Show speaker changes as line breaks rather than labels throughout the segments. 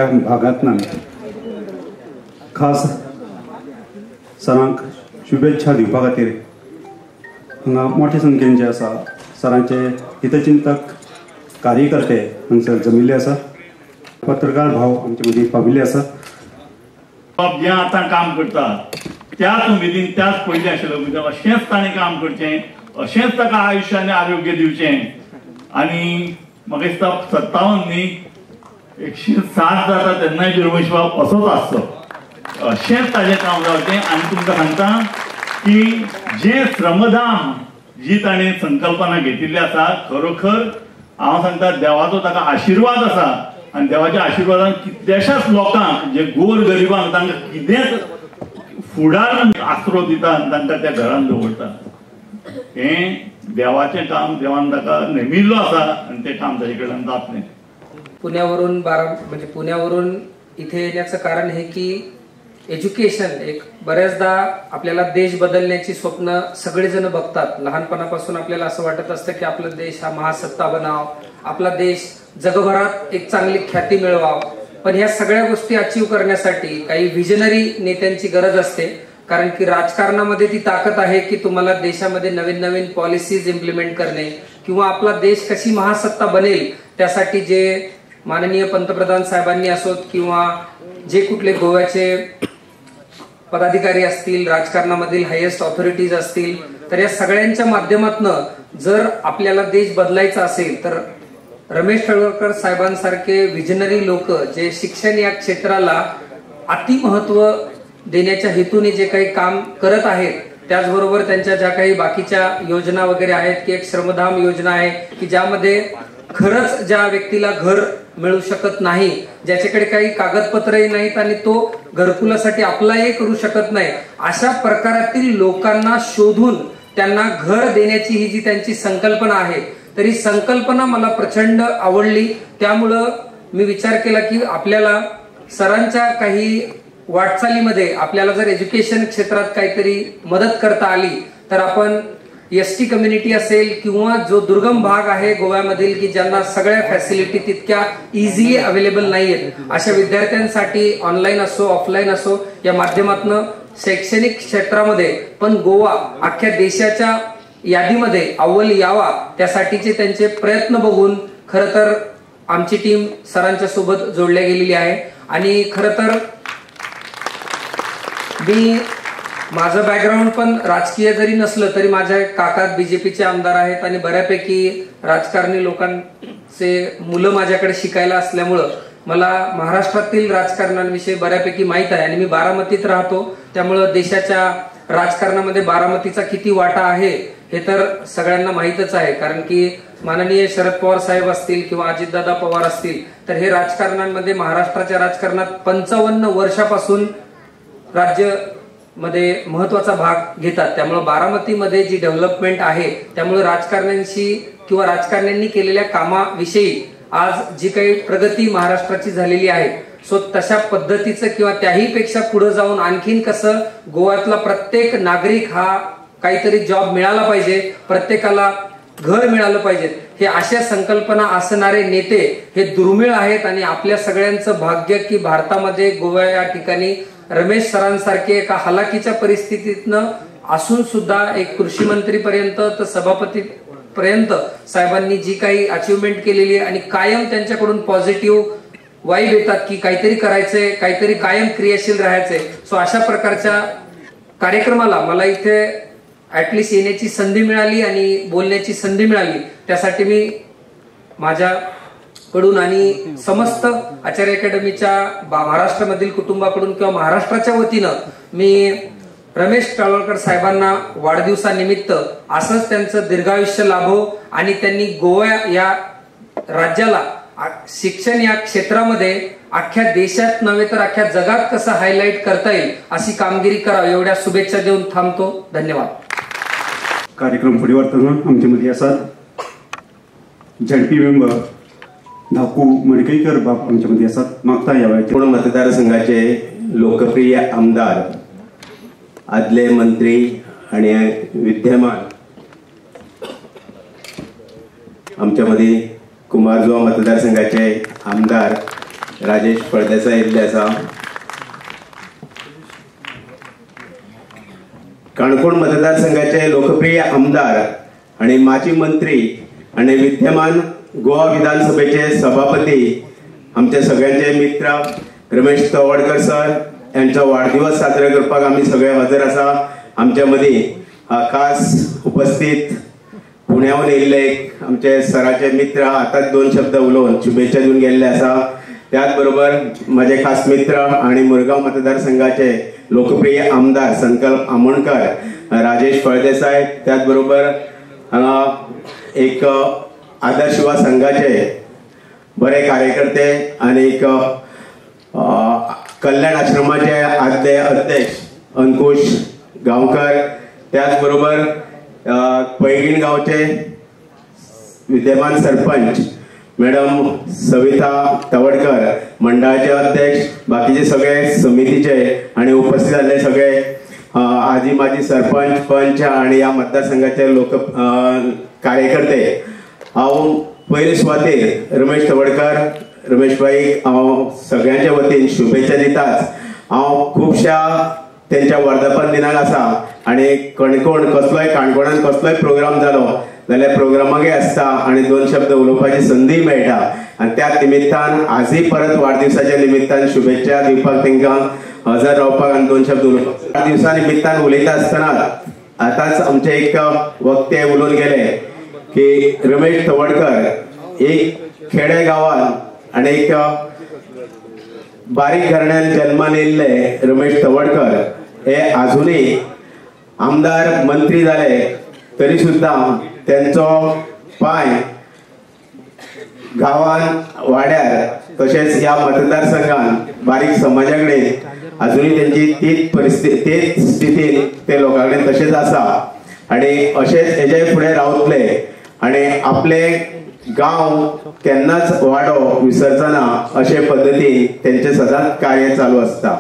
भागांतल्यान खास सरांक शुभेच्छा दिवपा खातीर हांगा मोठ्या संख्येन जे आसा सरांचे हितचिंतक कार्यकर्ते हांगसर जमिल्ले आसा, पत्रकार भाव आमचे मदीं पाविल्ले आसा।
जे आतां काम करता त्याच उमेदीन त्याच पयलीं आशिल्लो अशेंच ताणें काम करचें, अशेंच ताका आयुश्य आनी आरोग्य दिवचें। आनी म्हाका दिसता 57 न्ही 160 जाता तेन्नाय रमेश बाब असोच आसचो, अशेंच ताजें काम जावचें। आनी तुमकां सांगता की जे श्रमधाम जी ताणें संकल्पना घेतिल्ली आसा, खरोखर हांव सांगता देवाचो ताका आशिर्वाद आसा। आनी देवाच्या आशिर्वादान कितल्याशाच लोकांक जे गोर गरिबांक तांकां कितेंच फुडार आसरो दिता आनी तांकां त्या घरान दवरता। हें देवाचें काम देवान ताका नेमिल्लो आसा आनी तें काम ताजे कडल्यान जातलें।
पुण्यावरून इथे येण्याचं कारण हे की एज्युकेशन एक बऱ्याचदा आपल्याला देश बदलण्याची स्वप्न सगळेजण बघतात। लहानपणापासून आपल्याला असं वाटत असतं की आपला देश हा महासत्ता बनाव, आपला देश जगभरात एक चांगली ख्याती मिळवाव। पण ह्या सगळ्या गोष्टी अचीव्ह करण्यासाठी काही व्हिजनरी नेत्यांची गरज असते, कारण की राजकारणामध्ये ती ताकद आहे की तुम्हाला देशामध्ये नवीन नवीन पॉलिसीज इम्प्लिमेंट करणे किंवा आपला देश कशी महासत्ता बनेल त्यासाठी जे माननीय पंतप्रधान साहेबांनी असोत किंवा जे कुठले गोव्याचे पदाधिकारी असतील, राजकारणामधील हायेस्ट ऑथॉरिटीज असतील, तर या सगळ्यांच्या माध्यमातून जर आपल्याला देश बदलायचा असेल तर रमेश तळवलकर साहेबांसारखे विजनरी लोक जे शिक्षण या क्षेत्राला अति महत्व देण्याच्या हेतूने जे काही काम करत आहेत, त्याचबरोबर त्यांच्या ज्या काही बाकीच्या योजना वगैरे आहेत की एक श्रमधाम योजना आहे की ज्यामध्ये खरंच ज्या व्यक्तीला घर मिळू शकत नाही, ज्याच्याकडे काही कागदपत्रही नाहीत आणि तो घरकुलासाठी अप्लाय करू शकत नाही, अशा प्रकारातील लोकांना शोधून त्यांना घर देण्याची ही जी त्यांची संकल्पना आहे, तर ही संकल्पना मला प्रचंड आवडली। त्यामुळं मी विचार केला की आपल्याला सरांच्या काही वाटचालीमध्ये आपल्याला जर एज्युकेशन क्षेत्रात काहीतरी मदत करता आली तर आपण एसटी कम्युनिटी असेल किंवा जो दुर्गम भाग आहे गोव्यामधील की ज्यांना सगळ्या फॅसिलिटी तितक्या इझिली अवेलेबल नाहीयेत, अशा विद्यार्थ्यांसाठी ऑनलाईन असो ऑफलाईन असो या माध्यमातून शैक्षणिक क्षेत्रामध्ये पण गोवा अख्ख्या देशाच्या यादीमध्ये अव्वल यावा त्यासाठीचे त्यांचे प्रयत्न बघून खरं तर आमची टीम सरांच्या सोबत जोडल्या गेलेली आहे। आणि खरं तर मी माझं बॅकग्राऊंड पण राजकीय जरी नसलं तरी माझ्या काकात बीजेपीचे आमदार आहेत आणि बऱ्यापैकी राजकारणी लोकांचे मुलं माझ्याकडे शिकायला असल्यामुळं मला महाराष्ट्रातील राजकारणांविषयी बऱ्यापैकी माहित आहे। आणि मी बारामतीत राहतो, त्यामुळं देशाच्या राजकारणामध्ये बारामतीचा किती वाटा आहे हे तर सगळ्यांना माहीतच आहे। कारण की माननीय शरद पवार साहेब असतील किंवा अजितदादा पवार असतील तर हे राजकारणांमध्ये महाराष्ट्राच्या राजकारणात 55 वर्षापासून राज्य मध्ये महत्वाचा भाग घेतात। त्यामुळे बारामतीमध्ये जी डेव्हलपमेंट आहे त्यामुळे राजकारण्यांशी किंवा राजकारण्यांनी केलेल्या कामाविषयी आज जी काही प्रगती महाराष्ट्राची झालेली आहे, सो तशा पद्धतीचं किंवा त्याही पेक्षा पुढे जाऊन आणखीन कसं गोव्यातला प्रत्येक नागरिक हा काहीतरी जॉब मिळाला पाहिजे, प्रत्येकाला घर मिळालं पाहिजे, हे अशा संकल्पना असणारे नेते हे दुर्मिळ आहेत। आणि आपल्या सगळ्यांचं भाग्य की भारतामध्ये गोवा या ठिकाणी रमेश सरांसारखे एका हलाखीच्या परिस्थितीतनं असून सुद्धा एक कृषी मंत्री पर्यंत तर सभापती पर्यंत साहेबांनी जी काही अचिव्हमेंट केलेली आहे आणि कायम त्यांच्याकडून पॉझिटिव्ह वाईब येतात की काहीतरी करायचंय, काहीतरी कायम क्रियाशील राहायचंय। सो अशा प्रकारच्या कार्यक्रमाला मला इथे ऍटलिस्ट येण्याची संधी मिळाली आणि बोलण्याची संधी मिळाली, त्यासाठी मी माझ्याकडून आणि समस्त आचार्य अकॅडमीच्या महाराष्ट्रामधील कुटुंबाकडून किंवा महाराष्ट्राच्या वतीनं मी रमेश तळवलकर साहेबांना वाढदिवसानिमित्त असंच त्यांचं दीर्घायुष्य लाभो आणि त्यांनी गोवा या राज्याला शिक्षण या क्षेत्रामध्ये अख्ख्या देशात नव्हे तर अख्ख्या जगात कसं हायलाइट करता येईल अशी कामगिरी करावी, एवढ्या शुभेच्छा देऊन थांबतो। धन्यवाद।
कार्यक्रम फुडें व्हरतना आमचे मदीं आसात झडपी मेंबर धाकू मडकईकर बाब आमच्या मदीं आसात। मागता ह्या वेळाचेर
मतदारसंघाचे लोकप्रिय आमदार, आदले मंत्री आणि विद्यमान आमच्या मदीं कुमारजुवा मतदारसंघाचे आमदार राजेश फळदेसाय येयल्ले आसा. काणकोण मतदारसंघाचे लोकप्रिय आमदार आणि माजी मंत्री आणि विद्यमान गोवा विधानसभेचे सभापती आमचे सगळ्यांचे मित्र रमेश तवडकर सर यांचा वाढदिवस साजरा करपाक आम्ही सगळे हजर आसा. आमच्या मदीं खास उपस्थित पुण्याहून येयल्ले आमचे सराचे मित्र आताच 2 शब्द उलोवन शुभेच्छा दिवन गेल्ले आसा. त्याच बरोबर माझे खास मित्र आणि मुरगांव मतदारसंघाचे लोकप्रिय आमदार संकल्प आमोणकर, राजेश फळदेसाय, त्याच बरोबर एक आदर्श युवा संघाचे बरे कार्यकर्ते आणि कल्याण आश्रमाचे आदले अध्यक्ष अंकुश गांवकर, त्याचबरोबर पैंगीण गावचे विद्यमान सरपंच मॅडम सविता तवडकर, मंडळाचे अध्यक्ष, बाकीचे सगळे समितीचे आणि उपस्थित झालेले सगळे आजी माजी सरपंच, पंच आणि या मतदारसंघाचे लोक कार्यकर्ते. हांव पयले सुवातेर रमेश तवडकर, रमेशभाई हांव सगळ्यांच्या वतीन शुभेच्छा दिताच. हांव खुबशा त्यांच्या वर्धापन दिनाक आसा आणि काणकोणान कसलोय प्रोग्राम जालो जाल्यार प्रोग्रामाकय आसता आणि 2 शब्द उलोवपाची संदी मेळटा आणि त्या निमित्तान आजय परत वाडदिवसाच्या निमित्तान शुभेच्छा दिवपाक तांकां हजर रावपाक आणि 2 शब्द उलोवपाक. वाडदिवसा निमित्तान उलयता आसतना आताच आमचे एक वक्ते उलोवन गेले की रमेश तवडकर एक खेडे गांवांत आणि एक बारीक घराण्यान जन्मान येयल्ले रमेश तवडकर हे अजूनही आमदार मंत्री झाले तरी सुद्धा त्यांचो पाय गावान वाड्यार तसेच ह्या मतदारसंघात बारीक समाजाकडे अजूनही त्यांची तीच परिस्थिती तेच स्थितीत ते लोकांकडे तसेच आसा आणि असेच हेजे फुडें रावतले आणि आपले गांव केन्नाच वाडो विसरचना अशे पद्धतीन त्यांचे सदांच कार्य चालू असता.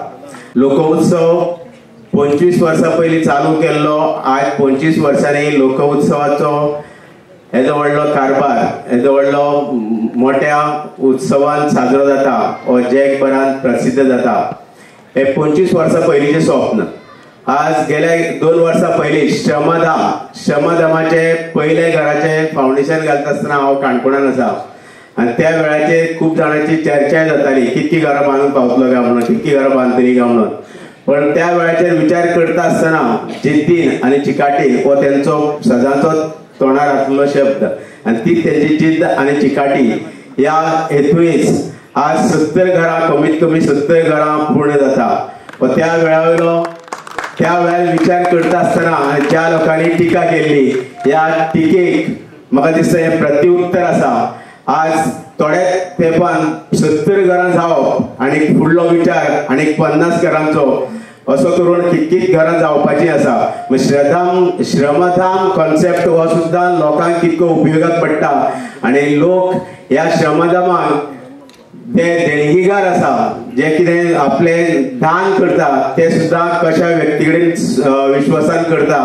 लोकोत्सव 25 वर्सां पयलीं चालू केल्लो, आज 25 वर्सांनी लोकोत्सवाचो येदो व्हडलो कारभार, येदो व्हडलो मोठ्या उत्सवान साजरो जाता हो जगभरांत प्रसिद्ध जाता. हे 25 वर्सां पयलींचें स्वप्न. आज गेल्या 2 वर्सां पयलीं श्रमधामाचे पयले घराचे फाउंडेशन घालता आसतना हांव काणकोणान आसा आणि त्या वेळाचेर खूब जाणांची चर्चा जाताली कितकी घरां बांदूंक पावतलो काय म्हणून, कितकी घरां बांदतली काय म्हणून. पण त्या वेळाचेर विचार करता आसतना जिद्दीन आणि चिकाटीन हो तेंचो सदांचो तोंडार आसलो शब्द आणि ती तेंची जिद्द आणि चिकाटी ह्या हेतूनच आज 70 घरां कमीत कमी 70 घरां पूर्ण जाता. त्या वेळार विचार करता आसतना ज्या लोकांनी टिका केल्ली ह्या टिकेक म्हाका दिसता हे प्रत्युत्तर आसा. आज थोड्या तेंपान 70 घरां जावप आणि फुडलो विचार आणि 50 घरांचो असो करून कितकीच घरां जावपाची आसा. श्रमधाम कॉन्सेप्ट हो सुद्धा लोकांक कितको उपयोगाक पडटा आणि लोक ह्या श्रमधामाक जे देणगीगार आसा जे कितें आपले दान करता ते सुद्धा कशा व्यक्ती कडेन विश्वासान करता.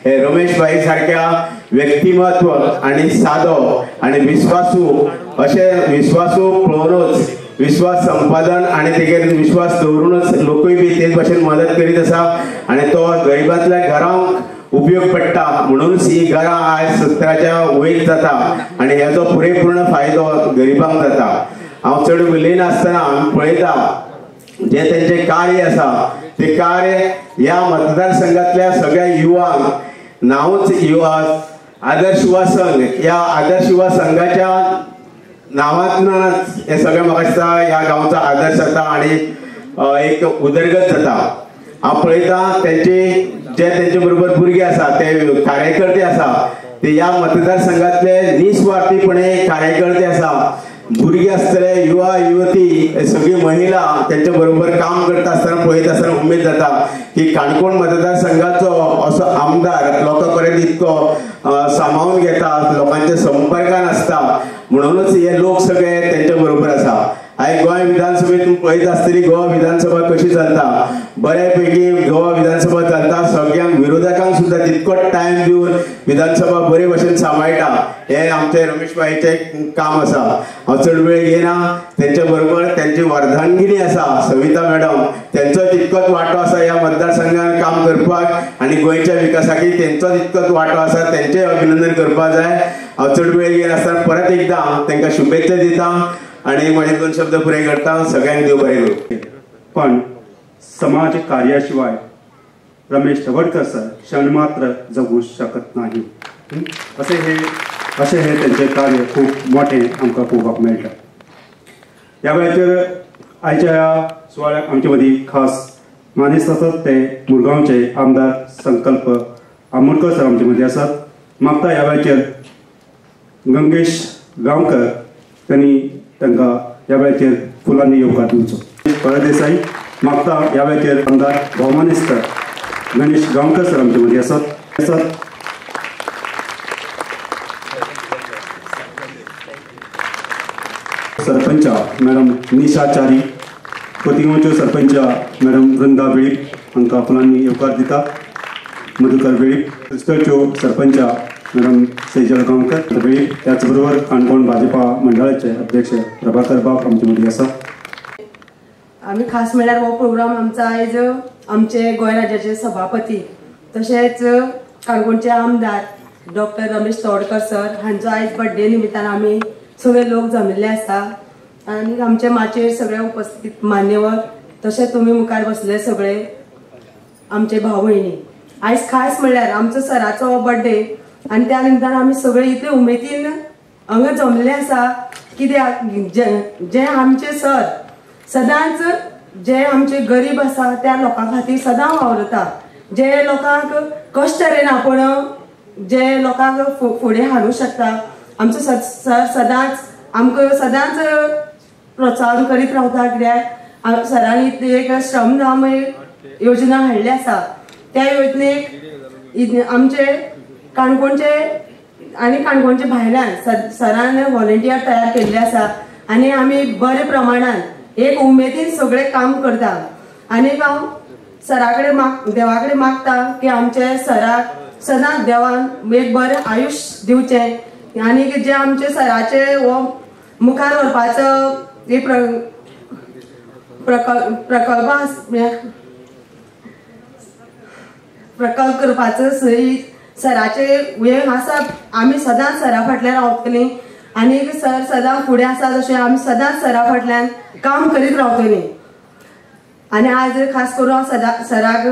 हे रमेश भाई सारख्या व्यक्तिमत्व आणि सादो आणि विश्वासू अशे विश्वासू पळोवनूच विश्वास संपादन आणि तेजेर विश्वास दवरूनच लोकूय बी तेच भाशेन मदत करीत आसा आणि तो गरिबांतल्या घरांक उपयोग पडटा म्हणूनच ही घरां आज 70च्या वयर जाता आणि ह्याचो पुरेपूर्ण फायदो गरिबांक जाता. हांव चड उलयना आसतना पळयता जे तेंचे कार्य आसा ते कार्य ह्या मतदारसंघातल्या सगळ्या युवांक नांवच युवा आदर्श युवा संघ या आदर्श युवा संघाच्या नावांतूनच हे सगळें म्हाका दिसता ह्या गांवचो आदर्श जाता आणि एक उदरगत जाता. हांव पळयता तेंचे बरोबर भुरगे आसा ते कार्यकर्ते आसा ते ह्या मतदारसंघातले निस्वार्थीपणे कार्यकर्ते आसा. भुरगे आसतले युवा युवती सगळी महिला त्यांच्या बरोबर काम करता आसतना पळयत आसतना उमेद जाता की काणकोण मतदारसंघाचो असो आमदार लोकां पर्यंत इतको सांबाळून घेता, लोकांच्या संपर्कान आसता म्हणूनच हे लोक सगळे त्यांच्या बरोबर आसा. आयज गोंय विधानसभेत तूं पळयत आसतली गोवा विधानसभा कशी चलता, बऱ्यापैकी गोवा विधानसभा चलता. सगळ्यांक विरोधकांक सुद्दां तितकोच टायम दिवन विधानसभा बरे भशेन सांबाळटा हे आमचे रमेश भाईचे काम आसा. हांव चड वेळ घेयना. तेंच्या बरोबर त्यांची वर्धांगिनी आसा सविता मॅडम, तेंचो तितकोच वांटो आसा ह्या मतदारसंघात काम करपाक आनी गोंयच्या विकासाक तेंचो तितकोच वांटो आसा. तेंचें अभिनंदन करपाक जाय. हांव चड वेळ घेयनासतना परत एकदां तांकां शुभेच्छा दिता आणि माझे 2 शब्द पुरे करता. सगळ्यांक देव बरें करूं.
पण समाज कार्याशिवाय रमेश तवडकर सर क्षण मात्र जगू शकत नाही. असे हे त्यांचे कार्य खूप मोठे आमकां पळोवपाक मेळटा. ह्या वेळाचेर आयच्या ह्या सुवाळ्याक आमचे मदीं खास मानेस्त आसात ते मुरगांवचे आमदार संकल्प आमोणकर सर आमचे मदीं आसात. मागता ह्या वेळाचेर गंगेश गांवकर त्यांनी तांकां ह्या वेळाचेर फुलांनी येवकार दिवचो. फळदेसाई मागता ह्या वेळाचेर आमदार भौमानेस्त गणेश गांवकर सर आमचे मदीं आसात. सरपंच मॅडम निशाचारी, खोतिगांवच्यो सरपंच मॅडम वृंदा वेळीप हांकां फुलांनी येवकार दिता. मधुकर वेळीप, क्रिस्टलच्यो सरपंच मॅडम सेजल गांवकर वेळीप, त्याच बरोबर काणकोण भाजपा मंडळाचे अध्यक्ष प्रभाकर बाब आमचे मदीं आसा.
आमी खास म्हणल्यार हो प्रोग्राम आमचा आयज आमचे गोंय राज्याचे सभापती तशेंच काणकोणचे आमदार डॉक्टर रमेश तवडकर सर हांचो आयज बर्थडे निमित्तान आमी सगळे लोक जमिल्ले आसा आनी आमचे माचयेर सगळे उपस्थित मान्यवर तशेंच तुमी मुखार बसले सगळे आमचे भाव भयणी. आयज खास म्हणल्यार आमचो सराचो बर्थडे आनी त्या निमतान आमी सगळे इतले उमेदीन हांगा जमले आसा. कित्याक जे आमचे सर सदांच जे आमचे गरीब आसा त्या लोकां खातीर सदां वावरता. जे लोकांक कश्ट करिना पूण जे लोकांक फुडें हाडूंक शकता. आमचो सर सदांच आमकां सदांच प्रोत्साहन करीत रावता. कित्याक सरांनी एक श्रमधाम योजना हाडली आसा. त्या योजनेक आमचे काणकोणचे आनी काणकोणचे भायल्यान सरान व्हॉलंटियर तयार केल्ले आसा आनी आमी बरे प्रमाणान एक उमेदीन सगळे काम करता. आनी हांव सरा कडेन देवा कडेन मागता की आमचे सराक सदांच देवान एक बरें आयुश्य दिवचें आनी जे आमचे सराचे हो मुखार व्हरपाचो एक प्रकल्प करपाचो सराचे हे आसा. आमी सदांच सरा फाटल्यान रावतलीं आनी सर सदां फुडें आसा तशें आमी सदांच सरा फाटल्यान काम करीत रावतलीं. आनी आज खास करून हांव सराक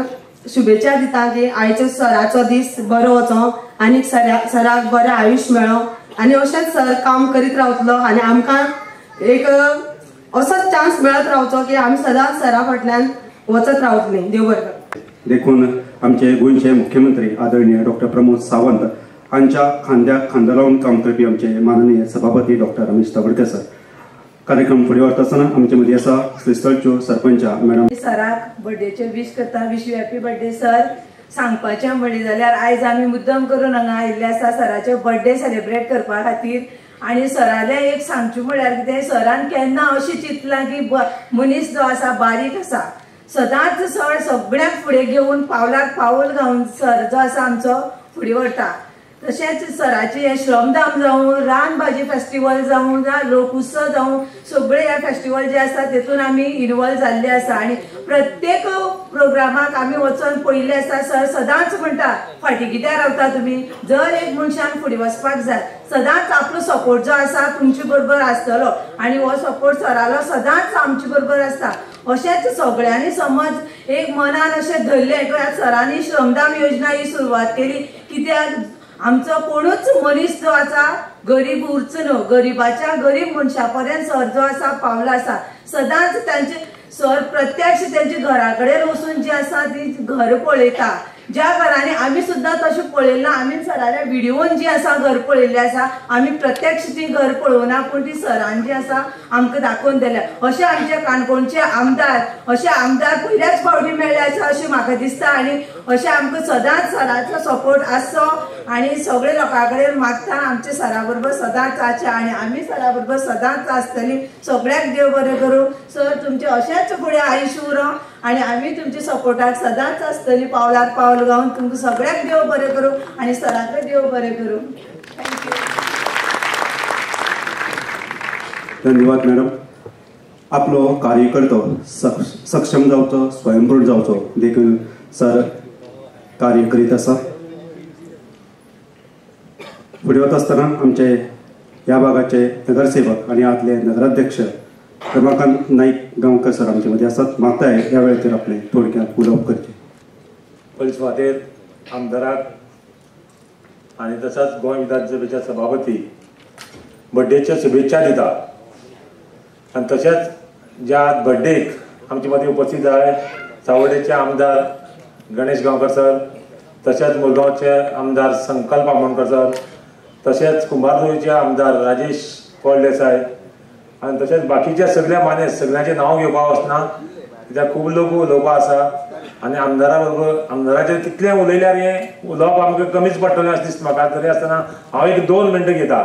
शुभेच्छा दिता की आयचो सराचो दीस बरो वचो आनी सराक बरें आयुश्य मेळो आनी अशेंच सर काम करीत रावतलो आनी आमकां एक असोच चान्स मेळत रावचो की आमी सदांच सरा फाटल्यान वचत रावतलीं. देव बरें करूं.
देखून आमचे गोंयचे मुख्यमंत्री आदरणीय डॉक्टर प्रमोद सावंत हांच्या खांद्याक खांदो लावन काम करपी आमचे माननीय सभापती डॉक्टर रमेश तवडकर सर. कार्यक्रम फुडें व्हरतासतना आमचे मदीं आसा क्रिस्टलच्यो सरपंच मॅडम.
सराक बर्थडेचे विश करता. Wish you happy birthday sir. सांगपाचें म्हणलें जाल्यार आयज आमी मुद्दम करून हांगा आयिल्ले आसा सराचे बर्थडे सेलिब्रेट करपा खातीर. आनी सरालें एक सांगचें म्हळ्यार कितें सरान केन्ना अशें चिंतलां की मनीस जो आसा बारीक आसा सदांच सर सगळ्यांक फुडें घेवन पावलाक पावल घालून सर जो आसा आमचो फुडें व्हरता. तशेंच सराची हे श्रमधाम जावं रानभाजी फेस्टिवल जावं लोक उत्सव जावं सगळे हे फेस्टिवल जे आसा तेतून आमी इनवॉल्व जाल्ले आसा आनी प्रत्येक प्रोग्रामाक आमी वचून पळयल्ले आसा. सर सदांच म्हणटा फाटीं कित्याक रावता तुमी, जर एक मनशान फुडें वचपाक जाय सदांच आपलो सपोर्ट जो आसा तुमचे बरोबर आसतलो आनी हो सपोर्ट सरालो सदांच आमचे बरोबर आसता. अशेंच सगळ्यांनी समज एक मनान अशें धरलें गोंयांत सरांनी श्रमधाम योजना ही सुरवात केली. कित्याक आमचो कोणूच मनीस जो आसा गरीब उरचो न्हू. गरीबाच्या गरीब मनशा पर्यंत सर जो आसा पावला आसा. सदांच तांचे सर प्रत्यक्ष तेंचे घरा कडेन वचून जी आसा ती घर पळयता ज्या घरांनी आम्ही सुद्धा तशें पळयल्लें, आमी सराल्या व्हिडिओन जी आसा घर पळयल्लें आसा, आमी प्रत्यक्ष ती घर पळोवना पूण ती सरान जी आसा आमकां दाखोवन दिल्या. अशे आमचे काणकोणचे आमदार, अशे आमदार पयल्याच फावटी मेळ्ळे आसा अशें म्हाका दिसता. आनी अशें आमकां सदांच सराचो सपोर्ट आसचो आनी सगळे लोकां कडेन मागता आमचे सरा बरोबर सदांच आसचे आनी आमी सरा बरोबर सदांच आसतली. सगळ्याक देव बरें करूं. सर तुमचे अशेंच फुडें आयुश्य उरो आनी आमी तुमच्या सपोर्टाक सदांच आसतली, पावलार पावल घालून. तुमकां सगळ्याक देव बरें करूं आनी सराकय देव बरें करूं. थँक्यू.
धन्यवाद मॅडम. आपलो कार्यकर्तो सक्षम जावचो, स्वयंपूर्ण जावचो देखील सर कार्य करीत आसा. फुडें वता आसतना आमचे ह्या भागाचे नगरसेवक आणि आदले नगराध्यक्ष रमाकांत नाईक गांवकर सर आमचे मध्ये असतात. मागताय ह्या वेळेचेर आपले थोडक्यात उलोवप करचे.
पयले सुवातेर आमदाराक आनी तसाच गोंय विधानसभेच्या सभापती बर्थडेच्यो शुभेच्छा दिता. आनी तशेंच ज्या बर्थडेक आमचे मदीं उपस्थित जाय सावड्डेचे आमदार गणेश गांवकर सर, तशेंच मुरगांवचे आमदार संकल्प आमोणकर सर, तशेंच कुंभारजुंवेचे आमदार राजेश फळदेसाय आनी तशेंच बाकीचे सगळे मानेस सगळ्यांचे नांव घेवपाक वचना कित्याक खूब लोक उलोवपा आसा आनी आमदारा बरोबर आमदाराचेर कितलें उलयल्यार हें उलोवप आमकां कमीच पडटलें अशें दिसता म्हाका. तरी आसतना हांव एक 2 मिनटां घेता.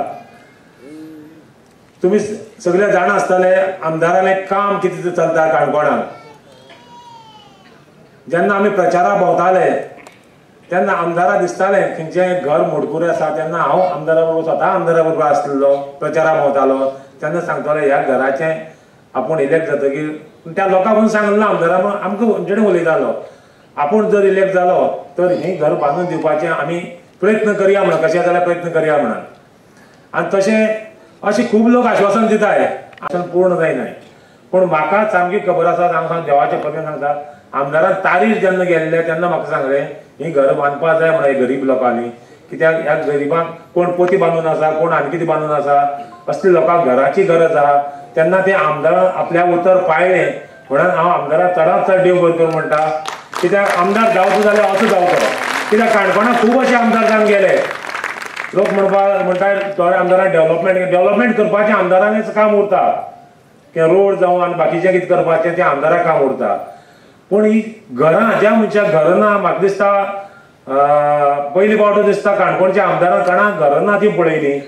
तुम्ही सगळे जाण आसतले आमदारालें काम कितें चलता काणकोणांत. जेन्ना आमी प्रचाराक भोंवताले तेन्ना आमदारा दिसतालें खंयचें घर मोडकुरे आसा तेन्ना हांव आमदारा बरोबर स्वता आमदारा बरोबर आसलेलो, प्रचाराक भोंवतालो. तेन्ना सांगतालो ह्या घराचें आपूण इलेक्ट जातकीर त्या लोकांक म्हणून सांगलें ना आमदारा आमकां खंयचे कडेन उलयतालो आपूण जर इलेक्ट जालो तर हें घर बांदून दिवपाचें आमी प्रयत्न करया म्हणून, कशें जाल्यार प्रयत्न करया म्हणून. आनी तशें अशें खूब लोक आश्वासन दिताय, आश्वासन पूर्ण जायनाय. पूण म्हाका सामकी खबर आसा, हांव देवाचे पदन सांगता, आमदारान तारीर जेन्ना गेल्ले तेन्ना म्हाका सांगलें ही घर बांदपा जाय म्हणून गरीब लोकांनी. कित्याक ह्या गरिबांक कोण पोती बांदून आसा, कोण आनी कितें बांदून आसा, असल्या लोकांक घराची गरज आहा. तेन्ना ते आमदारान आपल्या उतर पाळ्ळें म्हणून हांव आमदाराक चडांत चड देव बरें करूं म्हणटा. कित्याक आमदार जावचो जाल्यार असो जावचो. कित्याक काणकोणाक खूब अशे आमदार जावन गेले. लोक म्हणटा थोड्या आमदारान डेव्हलपमेंट करपाचें आमदारांचें काम उरता, रोड जावं आनी बाकीचें कितें करपाचें तें आमदाराक काम उरता. पूण ही घरां ज्या मनशाक घर ना, म्हाका दिसता पयली फावट दिसता काणकोणच्या आमदारान कोणाक घर ना ती पळयली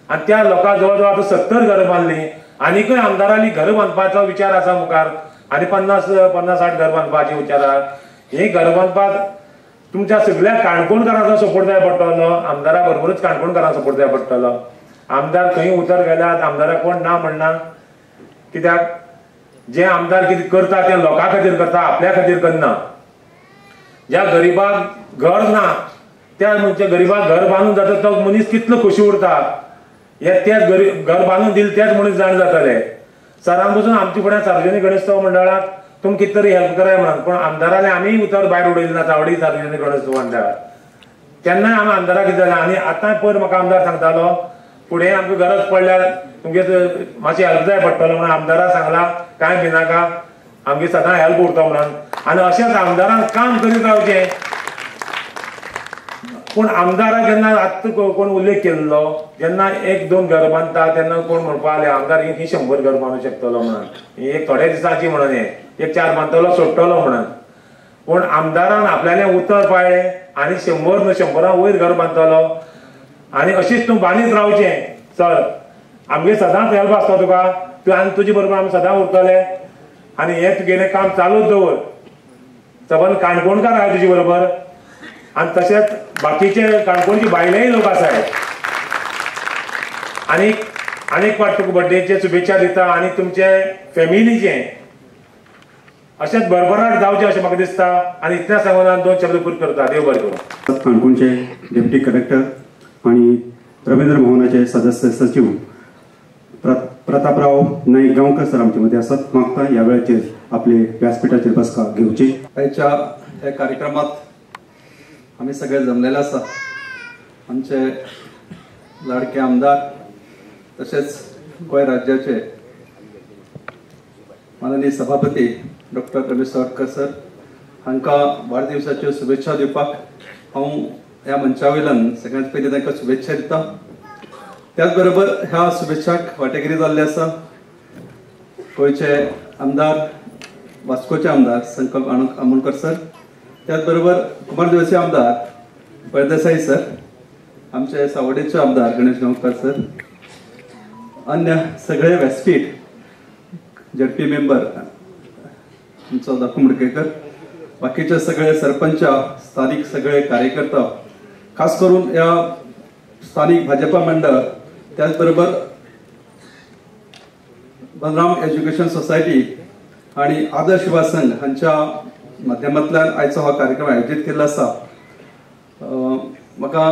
आनी त्या लोकांक जवळ जवळ आतां 70 घरां बांदलीं. आनीकय आमदारांनी घर बांदपाचो विचार आसा मुखार आनी 50-60 घर बांदपाचे विचार आहा. ही घर बांदपाक तुमच्या सगळ्या काणकोणकारांचो सपोर्ट जाय पडटलो, आमदारा बरोबरच काणकोणकारांचो सपोर्ट जाय पडटलो. आमदार खंय उतर गेल्यात आमदाराक कोण ना म्हणना. कित्याक जे आमदार कितें करता ते लोकां खातीर करता, आपल्या खातीर करना. ज्या गरीबाक घर ना त्या म्हणजे गरीबाक घर बांदून जाता तो मनीस कितलो खोशी उरता हे तेच घर बांदून दिले तेच मनीस जाण जाताले. सरान पसून आमचे फुडें सार्वजनीक गणेशोत्सव मंडळाक तुमी कितें तरी हेल्प कराय म्हणून, पूण आमदारांनी आमी उतर भायर उडयलें ना चावडी सार्वजनीक गणेशोत्सव मंडळाक. तेन्नाय आमी आमदाराक कितें जालें आनी आतां पयर म्हाका आमदार सांगतालो फुडें आमकां गरज पडल्यार तुमगे मातशी हेल्प जाय पडटलो म्हणून आमदाराक सांगला कांय भिनाका आमगे सदां हेल्प उरता म्हणून. आनी अशेंच आमदारान काम करीत रावचें. पूण आमदाराक जेन्ना आत्तां कोण उल्लेख केल्लो जेन्ना 1-2 घर बांदता तेन्ना कोण म्हणपा लागले आमदार ही 100 घर बांदूंक शकतलो म्हणून, ही एक थोड्या दिसांची म्हणून हे एक 4 बांदतलो सोडटलो म्हणून. पूण आमदारान आपल्यालें उतर पाळ्ळें आनी 100 न्हू 100 वयर घर बांदतलो. आनी अशीच तूं बांदीत रावचें. सर आमगे सदांच हेल्प आसता तुका, तूं आनी तुजे बरोबर आमी सदां उरतले आनी हें तुगेलें काम चालूच दवर. सबंद काणकोणकार आहाय तुजे बरोबर आनी तशेंच बाकीचे काणकोणची भायलेय लोक आसाय. आनीक फावट तुका बर्थडेचे शुभेच्छा दिता आनी तुमचे फॅमिलीचे अशेंच भरभराट जावचें अशें म्हाका दिसता. आनी इतलें सांगून हांव 2 शब्द पुरो करता. देव बरें करूं.
काणकोणचे डेप्युटी कलेक्टर आणि रवींद्र भवनाचे सदस्य सचिव प्रतापराव नाईक गांवकर सर आमचे मध्ये असतात. मागता ह्या वेळेचेर आपले व्यासपीठाचेर बसका घेवची.
आयच्या ह्या कार्यक्रमात आम्ही सगळे जमलेले आसा. आमचे लाडके आमदार तसेच गोंय राज्याचे माननीय सभापती डॉक्टर रमेश तोडकर सर, हांकां वाडदिवसाच्यो शुभेच्छा दिवपाक हांव ह्या मंचा वयल्यान सगळ्यांत पयलीं तांकां शुभेच्छा दिता. त्याच बरोबर ह्या शुभेच्छाक वांटेगिरी जाल्ले आसा गोंयचे आमदार, वास्कोचे आमदार संकल्प आमोणकर सर, त्याच बरोबर कुमारदेवचे आमदार परदेसाई सर, आमचे सावड्डेचे आमदार गणेश गांवकर सर, अन्य सगळे व्यासपीठ, झडपी मेंबर आमचो दाखू मुडकेकर, बाकीचे सगळे सरपंच, स्थानिक सगळे कार्यकर्ता, खास करून या स्थानिक भाजपा मंडळ, त्याचबरोबर बलराम एज्युकेशन सोसायटी आणि आदर्श युवा संघ हांच्या माध्यमांतल्यान आयचो हा कार्यक्रम आयोजीत केल्लो आसा. म्हाका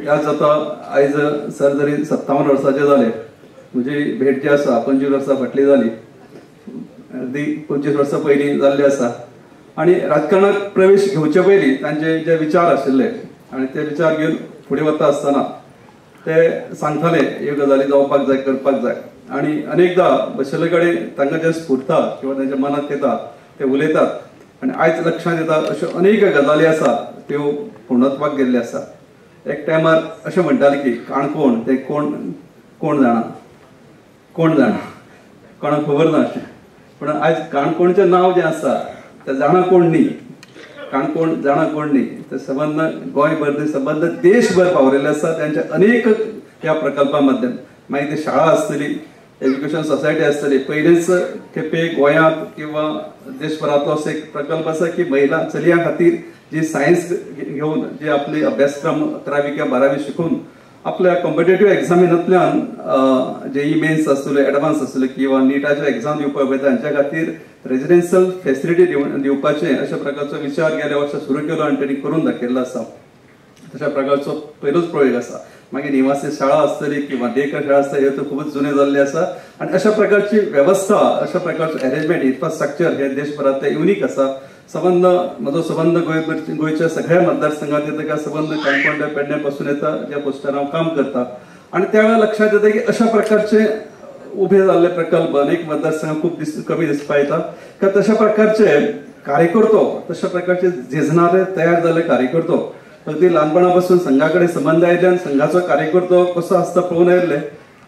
याद जाता आयज सर जरी 57 वर्साचे जाले, म्हजी भेट जी आसा 25 वर्सां फाटली जाली, अगदी 25 वर्सां पयलीं जाल्ली आसा. आणि राजकारणात प्रवेश घेवचे पयलीं तांचे जे विचार आशिल्ले आनी ते विचार घेवन फुडें वता आसतना ते सांगताले ह्यो गजाली जावपाक जाय, करपाक जाय. आणि अनेकदा बशिल्ले कडेन तांकां जें स्फुरता किंवा तांच्या मनांत येता ते उलयतात. आनी आयज लक्षांत येता अश्यो अनेक गजाली आसा त्यो पूर्णत्वाक गेल्ल्यो आसा. एक टायमार अशें म्हणटाले की काणकोण ते कोण जाणा, कोणाक खबर ना अशें. पूण आयज काणकोणचें नांव जें आसा तें जाणा कोण न्ही, काणकोण जाणा कोण न्ही, ते संबंद गोंयभर ते संबंद देशभर पावरिल्ले आसा. त्यांच्या अनेक ह्या प्रकल्पा माध्यम, मागीर ती शाळा आसतली, एज्युकेशन सोसायटी आसतली. पयलेच खेपे गोंयांत किंवा देशभरांतलो असो एक प्रकल्प आसा की महिला चलयां खातीर जी सायन्स घेवन जे आपले अभ्यासक्रम 11वी किंवा 12वी शिकून आपल्या कॉम्पिटेटिव्ह एक्झामिनांतल्यान JEE मेन्स आसतले, एडवान्स आसतले किंवा नीटाचे एक्झाम दिवपाक वयता तांच्या खातीर रेजिडेन्शियल फेसिलिटी दिवपाचे अशा प्रकारचो विचार गेल्या वर्सा सुरू केलो आनी तांणी करून दाखयल्लो आसा. तशा प्रकारचो पयलोच प्रयोग आसा. मागीर निवासी शाळा आसतली किंवा डेकर शाळा आसतली, हे तर खूबच जुने जाल्ले आसा. आनी अशा प्रकारची वेवस्था, अशा प्रकारचो अरेंजमेंट, इन्फ्रास्ट्रक्चर हे देशभरांतले युनीक आसा. संबंध म्हजो संबंध गोंयच्या सगळ्या मतदारसंघात येता का संबंध काणकोण पेडणे पासून येता, ज्या पोस्टार हांव काम करता. आणि त्यावेळेला लक्षात येता की अशा प्रकारचे उभे जाल्ले प्रकल्प अनेक मतदारसंघात खूप कमी दिसपा येता. का तशा प्रकारचे कार्यकर्तो, तशा प्रकारचे झेजणारे तयार जाल्ले कार्यकर्तो अगदी ल्हानपणापासून संघाकडे संबंध आयिल्ल्यान संघाचो कार्यकर्तो कसो आसता पळोवन आयिल्ले.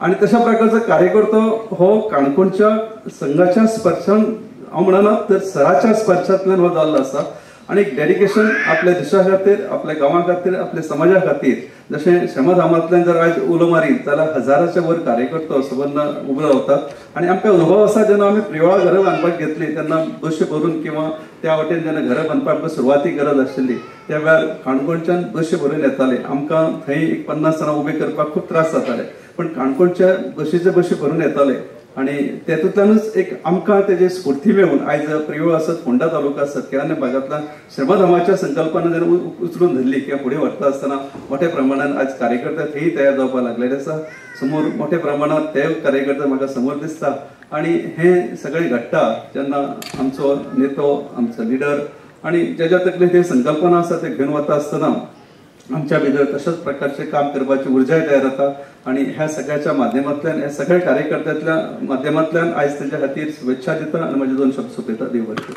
आणि तशा प्रकारचो कार्यकर्तो हो काणकोणच्या संघाच्या स्पर्शान हांव म्हणना तर सराच्या स्पर्शांतल्यान हो जाल्लो आसा. आणि एक डेडिकेशन आपल्या देशा खातीर, आपल्या गांवा खातीर, आपल्या समाजा खातीर. जशें श्रमधामांतल्यान जर आयज उलो मारीत जाल्यार हजाराच्या वर कार्यकर्तो संबंध उबे रावतात. आणि आमकां अनुभव आसा जेन्ना आमी प्रिवाळ घरां बांदपाक घेतली तेन्ना बशी भरून किंवा त्या वाटेन जेन्ना घरां बांदपाक सुरवाती गरज आशिल्ली त्या वेळार काणकोणच्यान बशी भरून येताले. आमकां थंय एक 50 जाणां उबे करपाक खूब त्रास जाताले, पण काणकोणच्या बशी भरून येताले. आणि तेतूंतल्यानूच एक आमकां तेजे स्फूर्ती मेळून आयज प्रिवळ आसत, फोंडा तालुका आसत, केळान्या भागांतल्यान श्रमधामाच्या संकल्पना जेन्ना उचलून धरली किंवा फुडें व्हरता आसतना मोठ्या प्रमाणात आज कार्यकर्ते थंय तयार जावपाक लागलेले आसा. समोर मोठ्या प्रमाणात ते कार्यकर्ते म्हाका समोर दिसता. आणि हे सगळें घडटा जेन्ना आमचो नेतो, आमचो लिडर आणि ज्याच्या तकलेन ते संकल्पना आसा ते घेवन वता आसतना आमच्या भितर तशाच प्रकारचे काम करपाची उर्जाय तयार जाता. आणि ह्या सगळ्याच्या माध्यमांतल्यान, ह्या सगळ्या कार्यकर्त्यांतल्या माध्यमांतल्यान आयज तांच्या खातीर शुभेच्छा दिता आनी म्हजे 2 शब्द सोंपयता. देव बरें करूं.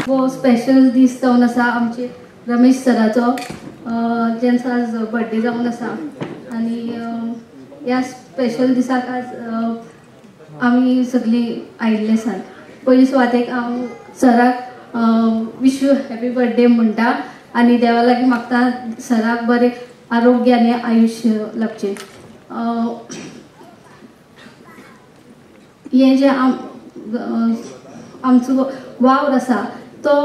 हो स्पेशल दीस जावन आसा आमचे रमेश सराचो, जेंचो आज बर्थडे जावन आसा. आनी ह्या स्पेशल दिसाक आज आमी सगळीं आयिल्ले आसात. पयली सुवातेक हांव सराक विश यू हॅपी बर्थडे म्हणटा आनी देवा लागीं मागता सराक बरें आरोग्य आनी आयुश्य लाभचें. हे जे आमचो वावर आसा तो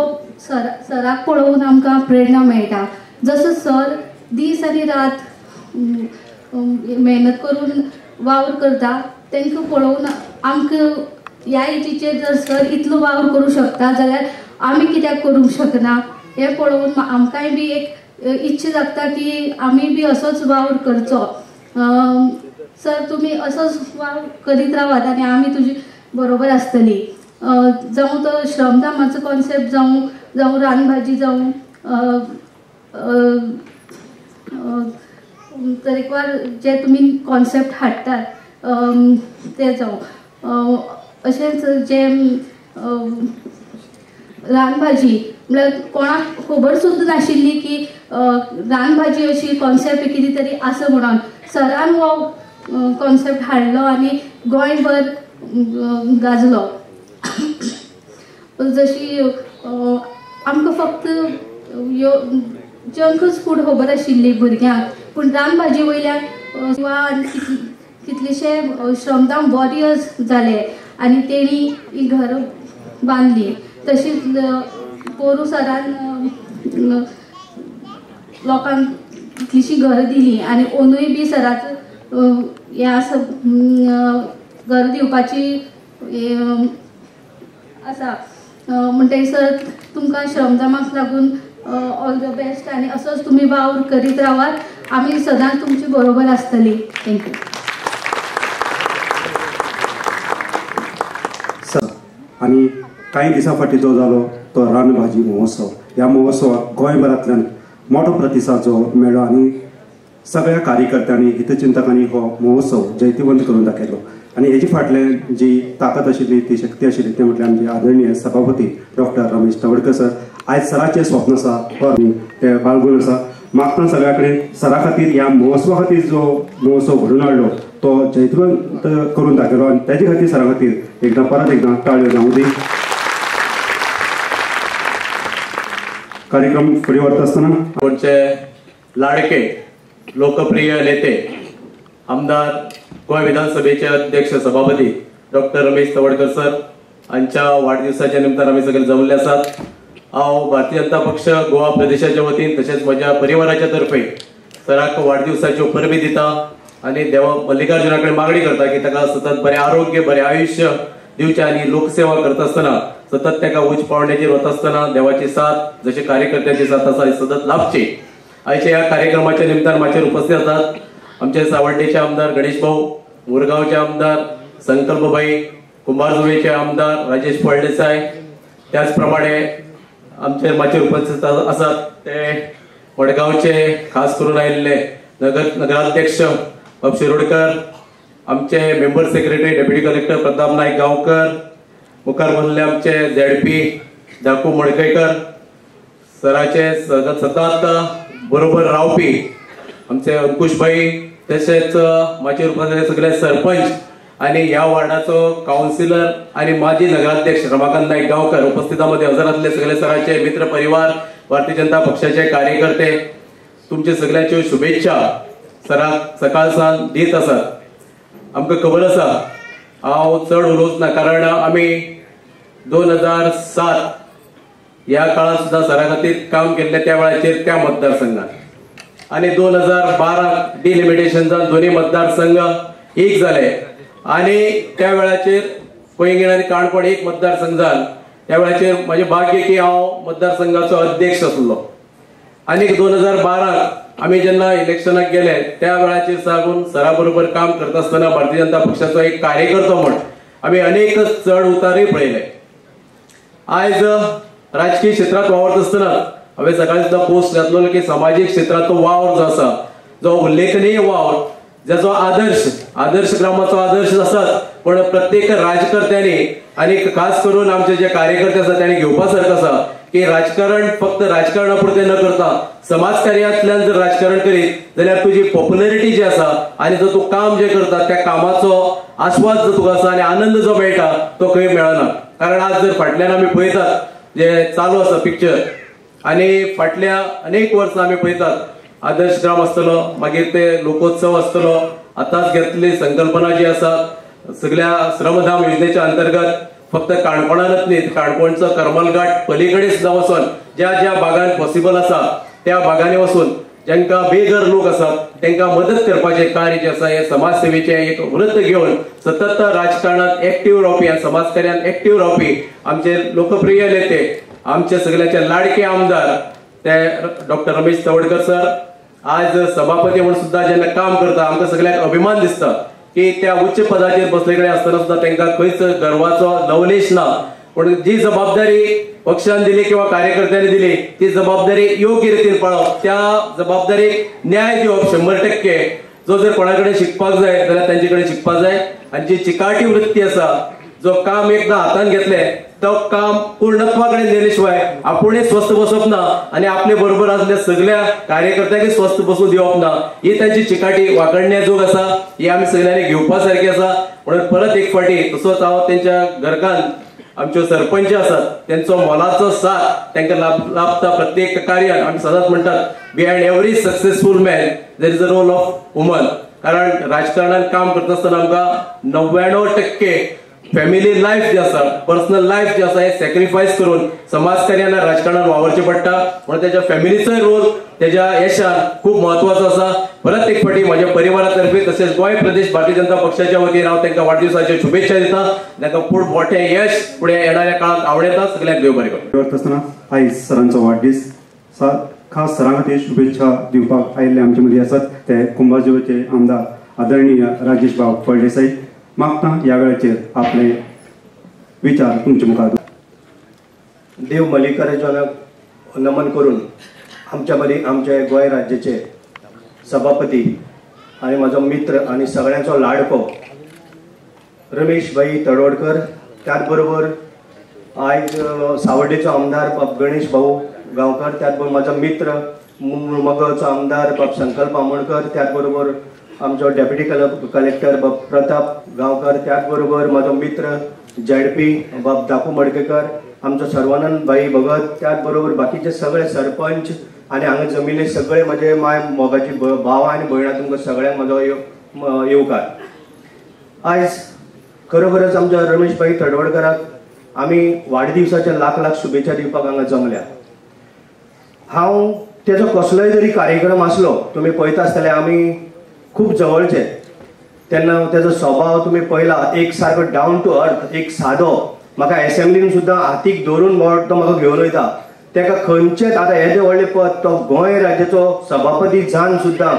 सराक पळोवन आमकां प्रेरणा मेळटा. जसो सर दीस आनी रात मेहनत करून वावर करता तांकां पळोवन आमकां ह्या एजीचेर जर सर इतलो वावर करूं शकता जाल्यार आमी कित्याक करूंक शकना हें पळोवन आमकांय बी एक इच्छा जागता की आमी बी असोच वावर करचो. सर तुमी असोच वावर करीत रावात आनी आमी तुजी बरोबर आसतली. जावं तो श्रमधामाचो कॉन्सेप्ट जावं रानभाजी जावं तरेकवार जे तुमी कॉन्सेप्ट हाडटात ते जावं अशेंच जे रानभाजी म्हळ्यार कोणाक खबर सुद्दां नाशिल्ली की रानभाजी अशी कॉन्सेप्ट कितें तरी आसा म्हणून सरान हो कॉन्सेप्ट हाडलो आनी गोंयभर गाजलो. जशी आमकां फक्त जंकच फूड खबर आशिल्ली भुरग्यांक, पूण रानभाजी वयल्यान कितलेशे श्रमदान वॉरियर्स जाले आनी तेणी ही घर बांदली. तशीच पोरू सरान लोकांक कितलीशी घरां दिली आनी अंदूय बी सराचो हे आसा घर दिवपाची आसा. म्हणटकीर तुमकां श्रमदानाक लागून ऑल द बेस्ट आनी असोच तुमी वावर करीत रावात. आमी सदांच तुमचे बरोबर आसतली. थँक्यू.
आणि काही दिसा फाटी जो जालो तो रानभाजी महोत्सव. ह्या महोत्सवाक गोंयभरांतल्यान मोठो प्रतिसाद जो मेळ्ळो आनी सगळ्या कार्यकर्त्यांनी हितचिंतकांनी हो महोत्सव जैतिवंत करून दाखयलो. आणि हेजी फाटल्यान जी ताकद आशिल्ली ती शक्ती आशिल्ली ते म्हटल्यार आमचे आदरणीय सभापती डॉक्टर रमेश तवडकर सर. आयज सराचें स्वप्न आसा ते बाळगून आसा. मागता सगळ्या कडेन सरा खातीर ह्या महोत्सवा खातीर जो महोत्सव घडून हाडलो तो जैतिवंत करून दाखयलो आनी तेजे खातीर सरा खातीर एकदां परत एकदां ताळयो जावं दी. कार्यक्रम फुडें व्हरता आसतना
गोंयचे लाडके लोकप्रिय नेते आमदार गोंय विधानसभेचे अध्यक्ष सभापती डॉक्टर रमेश तवडकर सर हांच्या वाडदिवसाच्या निमतान आमी सगळे जमले आसात. हांव भारतीय जनता पक्ष गोवा प्रदेशाच्या वतीन तशेंच म्हज्या परिवाराच्या तर्फे सराक वाडदिवसाच्यो परबी दिता आनी देवा मल्लिकार्जुना कडेन मागणी करता की ताका सतत बरें आरोग्य बरें आयुश्य दिवचें आनी लोकसेवा करता आसतना सतत ताका उंच पावंड्याचेर वता आसतना देवाची साथ जशे कार्यकर्त्याची साथ आसा ही सतत लाभची. आयच्या ह्या कार्यक्रमाच्या निमतान माचेर उपस्थित आसात आमचे सावड्डेचे आमदार गणेश भाऊ, मुरगांवचे आमदार संकल्पभाई, कुंभारजुवेचे आमदार राजेश फळदेसाय, त्याच प्रमाणे आमचे माचेर उपस्थित आसात ते वडगांवचे खास करून आयिल्ले नगराध्यक्ष बाब शिरोडकर, आमचे member secretary deputy collector Pratap Naik Gaonkar, मुखार बसले आमचे झेडपी दाकू मडकयकर, सराचे सतत बरोबर रावपी आमचे अंकुशभाई, तशेंच माचेर उपस्थित सगळे सरपंच आणि ह्या वार्डाचो काउन्सिलर आणि माजी नगराध्यक्ष रमाकांत नाईक गांवकर उपस्थितांमध्ये हजर असले सगळे सराचे मित्र परिवार, भारतीय जनता पक्षाचे कार्यकर्ते, तुमचे सगळ्यांच्यो शुभेच्छा सराक सकाळ सावन दीत आसात. आमकां खबर आसा हांव चड उलोवच ना कारण आमी 2007 ह्या काळात सुद्धा सरा खातीर काम केल्ले त्या वेळाचेर त्या मतदारसंघात आनी 2012 डिलिमिटेशन जावन दोन्ही मतदारसंघ एक जाले आनी त्या वेळाचेर पैंगीण आनी काणकोण एक मतदारसंघ जाल. त्या वेळाचेर म्हजें भाग्य की हांव मतदारसंघाचो अध्यक्ष आसलो आनी 2012 आमी जेन्ना इलेक्शनाक गेले त्या वेळाचेर सागून सरा बरोबर काम करता आसतना भारतीय जनता पक्षाचो एक कार्यकर्तो म्हण आमी अनेक चढ उतारय पळयले. आयज राजकीय क्षेत्रात वावरता आसतना हांवें सकाळी सुद्दां पोस्ट घातलो की सामाजीक क्षेत्राचो वावर जो आसा जो उल्लेखनीय वावर जाचो आदर्श ग्रामाचो आदर्श आसात पण प्रत्येक राजकर्त्यांनी आणि खास करून आमचे जे कार्यकर्ते आसात त्यांनी घेवपासारखं आसा की राजकारण फक्त राजकारणा पुरते न करता समाजकार्यातल्यान जर राजकारण करीत जाल्यार तुजी पॉप्युलॅरिटी जी आसा आणि जो तू काम जे करता त्या कामाचो आस्वाद जो तुका आसा आणि आनंद जो मेळटा तो खंय मेळना. कारण आज जर फाटल्यान आमी पळयतात जे चालू आसा पिक्चर आणि फाटल्या अनेक वर्सां आमी पळयतात आदर्श ग्राम आसतलो मागीर ते लोकोत्सव आसतलो आतांच घेतलेली संकल्पना जी आसा सगळ्या श्रमधाम योजनेच्या अंतर्गत फक्त काणकोणानच न्ही काणकोणचो करमलघाट पलीकडे सुद्धा वचून ज्या ज्या भागांत पॉसिबल आसा त्या भागांनी वचून ज्यांका बेघर लोक आसात त्यांना मदत करपाचे कार्य जे आसा हे समाजसेवेचे एक वृत्त घेऊन सतत राजकारणात एक्टिव्ह रावपी आणि समाजकार्यात एक्टिव्ह रावपी आमचे लोकप्रिय नेते आमचे सगळ्याचे लाडके आमदार ते डॉक्टर रमेश तवडकर सर आज सभापती म्हणून सुद्धा जेन्ना काम करता आमकां सगळ्यांक अभिमान दिसता की त्या उच्च पदाचेर बसले कडेन आसतना सुद्धा तांकां खंयच गर्वाचो लवलेश ना. पण जी जबाबदारी पक्षान दिली किंवा कार्यकर्त्यांनी दिली ती जबाबदारी योग्य रितीन पाळप त्या जबाबदारीक न्याय दिवप 100%. जो जर कोणाकडे शिकपाक जाय जाल्यार तांचे कडेन शिकपाक जाय आणि जी चिकाटी वृत्ती आसा जो काम एकदा हातान घेतले तो काम पूर्णत्वाकडे नेल्याशिवाय आपुणूच स्वस्थ बसप ना आणि आपले बरोबर असलेल्या सगळ्या कार्यकर्त्यांक स्वस्थ बसून दिवप ना ही त्यांची चिकाटी वाकडण्या जोग आसा ही आम्ही सगळ्यांनी घेवपा सारखी आसा. म्हणून परत एक फाटी तसोच हांव त्यांच्या घरकान आमच्यो सरपंच आसात त्यांचो मोलाचो साथ तांकां लाभता प्रत्येक कार्यान. आमी सदांच म्हणटात behind every successful man there is a role of woman. कारण राजकारणात काम करता आसतना आमकां 99% फॅमिली लाईफ जे आसा पर्सनल लाईफ जे आसा हे सॅक्रिफायस करून समाजकार्यान राजकारणात वावरचें पडटा. म्हणून त्याच्या फॅमिलीचोय रोल त्याच्या यशान खूप महत्वाचो आसा. परत एक फाटी माझ्या परिवारातर्फे तसेच गोंय प्रदेश भारतीय जनता पक्षाच्या वतीन हांव तांकां वाडदिवसाच्या शुभेच्छा दिता. तांकां खूब मोठें यश फुडें येणाऱ्या काळात आवडेता. सगळ्यांक देव बरें करूं.
आसतना आयज सरांचो वाडदीस खास सरां खातीर शुभेच्छा दिवपाक आयिल्ले आमचे मदीं आसात ते कुंभारजुव्याचे आमदार आदरणीय राजेश भाऊ फळदेसाई. मागता ह्या वेळाचेर आपले विचार तुमचे मुखार.
देव मल्लिकार्जुनाक नमन करून आमच्या मदीं आमचे गोंय राज्याचे सभापती आणि म्हजो मित्र आणि सगळ्यांचो लाडको रमेश भाई तडवडकर, त्याच बरोबर आयज सावर्डेचो आमदार बाब गणेश भाऊ गांवकर, त्याच बरोबर म्हजो मित्र मोगोचो आमदार बाब संकल्प आमोणकर, त्याच बरोबर आमचो डेप्युटी कलेक्टर बाब प्रताप गांवकर, त्याच बरोबर म्हजो मित्र झेडपी बाब दापू मडकेकर, आमचो सर्वानंद भाई भगत, त्याच बरोबर बाकीचे सगळे सरपंच आणि हांगा जमिल्ले सगळे म्हजे माय मोगाची भाव आणि भयणां तुमकां सगळ्यांक म्हजो येवकार. आयज खरोखरच आमच्या रमेश भाई तडवडकराक आमी वाडदिवसाच्या लाख शुभेच्छा दिवपाक हांगा जमल्या. हांव तेजो कसलोय जरी कार्यक्रम आसलो तुमी पळयता आसतले आमी खूब जवळचे तेन्ना तेजो स्वभाव तुमी पळयला एक सारको डावन टू अर्थ, एक सादो. म्हाका असेंब्लीन सुद्दां हातीक धरून तो म्हाका घेवन वयता. तेका खंयचेच आतां येदे व्हडले पद तो गोंय राज्याचो सभापती जावन सुद्दां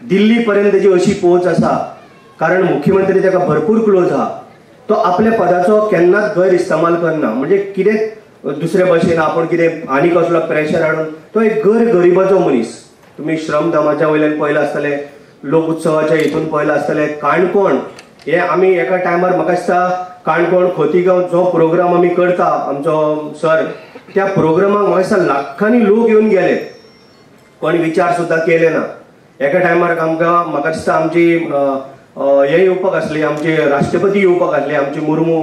दिल्ली पर्यंत तेजी अशी पोच आसा कारण मुख्यमंत्री तेका भरपूर क्लोज आहा. तो आपल्या पदाचो केन्नाच गैर इस्तेमाल करना. म्हणजे कितें दुसरे भाशेन आपण कितें आनी कसलो प्रेशर हाडून तो एक गरिबाचो मनीस. तुमी श्रमधामाच्या वयल्यान पळयला आसतले, लोक उत्सवाच्या हितून पळयला आसतले. काणकोण हे आमी एका टायमार म्हाका दिसता काणकोण खोतीगांव जो प्रोग्राम आमी करता आमचो सर, त्या प्रोग्रामाक म्हाका दिसता लाखांनी लोक येवन गेले, कोणी विचार सुद्दां केले ना. एका टायमार आमकां म्हाका दिसता आमची हे येवपाक आसली, आमचे राष्ट्रपती येवपाक आसले, आमची मुर्मू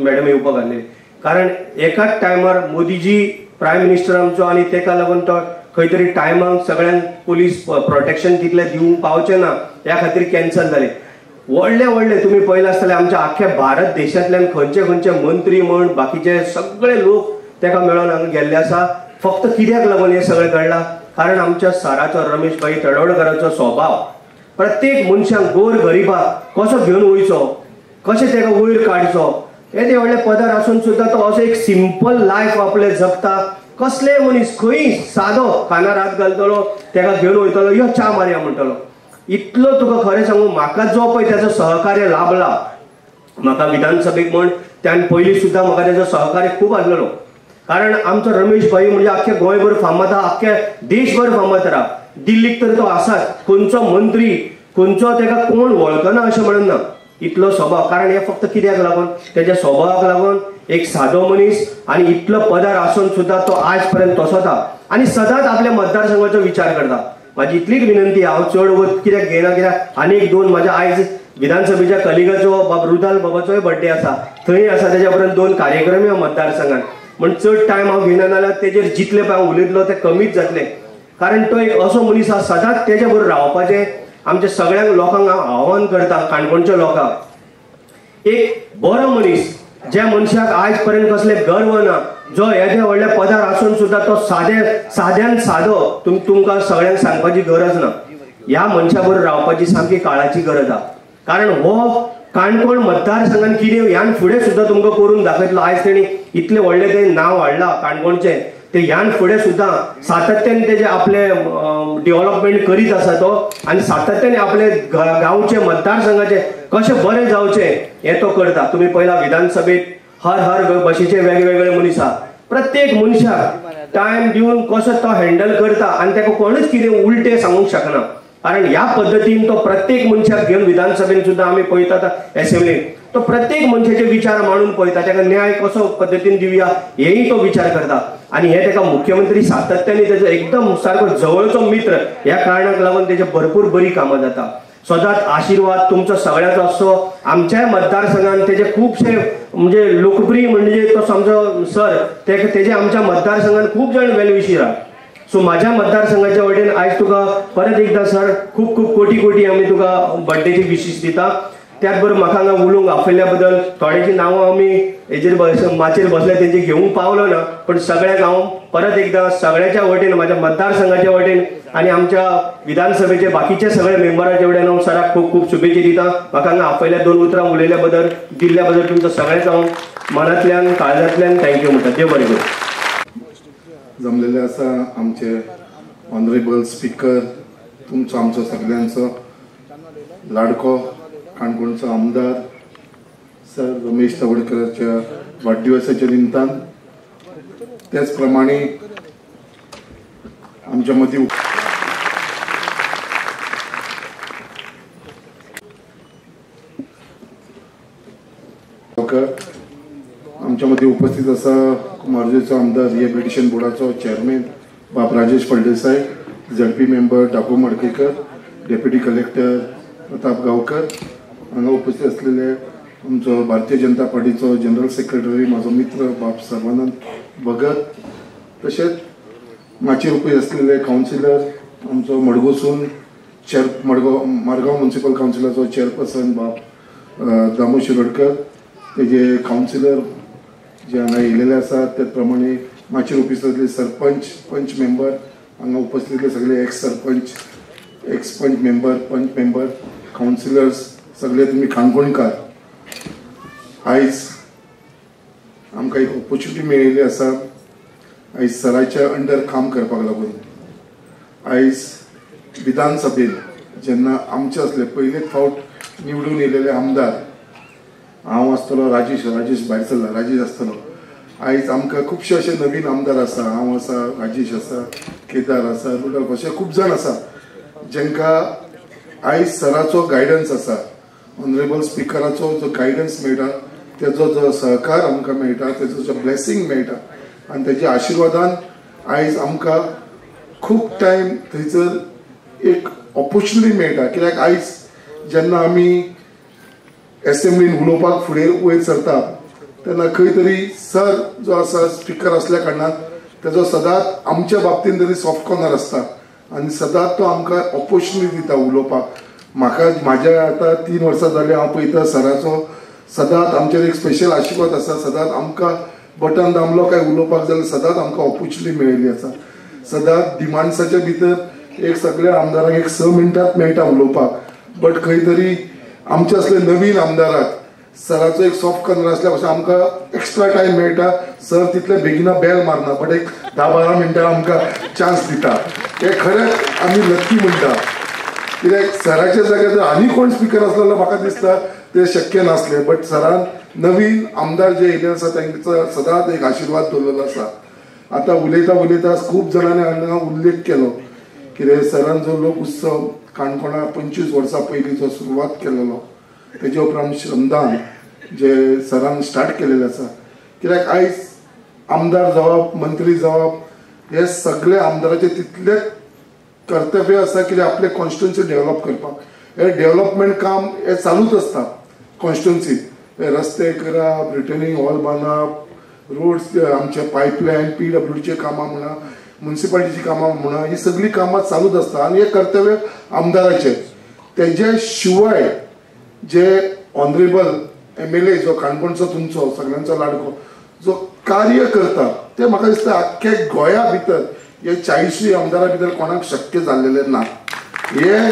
मॅडम येवपाक आसले. कारण एकाच टायमार मोदीजी प्रायम मिनिस्टर आमचो आणि तेका लागून तो खंय तरी टायमाक सगळ्यांक पुलीस प्रोटेक्शन तितलें दिवंक पावचें ना ह्या खातीर कॅन्सल जालें. व्हडले तुमी पळयला आसतले आमच्या आख्ख्या भारत देशांतल्यान खंयचे मंत्री म्हण बाकीचे सगळे लोक तेका मेळोन हांगा गेल्ले आसा. फक्त कित्याक लागून हे सगळें घडलां? कारण आमच्या सराचो रमेश भाई तडवडकराचो स्वभाव प्रत्येक मनशाक गोर गरिबाक कसो घेवन वयचो, कशें तेका वयर काडचो, येदे व्हडले पदार आसून सुद्दां तो असो एक सिंपल लायफ आपले जगता. कसले मनीस खंय सादो खानार हात घालतलो तेका घेवन वयतलो, यो च्या मारया म्हणटलो. इतलो तुका खरें सांगू म्हाका जो पळय तेजो सहकार्य लाभला म्हाका विधानसभेक म्हण त्यान पयलीं सुद्दां म्हाका तेजो सहकार्य खूब आसलेलो. कारण आमचो रमेश भाई म्हणजे आख्खे गोंयभर फामाद आहा, आख्खे देशभर फामाद आहा. दिल्लीक तर तो आसाच, खंयचो मंत्री खंयचो तेका कोण वळखना अशें म्हणून ना. इतलो स्वभाव, कारण हे फक्त कित्याक लागून तेज्या स्वभावाक लागून एक सादो मनीस आणि इतलो पदार आसून सुद्दां तो आज पर्यंत तसोच आहा आणि सदांच आपल्या मतदारसंघाचो विचार करता. म्हाजी इतलीच विनंती, हांव चड वत कित्याक घेयना कित्याक आनीक दोन म्हाज्या आयज विधानसभेच्या कलिगाचो बाब रुदाल बाबाचोय बर्थडे आसा, थंय आसा तेज्या पर्यंत दोन कार्यक्रम ह्या मतदारसंघात. म्हण चड टायम हांव घेयना जाल्यार तेजेर जितले पळय हांव उलयतलो ते कमीच जातले. कारण तो एक असो मनीस आसा सदांच तेज्या बरोबर रावपाचें. आमच्या सगळ्यांक लोकांक हांव आव्हान करता, काणकोणच्या लोकांक एक बरो मनीस ज्या मनशाक आज पर्यंत कसले गर्व ना, जो येदे व्हडल्या पदार आसून सुद्दां तो साद्यान सादो तुमकां सगळ्यांक सांगपाची गरज ना. ह्या मनशा बरोबर रावपाची सामकी काळाची गरज आहा. कारण हो काणकोण मतदारसंघान कितें ह्यान फुडें सुद्दां तुमकां करून दाखयतलो. आयज तेणी इतले व्हडले तें नांव हाडलां काणकोणचें, ते ह्यान फुडें सुद्दां सातत्यान तेजे आपले डेव्हलपमेंट करीत आसा तो आनी सातत्यान आपले गांवचे मतदारसंघाचे कशें बरें जावचें हें तो करता. तुमी पळयला विधानसभेत हर भाशेचे वेगवेगळे मनीस आहा. प्रत्येक मनशाक टायम दिवन कसो तो हँडल करता आनी ताका कोणूच कितें उलटें सांगूंक शकना. कारण ह्या पद्दतीन तो प्रत्येक मनशाक घेवन विधानसभेन सुद्दां आमी पळयतात असेंब्लीन तो प्रत्येक मनशाचे विचार मांडून पळयता, ताका न्याय कसो पद्दतीन दिवया हेही तो विचार करता. आणि हे ताका मुख्यमंत्री सातत्याने त्याचो एकदम सारको जवळचो मित्र ह्या कारणाक लागून त्याचे भरपूर बरी कामां जाता. सदांच आशीर्वाद तुमचो सगळ्याचो आसचो. आमच्या मतदारसंघात त्याचे खूपशे म्हणजे लोकप्रिय म्हणजे तो आमचो सर तेजे आमच्या मतदारसंघात खूप जण वेलविशीर आहा. सो माझ्या मतदारसंघाच्या वटेन आयज तुका परत एकदा सर खूप खूप कोटी कोटी आमी तुका बर्थडेची विशीस दिता. त्याच बरोबर म्हाका हांगा उलोवंक आपयल्या बद्दल थोड्याची नांवां आमी हेजेर माचेर बसल्या तेंची घेवंक पावलो ना, पण सगळ्याक हांव परत एकदा सगळ्याच्या वटेन म्हाज्या मतदारसंघाच्या वटेन आणि आमच्या विधानसभेचे बाकीचे सगळे मेंबरांच्या वटेन हांव सराक खूप खूप शुभेच्छा दिता. म्हाका हांगा आपयल्या 2 उतरां उलयल्या बद्दल दिल्ल्या बद्दल तुमचो सगळ्याच हांव मनांतल्यान काळजांतल्यान थँक्यू म्हणटा. देव बरें करूं.
जमलेले आसा आमचे ऑनरेबल स्पीकर, तुमचो आमचो सगळ्यांचो लाडको काणकोणचो आमदार सर रमेश तवडकरांच्या वाडदिवसाच्या निमतान, त्याच प्रमाणे आमच्या मदीं आमच्या मदीं उपस्थित आसा मार्जेचो आमदार रिहॅबिलिटेशन बोर्डाचो चेअरमॅन बाब राजेश फळदेसाय, झडपी मेंबर डाकू मडकेकर, डेप्युटी कलेक्टर प्रताप गांवकर, हांगा उपस्थित असलेले आमचो भारतीय जनता पार्टीचो जनरल सेक्रेटरी म्हाजो मित्र बाब सर्वानंद भगत, तशेंच माचयेर उपस्थित असलेले कावन्सिलर आमचो मडगोसून मारगांव म्युनिसिपल कावन्सिलाचो चेअरपर्सन बाब दामू शिरोडकर, तेजे कावन्सिलर जे हांगा येयलेले आसात, त्याच प्रमाणे माचयेर उपस्थित असलेले सरपंच, पंच मेंबर, हांगा उपस्थित असलेले सगळे एक्स सरपंच, एक्स पंच मेंबर, कावन्सिलर्स, सगळे तुम्ही काणकोणकार. आयज आमकां एक ऑपॉर्च्युनिटी मेळिल्ली आसा आयज सराच्या अंडर काम करपाक लागून. आयज विधानसभेत जेन्ना आमचे असले पयले फावट निवडून येयलेले आमदार हांव आसतलो, राजेश भायर सरला, राजेश आसतलो. आयज आमकां खुबशे अशे नवीन आमदार आसा, हांव आसा, राजेश आसा, केदार आसा, रुडल्फ अशे खूब जाण आसा जेंकां आयज सराचो गायडन्स आसा, ऑनरेबल स्पिकराचो जो गायडन्स मेळटा, तेजो जो सहकार आमकां मेळटा, तेजो जो ब्लेसिंग मेळटा आनी तेज्या आशिर्वादान आयज आमकां खूब टायम थंयसर एक ऑपॉर्च्युनिटी मेळटा. कित्याक आयज जेन्ना आमी एसेंब्लीन उलोवपाक फुडें वयर सरता तेन्ना खंय तरी सर जो आसा स्पिकर असल्या कारणान तेजो सदांच आमच्या बाबतीन तरी सॉफ्ट कॉर्नर आसता आनी सदांच तो आमकां ऑपॉर्च्युनिटी दिता उलोवपाक. म्हाज्या आतां 3 वर्सां जाली हांव पळयता सराचो सदांच आमचेर एक स्पेशल आशिर्वाद आसा. सदांच आमकां बटन दामलो काय उलोवपाक जाल्यार सदांच आमकां ऑपॉर्च्युनिटी मेळिल्ली आसा. सदांच डिमांड्साच्या भितर एक सगळ्या आमदारांक एक 6 मिनटांत मेळटा उलोवपाक, बट खंय तरी आमचे असले नवीन आमदाराक सराचो एक सॉफ्ट कॉर्नर आसल्या भशेन आमकां एक्स्ट्रा टायम मेळटा. सर तितले बेगिना बेल मारना, बट एक 10-12 मिनटां आमकां चान्स दिता. हे खरेंच आमी लकी म्हणटा. कित्याक सराच्या जाग्यार जर आनी कोण स्पिकर आसलो जाल्यार म्हाका दिसता ते शक्य नासले, बट सरान नवीन आमदार जे येयले आसा तांचो सदांच एक आशिर्वाद दवरलेलो आसा. आतां उलयता खूब जाणांनी हांगा उल्लेख केलो कितें सरान जो लोक उत्सव काणकोणा 25 वर्सां पयलीं जो सुरवात केलेलो, तेजे उपरांत श्रमदान जे सरान स्टार्ट केलेलें आसा. कित्याक आयज आमदार जावप, मंत्री जावप हे सगळे आमदाराचे तितले कर्तव्य आसा की आपले कॉन्स्टिट्युन्सी डेव्हलप करपाक. हे डेव्हलपमेंट काम हे चालूच आसता कॉन्स्टिट्युन्सीत. रस्ते करप, रिटर्निंग हॉल बांदप, रोड्स आमचे पायपलायन, PWDचे कामां म्हणा, म्युनिसिपालिटीची कामां म्हणा, ही सगळी कामां चालूच आसता आनी हे कर्तव्य आमदाराचे. तेजे शिवाय जे ऑनरेबल MLA जो काणकोणचो तुमचो सगळ्यांचो लाडको जो कार्य करता ते म्हाका दिसता आख्ख्या गोंया भितर हे 40 आमदारां भितर कोणाक शक्य जाल्लेलें ना. हे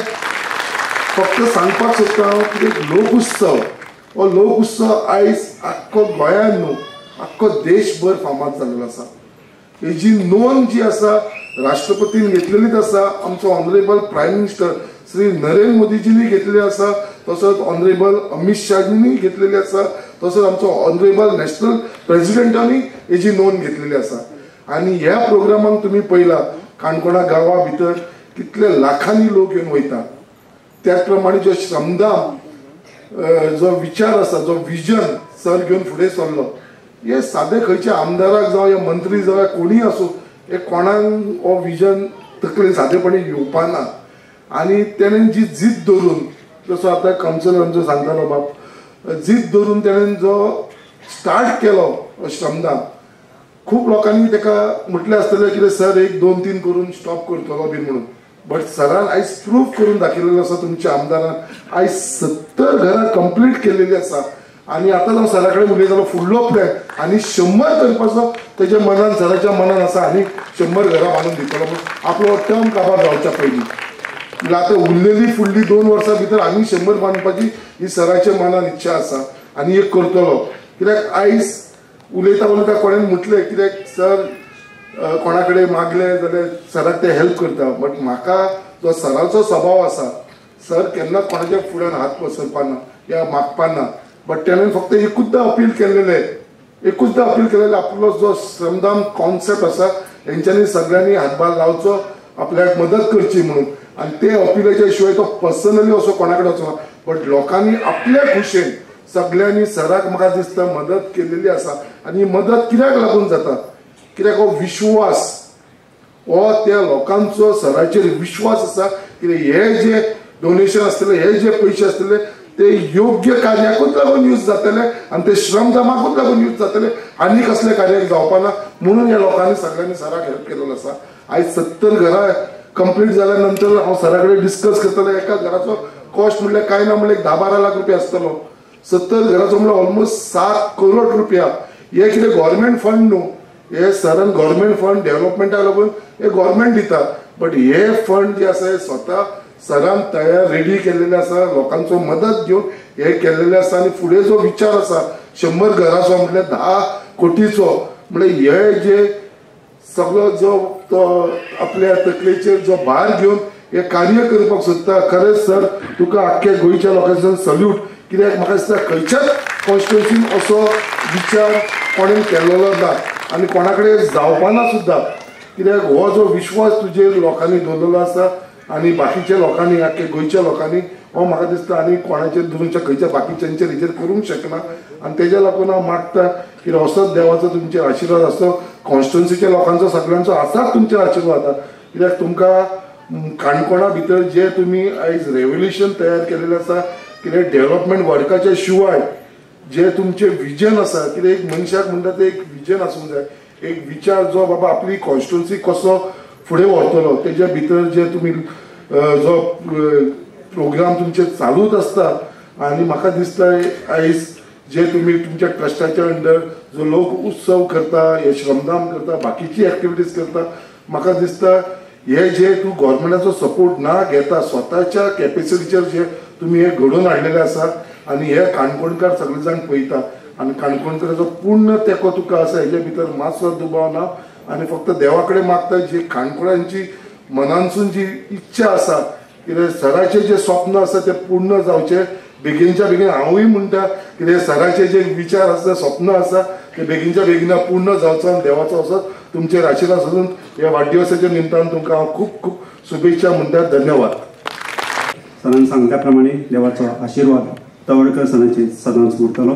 फक्त सांगपाक सोदता हांव की लोकोत्सव हो लोकोत्सव आयज आख्खो गोंयान न्हू आख्खो देशभर फामाद जाल्लो आसा. हेजी नोंद जी आसा राष्ट्रपतीन घेतलेलीच आसा, आमचो honourable prime minister Shri Narendra मोदीजींनी घेतलेली आसा, तसोच ऑनरेबल अमित शाहजींनी घेतलेली आसा, तसोच आमचो ऑनरेबल नॅशनल प्रेसिडेंटांनी हेजी नोंद घेतलेली आसा. आनी ह्या प्रोग्रामाक तुम्ही पळयला काणकोणा गांवा भितर कितले लाखांनी लोक येवन वयता. त्याच प्रमाणे जो श्रमदान जो विचार आसा, जो विजन सर घेवन फुडें सरलो, हे सादे खंयच्या आमदाराक जावं या मंत्री जावं कोणीय आसूं, हे कोणाक हो विजन तकलेन सादेपणी येवपाना. आनी तेणेन जी जीद धरून, जसो आतां कावन्सिलर आमचो सांगतालो बाब, जीद धरून तेणेन जो स्टार्ट केलो श्रमदान, खूब लोकांनी तेका म्हटलें आसतलें कितें सर 1, 2, 3 करून स्टॉप करतलो बीन म्हणून. बट सरान आयज प्रूफ करून दाखयलेलो आसा तुमच्या आमदारान. आयज 70 घरां कंप्लीट केलेली आसा. आनी आतां हांव सरा कडेन उलयतालो फुडलो प्लॅन आनी 100 करपाचो तेज्या मनान, सराच्या मनान आसा, आनी 100 घरां बांदून दितलो म्हणून आपलो टर्म काबार जावच्या पयलीं. म्हणल्यार आतां उरलेली फुडली 2 वर्सां भितर आनी 100 बांदपाची ही सराच्या मनान इच्छा आसा आनी एक करतलो. कित्याक आयज उलयता कोणें म्हटलें कित्याक सर कोणा कडेन मागलें जाल्यार सराक ते हेल्प करता. बट म्हाका जो सराचो स्वभाव आसा, सर केन्ना कोणाच्या फुड्यान हात पसरपाना या मागपाना. बट तेणेन फक्त एकूचदा अपील केलेलें आपलो जो श्रमदान कॉन्सेप्ट आसा हेंच्यांनी सगळ्यांनी हातभार लावचो, आपल्याक मदत करची म्हणून. आनी ते अपिलाच्या शिवाय तो पर्सनली असो कोणा कडेन वचना. बट लोकांनी आपल्या खुशेन सगळ्यांनी सराक म्हाका दिसता मदत केलेली आसा. आनी मदत कित्याक लागून जाता, कित्याक हो विश्वास, हो त्या लोकांचो सराचेर विश्वास आसा की हे जे डोनेशन आसतले, हे जे पयशे आसतले ते योग्य कार्याकूच लागून यूज जातले आनी ते श्रमदानाकूच लागून यूज जातले, आनी कसले कार्याक जावपाना. म्हणून ह्या लोकांनी सगळ्यांनी सराक हेल्प केलेलो आसा. आयज 70 घरां कंप्लीट जाल्या नंतर हांव सरा कडेन डिस्कस करतलो. एका घराचो कॉस्ट म्हणल्यार कांय ना म्हणल्यार 10-12 लाख रुपया आसतलो. 70 घराचो म्हणल्यार ऑलमोस्ट 7 करोड रुपया. हे कितें गव्हर्मेंट फंड न्हू, हे सरान गव्हर्मेंट फंड डेव्हलपमेंटाक लागून हे गव्हर्मेंट दिता. बट हे फंड जे आसा हे स्वता सरान तयार रेडी केलेले आसा, लोकांचो मदत घेवन हे केलेले आसा. आनी फुडें जो विचार आसा 100 घराचो म्हटल्यार 10 कोटीचो, म्हळ्यार हे जे सगळो जो तो आपल्या तकलेचेर जो भार घेवन हे कार्य करपाक सोदता, खरेंच सर तुका आख्ख्या गोंयच्या लोकांच्यान सल्यूट. कित्याक म्हाका दिसता खंयच्याच कॉन्स्टिट्युएन्सीन असो विचार कोणें केलेलो ना आनी कोणा कडेन जावपाना सुद्दां. कित्याक हो जो विश्वास तुजेर लोकांनी दवरलेलो आसा आनी बाकीच्या लोकांनी, आख्ख्या गोंयच्या लोकांनी, हो म्हाका दिसता आनी कोणाचेर दुसऱ्या खंयच्या बाकीच्यांचेर हेचेर करूंक शकना. आनी तेज्या लागून हांव मागता की असोच देवाचो तुमचेर आशिर्वाद आसतो, कॉन्स्टिट्युएन्सीच्या लोकांचो सगळ्यांचो आसाच तुमचेर आशिर्वाद आसा. कित्याक तुमकां काणकोणा भितर जे तुमी आयज रेव्होल्युशन तयार केलेलें आसा, कित्याक डेव्हलपमेंट वर्काच्या शिवाय जे तुमचे विजन आसा, कित्याक एक मनशाक म्हणटा ते एक विजन आसूंक जाय, एक विचार जो बाबा आपली कॉन्स्टिट्युएन्सी कसो फुडें व्हरतलो, तेज्या भितर जे तुमी जो प्रोग्राम तुमचे चालूच आसता. आनी म्हाका दिसता आयज जे तुमी तुमच्या ट्रस्टाच्या अंडर जो लोक उत्सव करता, हे श्रमदान करता, बाकीची एक्टिविटीज करता, म्हाका दिसता हे जे तूं गव्हर्मेंटाचो सपोर्ट ना घेता, स्वताच्या कॅपेसिटीचेर जे तुमी हे घडोवन हाडलेले आसा आनी हे काणकोणकार सगळे जाण पळयता. आनी काणकोणकाराचो पूर्ण तेंको तुका आसा, हेजे भितर मातसो दुबाव ना. आनी फक्त देवा कडेन मागता जी काणकोणांची मनानसून जी इच्छा आसा, कित्याक सराचे जे स्वप्न आसा ते पूर्ण जावचे बेगीनच्या बेगीन. हांवूय म्हणटा कित्याक सराचे जे विचार आसा, स्वप्न आसा ते बेगीनच्या बेगीन पूर्ण जावचो आनी देवाचो असोच तुमचेर आशिर्वाद आसून ह्या वाडदिवसाच्या निमतान तुमकां हांव खूब खूब शुभेच्छा म्हणटा. धन्यवाद.
सरान सांगल्या प्रमाणे देवाचो आशिर्वाद तवडकर सरांचे सदांच उरतलो.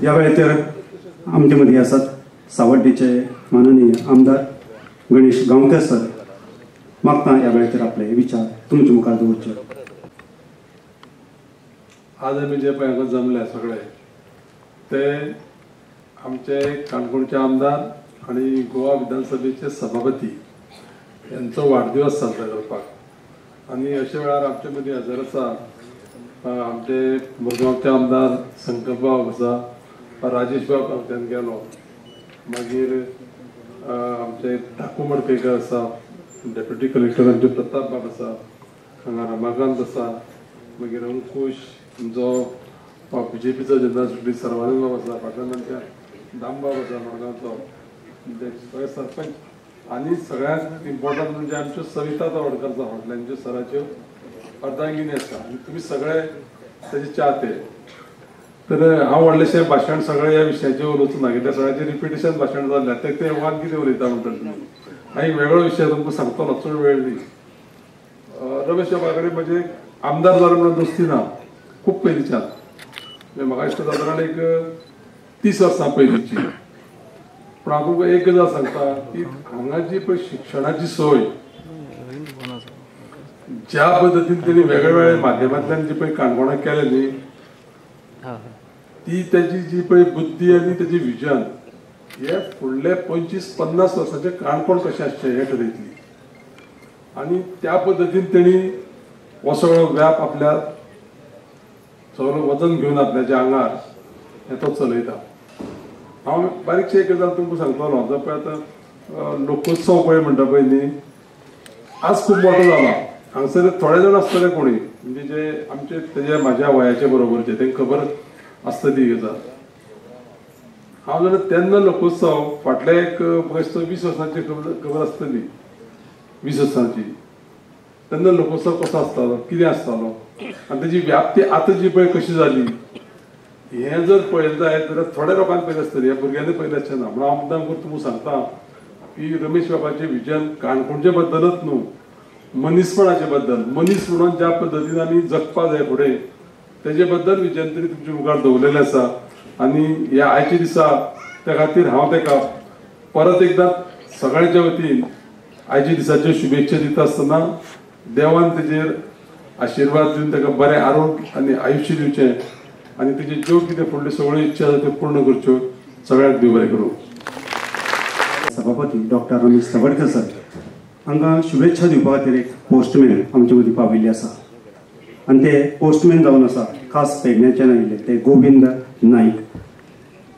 ह्या वेळाचेर आमचे मदीं आसात सावड्डेचे माननीय आमदार गणेश गांवकर सर. मागता ह्या वेळाचेर आपले विचार तुमचे मुखार दवरचे.
आज आमी जे पळय हांगा जमले सगळे ते आमचे काणकोणचे आमदार आणि गोवा विधानसभेचे सभापती यांचो वाडदिवस साजरा करपाक. आनी अशा वेळार आमचे मदीं हजर आसा आमचे मुरगांवचे आमदार संकल्प बाब आसा, राजेश बाब हांगच्यान गेलो, मागीर आमचे ठाकू मडकयकर आसा, डेप्युटी कलेक्टर आमचे प्रताप बाब आसा, हांगा रमाकांत आसा, मागीर अंकुश जो BJPचो जनरल सेक्रेटरी सर्वानंद बाब आसा, पाटणच्या दामबाब आसा मडगांवचो सगळे सरपंच, आनी सगळ्यांत इम्पॉर्टंट म्हणजे आमच्यो सविता तवडकर हॉटेलांच्यो सराच्यो अर्धांगिनी आसा आनी तुमी सगळे तेजे चाहते. तर हांव व्हडलेशें भाशण सगळे ह्या विशयाचेर उलोवचो ना, कित्याक सगळ्याचें रिपिटेशन भाशण जाल्लें ते वाद कितें उलयता म्हणटा तुमी. हांव एक वेगळो विशय तुमकां सांगतलो, चड वेळ न्ही. रमेश बाबा कडेन म्हजे आमदार जालो म्हणून दोस्ती ना, खूब पयलींच्यान. म्हाका दिसता सादारण एक 30 वर्सां पयलींची. पूण हांव तुमकां एक गजाल सांगता की हांगा जी पळय शिक्षणाची सोय ज्या पद्दतीन तेणी वेगवेगळ्या माध्यमांतल्यान जी पळय काणकोणाक केलें न्ही, ती त्याची जी पळय बुद्धी आनी तेजी विजन हे फुडले 25-50 वर्सांचे काणकोण कशें आसचें हें ठरयतली. आनी त्या पद्दतीन तेणी हो सगळो व्याप आपल्या सगळो वजन घेवन आपल्याच्या आंगार हे तो चलयता. हांव बारीकशें एक गजाल तुमकां सांगतलो. जो पळय आतां लोकोत्सव पळय म्हणटा पळय न्ही, आज खूब मोठो जाला. हांगसर थोडे जाण आसतले कोणी म्हणजे जे आमचे तेजे म्हाज्या वयाचे बरोबरचे, तांकां खबर आसतली ही गजाल. हांव जाणा तेन्ना लोकोत्सव फाटले एक 20 वर्सांची खबर आसतली, 20 वर्सांची. तेन्ना लोकोत्सव कसो आसतालो, कितें आसतालो आनी तेजी व्याप्ती आतां जी पळय कशी जाली हें जर पळयलें जायत जाल्यार थोड्या लोकांक पयलें आसतलें, ह्या भुरग्यांनी पयलें आसचें ना. म्हणून हांव मुद्दाम करून तुमकां सांगता की रमेश बाबाचें विजन काणकोणचे बद्दलच न्हू, मनीसपणाचे बद्दल, मनीस म्हणून ज्या पद्दतीन आमी जगपा जाय फुडें तेजे बद्दल विजन तरी तुमच्या मुखार दवरलेलें आसा. आनी ह्या आयच्या दिसा त्या खातीर हांव ताका परत एकदां सगळ्यांच्या वतीन आयच्या दिसाच्यो शुभेच्छा दिता आसतना देवान तेजेर आशिर्वाद दिवन ताका बरें आरोग्य आनी आयुश्य दिवचें आनी तेजे ज्यो कितें फुडल्यो सगळ्यो इच्छा आसा त्यो पूर्ण करच्यो. सगळ्यांक देव बरें करूं.
सभापती डॉक्टर रमेश तवडकर सर हांकां शुभेच्छा दिवपा खातीर एक पोस्टमॅन आमचे मदीं पाविल्ले आसा आनी ते पोस्टमॅन जावन आसा खास पेडण्याच्यान आयिल्ले ते गोविंद नाईक.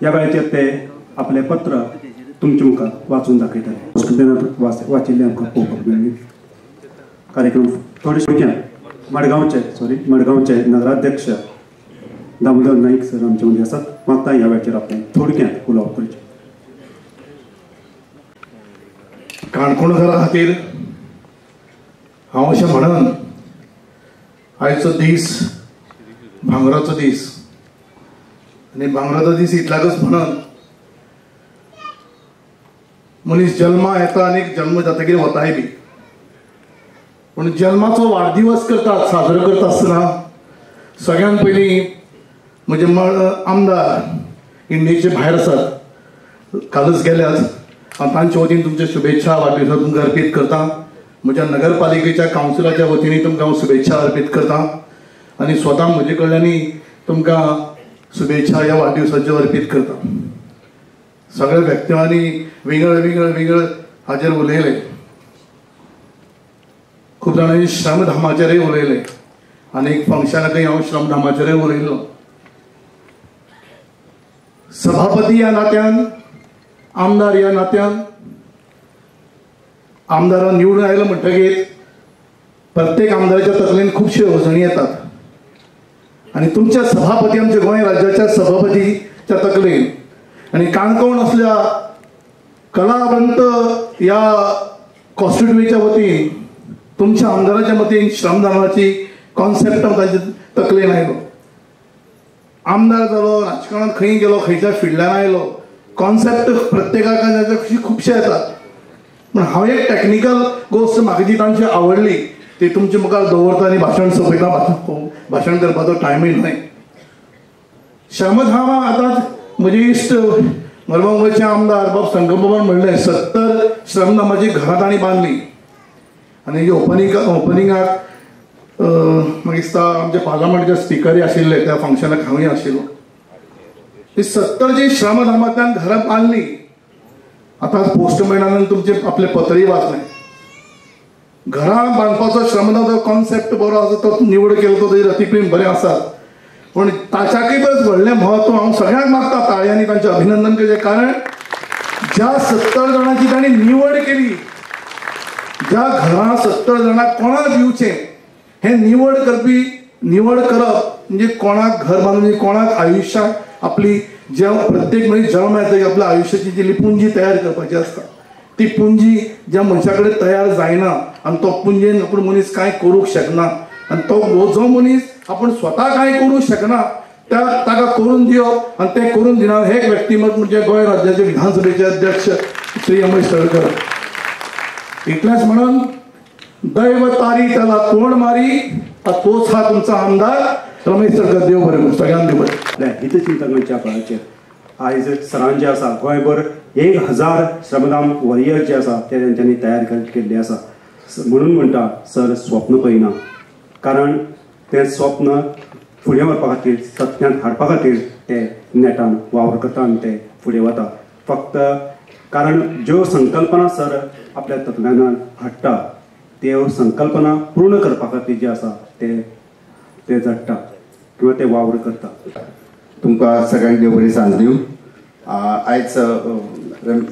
ह्या वेळाचेर ते आपलें पत्र तुमचे मुखार वाचून दाखयताले. पोस्टमॅनान वाचिल्लें आमकां पळोवपाक मेळ्ळें. कार्यक्रम थोडे मडगांवचे नगराध्यक्ष दामोदर नाईक सर आमचे मदीं आसात. मागता ह्या वेळाचेर आपलें थोडक्यात उलोवप करचें.
काणकोणकारा खातीर हांव अशें म्हणन आयचो दीस भांगराचो दीस. आनी भांगराचो दीस इतल्याकच म्हणन मनीस जल्मा येता आनी जल्म जातकीर वताय बी. पूण जल्माचो वाडदिवस करतात, साजरो करता आसतना सगळ्यान पयलीं म्हजे आमदार इंडियेचे भायर आसात, कालच गेल्यात. हांव तांचे वतीन तुमचे शुभेच्छा वाडदिवसा तुमकां अर्पीत करता. म्हज्या नगरपालिकेच्या कावन्सिलाच्या वतीन तुमकां हांव शुभेच्छा अर्पीत करता आनी स्वता म्हजे कडल्यानी तुमकां शुभेच्छा ह्या वाडदिवसाच्यो अर्पीत करता. सगळ्या व्यक्तींनी वेगळं हाजेर उलयले. खूब जाणांनी श्रमधामाचेरय उलयले आनी एक फंक्शनाकय हांव श्रमधामाचेरय उलयलो. सभापती ह्या नात्यान, आमदार ह्या नात्यान, आमदार निवडून आयलो म्हणटकीर प्रत्येक आमदाराच्या तकलेन खुबश्यो अडचणी येतात आनी तुमच्या सभापती आमच्या गोंय राज्याच्या सभापतीच्या तकलेन आनी काणकोण असल्या कलावंत ह्या कॉन्स्टिट्युएंसीच्या वतीन तुमच्या आमदाराच्या मतीन श्रमदानाची कॉन्सेप्ट ताच्या तकलेन आयलो. आमदार जालो, राजकारणांत खंय गेलो, खंयच्या फिल्डान आयलो, कॉन्सेप्ट प्रत्येकाक खुबशे येतात. पूण हांव एक टॅक्निकल गोश्ट म्हाका जी तांची आवडली ती तुमच्या मुखार दवरता आनी भाशण सोंपयता. भाशण करपाचो टायमय न्हय. श्रमधाम आतां म्हजे इश्ट मरगांवचे आमदार बाब संगमबाबान म्हणलें 70 श्रमधामाची घरां तांणी बांदली आनी ओपनिंगाक म्हाका दिसता आमचे पार्लमेंटाचे स्पिकरूय आशिल्ले, त्या फंक्शनाक हांवूय आशिल्लो. ही 70 जी श्रमधामांतल्यान घरां बांदली. आतां पोस्टमॅनान तुमचे आपले पत्रय वाचलें. घरां बांदपाचो श्रमधामाचो कॉन्सेप्ट बरो आसा, तो निवड केलो तो तेजेर अतिप्रेम बरें आसा. पूण ताच्याकय बरें व्हडलें म्हत्व हांव सगळ्यांक मागता ताळयांनी तांचें अभिनंदन करचें. कारण ज्या 70 जाणांची तांणी निवड केली, ज्या घरां 70 जाणांक कोणाक दिवचें हें निवड करप म्हणजे कोणाक घर बांदून कोणाक आयुश्याक आपली जे प्रत्येक मनीस जल्म येता आपल्या आयुश्याची जी पुंजी तयार करपाची आसता, ती पुंजी ज्या मनशा कडेन तयार जायना आनी तो पुंजेन आपूण मनीस कांय करूंक शकना आनी तो जो मनीस आपूण स्वता कांय करूंक शकना ताका करून दिवप आनी तें करून दिना हे व्यक्तिमत म्हणजे गोंय राज्याचे विधानसभेचे अध्यक्ष श्री रमेश तवडकर. इतलेंच म्हणून दैव तारी त्याला तोंड मारी, तोच हा तुमचा आमदार रमेश तोडकर. देव बरें करूं सगळ्यांक. देव बरें.
हितचिंतकांच्या काळाचेर आयज सरान जे आसा गोंयभर 1000 श्रमदान वॉरियर जे आसा ते तेंच्यांनी तयार केल्ले आसा. म्हणून म्हणटा सर स्वप्न पळयना, कारण तें स्वप्न फुडें व्हरपा खातीर सत्यांत हाडपा खातीर ते नेटान वावर करता आनी ते फुडें वता. फक्त कारण ज्यो संकल्पना सर आपल्या तत्वज्ञानान हाडटा त्यो संकल्पना पूर्ण करपा खातीर जे आसा ते झडटा किंवा ते वावर करता.
तुमकां सगळ्यांक देव बरी सांज दिवं. आयज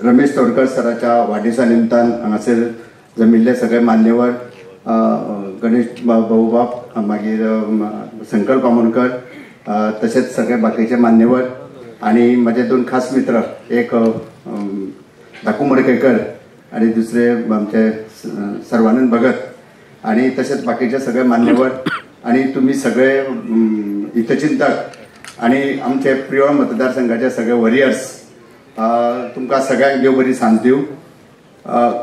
रमेश तोडकर सराच्या वाडदिसा निमतान हांगासर जमिल्ले सगळे मान्यवर, गणेश भाऊबाब, मागीर संकल्प आमोणकर, तशेंच सगळे बाकीचे मान्यवर आणि माझे 2 खास मित्र, एक धाकू मडकेकर आणि दुसरे आमचे सर्वानंद भगत आणि तसेच बाकीचे सगळे मान्यवर आणि तुम्ही सगळे हितचिंतक आणि आमचे प्रिय मतदारसंघाचे सगळे वॉरियर्स, तुमकां सगळ्यांक देव बरी सांज दिवं.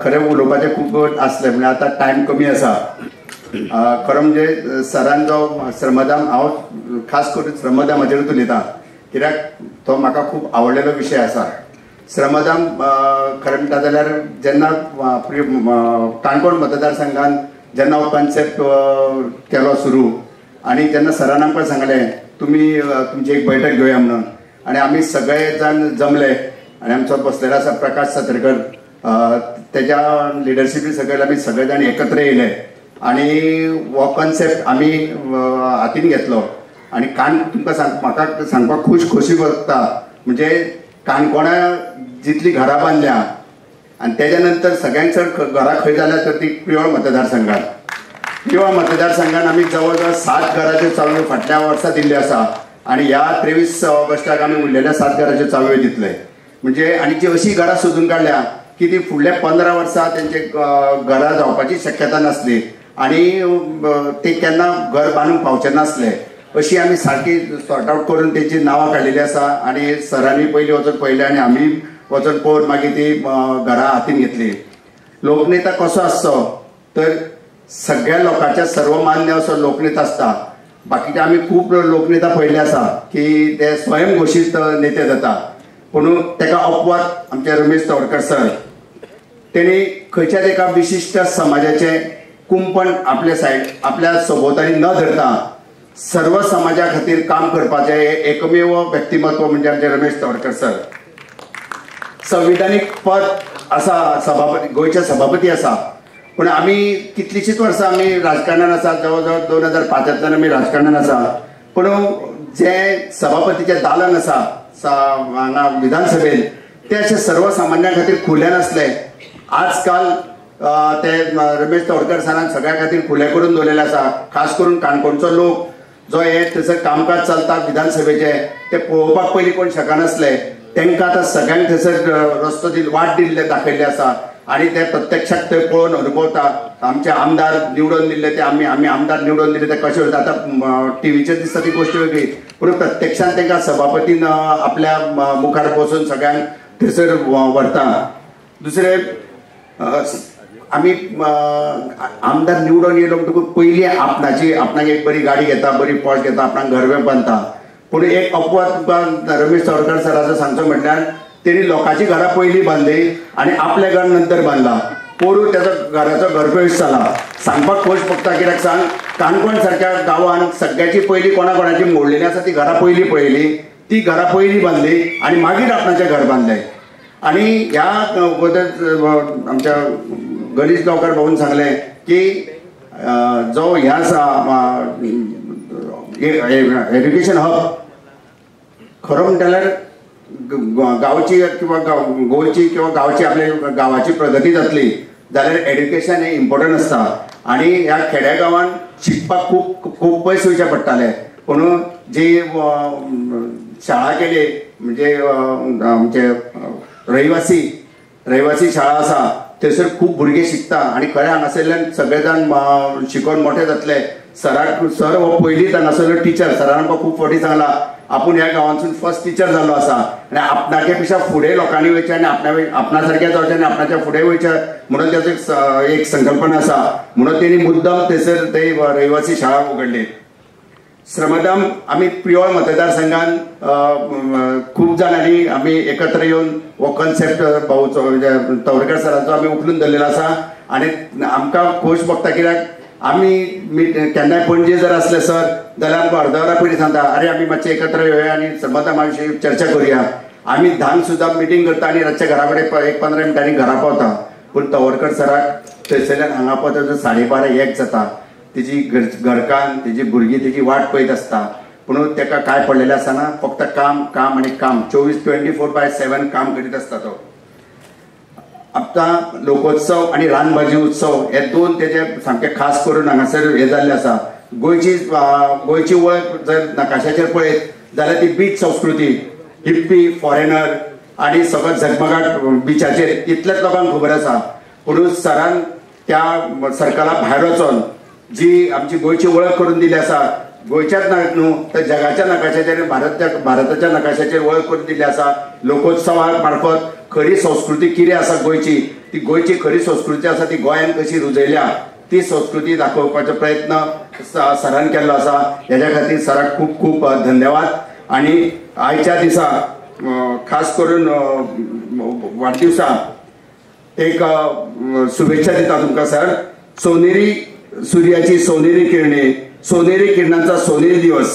खरें उलोवपाचें खूब आसलें, म्हणजे आतां टायम कमी आसा. खरो म्हणजे सरान जो श्रमदान, हांव खास करून श्रमदानाचेरूच उलयतां कित्याक तो म्हाका खूब आवडलेलो विशय आसा. श्रमदान खरें म्हणटा जाल्यार जेन्ना काणकोण मतदारसंघान जेन्ना हो कॉन्सेप्ट केलो सुरू आनी जेन्ना सरान आमकां सांगलें तुमी तुमची एक बैठक घेवया म्हणून, आनी आमी सगळे जाण जमले आनी आमचो बसलेलो आसा प्रकाश सत्रकर, तेज्या लिडरशिपी सकयल आमी सगळे जाण एकत्र येयले आनी हो कॉन्सेप्ट आमी हातीन घेतलो. आनी तुमकां म्हाका सांगपाक खोशी भोगता, म्हणजे काणकोणा जितली घरां बांदल्या आनी तेज्या नंतर सगळ्यांक चड घरां खंय जाल्यार तर ती पिवळ मतदारसंघात. पिवळ मतदारसंघात आमी जवळ जवळ 7 घराच्यो चालू फाटल्या वर्सा दिल्ली आसा आनी ह्या 23 ऑगस्टाक आमी उरलेल्या 7 घराच्यो चालू दितले. म्हणजे आनी जी अशी घरां सोदून काडल्या की ती फुडल्या 15 वर्सां तेंचे घरां जावपाची शक्यता नासली आनी ते केन्ना घर बांदूंक पावचे नासले. अशी आमी सारकी सॉर्ट आउट करून तेंची नांवां काडिल्लीं आसा आनी सरांनी पयलीं वचून पळयलें आनी आमी वचून पळोवन मागीर ती घरां हातीन घेतली. लोकनेता कसो आसचो तर सगळ्या लोकांचे सर्वमान्य असो लोकनेता आसता. बाकीचे आमी खूब लोकनेता पळयल्ले आसा की ते स्वयंघोशीत नेते जाता, पूण तेका अपवाद आमचे रमेश तोडकर सर. तेणी खंयच्याच एका विशिश्ट समाजाचे कुंपण आपल्या सभोवतानी न धरता सर्व समाजा खातीर काम करपाचे एकमेव व्यक्तिमत्व म्हणजे आमचे रमेश तोडकर सर. संविधानीक पद आसा, सभापती, गोंयचे सभापती आसा, पूण आमी कितलीशींच वर्सां आमी राजकारणान आसा, जवळ जवळ 2005 आमी राजकारणान आसा, पूण जे सभापतीचे दालन आसा हांगा विधानसभेन ते अशें सर्वसामान्यां खातीर खुले नासले. आजकाल ते रमेश तोडकर सरान सगळ्या खातीर खुले करून दवरलेले आसा. खास करून काणकोणचो लोक जो हे थंयसर कामकाज चलता विधानसभेचे ते पळोवपाक पयलीं कोण शकनासले, तांकां आतां सगळ्यांक थंयसर रस्तो वाट दाखयल्ले आसा आनी ते प्रत्यक्षात थंय पळोवन अनुभवता. आमचे आमदार निवडून दिल्ले ते आमी आमदार निवडून दिले ते कशें वता. आतां टीव्हीचेर दिसता ती गोश्ट वेगळी, पूण प्रत्यक्षान तांकां सभापतीन आपल्या मुखार बसून सगळ्यांक थंयसर व्हरता. दुसरे आमी आमदार निवडून येयलो म्हणटकूच पयलीं आपणाक एक बरी गाडी घेता, बरी पॉश घेता, आपणाक घर बांदता. पूण एक अपवाद तुमकां रमेश तोडकर सराचो सांगचो म्हटल्यार तेणी लोकांची घरां पयलीं बांदली आनी आपलें घर नंतर बांदलां. पोरू त्याचो घराचो घरप्रवेश जाला. सांगपाक खोश भोगता कित्याक सांग, काणकोण सारक्या गांवांत सगळ्याची पयलीं कोणाची मोडलेली आसा ती घरां पयलीं पळयली, ती घरां पयलीं बांदली आनी मागीर आपणाचें घर बांदलें. आनी ह्या आमच्या गणेश गांवकार भाऊन सांगलें की जो ह्या आसा एज्युकेशन हब खरो म्हणटाल्यार गांवची किंवा गोंयची किंवा गांवची आपल्या गांवाची प्रगती जातली जाल्यार एज्युकेशन हे इम्पॉर्टंट आसता. आनी ह्या खेड्या गांवांत शिकपाक खूब पयस वयचें पडटालें, पूण जी शाळा केली म्हणजे आमचे रहिवासी शाळा आसा थंयसर खूब भुरगे शिकता आनी खरें हांगासरल्यान सगळे जाण शिकून मोठे जातले. सर हो पयलींच हांगासरलो टिचर. सरान आमकां खूब फावटी सांगला आपूण ह्या गांवांतसून फर्स्ट टिचर जाल्लो आसा आनी आपणाके पेक्षा फुडें लोकांनी वयचें आनी आपणा सारकें जावचें आनी आपणाच्या फुडें वयचें म्हणून त्याचो एक संकल्पना आसा म्हणून तेणी मुद्दम थंयसर थंय रहिवासी शाळा उगडली. श्रमधाम आमी प्रियोळ मतदारसंघान खूब जाणांनी आमी एकत्र येवन हो कन्सेप्ट भाऊचो म्हणजे तवरकर सरांचो आमी उखलून धरलेलो आसा आनी आमकां खोश भोगता कित्याक आमी केन्नाय पणजे जर आसले सर जाल्यार आमकां अर्द वरा पयलीं सांगता अरे आमी मातशें एकत्र येवया आनी श्रमधामा विशीं चर्चा करुया. आमी 10 सुद्दां मिटींग करता आनी रातच्या घरा कडेन 1-15 मिनटांनी घरा पावता. पूण तवरकर सराक थंयसरल्यान हांगा पावता 12:30-1 जाता. तेजी घरकान्न तेजी भुरगीं तेजी वाट पळयत आसता पूण ताका काय पडलेलें आसना फक्त काम काम आनी काम 24/7 काम करीत आसता तो. आतां लोकोत्सव आनी रानभाजी उत्सव हे दोन तेजे सामके खास करून हांगासर हे जाल्ले आसा. गोंयची वळख जर नकाशाचेर पळयत जाल्यार ती बीच संस्कृती हिप्पी फॉरेनर आनी सगळो झगमगाट बिचाचेर इतलेच लोकांक खबर आसा. पूण सरान त्या सर्कला भायर वचोन जी आमची गोंयची वळख करून दिली आसा गोंयच्याच न्हू तर जगाच्या नकाशाचेर भारताच्या नकाशाचेर वळख करून दिली आसा. लोकोत्सवा मार्फत खरी संस्कृती कितें आसा गोंयची ती गोंयची खरी संस्कृती आसा ती गोंयान कशी रुजयल्या ती संस्कृती दाखोवपाचो प्रयत्न सरान केल्लो आसा. हेज्या खातीर सराक खूब खूब धन्यवाद. आनी आयच्या दिसा खास करून वाडदिवसा एक शुभेच्छा दिता तुमकां सर. सोनेरी सूर्याची सोनेरी किरणे सोनेरी किरणांचा सोनेरी दिवस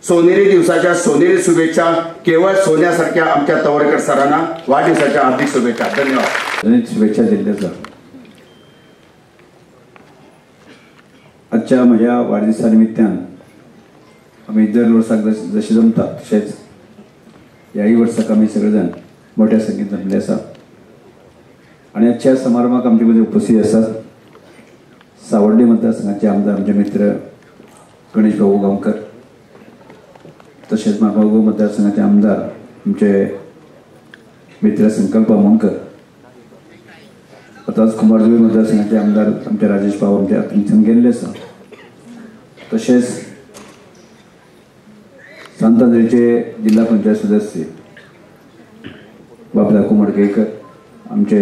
सोनेरी दिवसाच्या सोनेरी शुभेच्छा केवळ सोन्यासारख्या आमच्या तवरकर सरांना वाढदिवसाच्या हार्दिक शुभेच्छा. धन्यवाद.
शुभेच्छा दिल्या सर. आजच्या म्हज्या वाढदिवसा निमित्तान आमी दर वर्साक जशें जमता तशेंच ह्याय वर्साक आमी सगळे जाण मोठ्या संख्येन जमले आसा आनी आजच्या समारंभाक आमचे मदीं उपस्थित आसात सावड्डे मतदारसंघाचे आमदार आमचे मित्र गणेश भाऊ गांवकर तसेच मागाव मतदारसंघाचे आमदार आमचे मित्र संकल्प आमोणकर आतांच कुमारजुवे मतदारसंघाचे आमदार आमचे राजेश भाऊ आमचे थंयच्यान गेल्ले आसा. तशेंच सांतांद्रेचे जिल्हा पंचायत सदस्य बाबला कुमारकेकर आमचे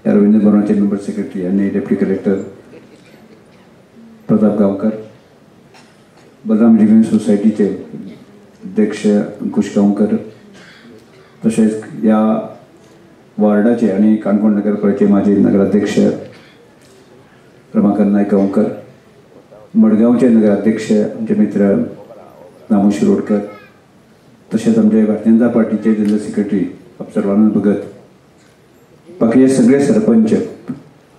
रवींद्र भवनाचे मेंबर सेक्रेटरी आणि deputy collector Pratap Gaonkar Balram living सोसायटीचे अध्यक्ष अंकुश गांवकर तसेच या वार्डाचे आणि काणकोण नगरपालिकेचे माजी नगराध्यक्ष रमाकांत नायक गांवकर मडगांवचे नगराध्यक्ष आमचे मित्र नामू शिरोडकर तसेच आमचे भारतीय जनता पार्टीचे जनरल सेक्रेटरी सर्वानंद भगत बाकीचे सगळे सरपंच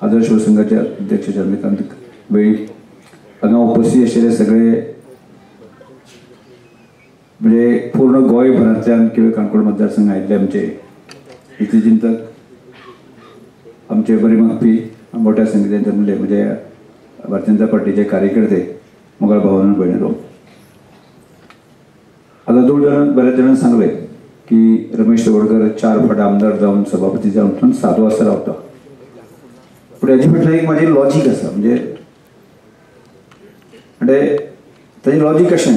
आदर्श शिवसंघाचे अध्यक्ष चंद्रकांत वेळी हांगा उपस्थित आशिल्ले सगळे म्हणजे पूर्ण गोंयभरांतल्यान किंवा काणकोण मतदारसंघ आयिल्ले आमचे हितचिंतक आमचे बरे मागपी मोठ्या संख्येन जमले म्हणजे भारतीय जनता पार्टीचे कार्यकर्ते मोगळ भावना भयणीरो. आता बऱ्याच जाणांनी सांगले की रमेश तवडकर 4 फावट आमदार जावन सभापती जावन 7 वर्सां रावता पूण हेजे फाटल्यान एक म्हाजें लॉजीक आसा म्हणजे ताजें लॉजीक अशें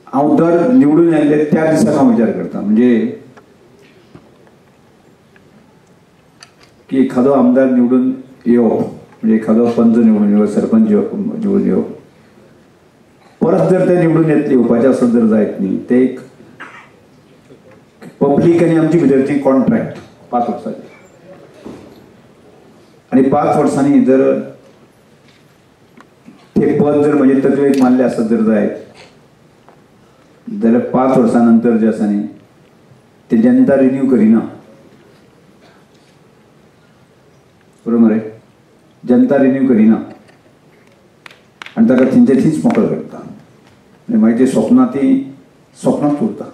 हांव दर निवडून आयिल्ले त्या दिसाक हांव विचार करता म्हणजे की एखादो आमदार निवडून येवप म्हणजे एखादो पंच निवडून येवप सरपंच निवडून येवप परत जर ते निवडून येवपाचें असत जर जायत न्ही ते एक पब्लीक आनी आमची भितरची कॉन्ट्रॅक्ट 5 वर्सांची आनी 5 वर्सांनी जर ते पद जर म्हणजे तकलेक मारले आसत जर जायत जाल्यार 5 वर्सां नंतर जे आसा न्ही ते जनता रिन्यू करिना बरोबर मरे जनता रिन्यू करिना आनी ताका थंयचे थंयच मोकळो करता आनी मागीर ती स्वप्नांत उरता.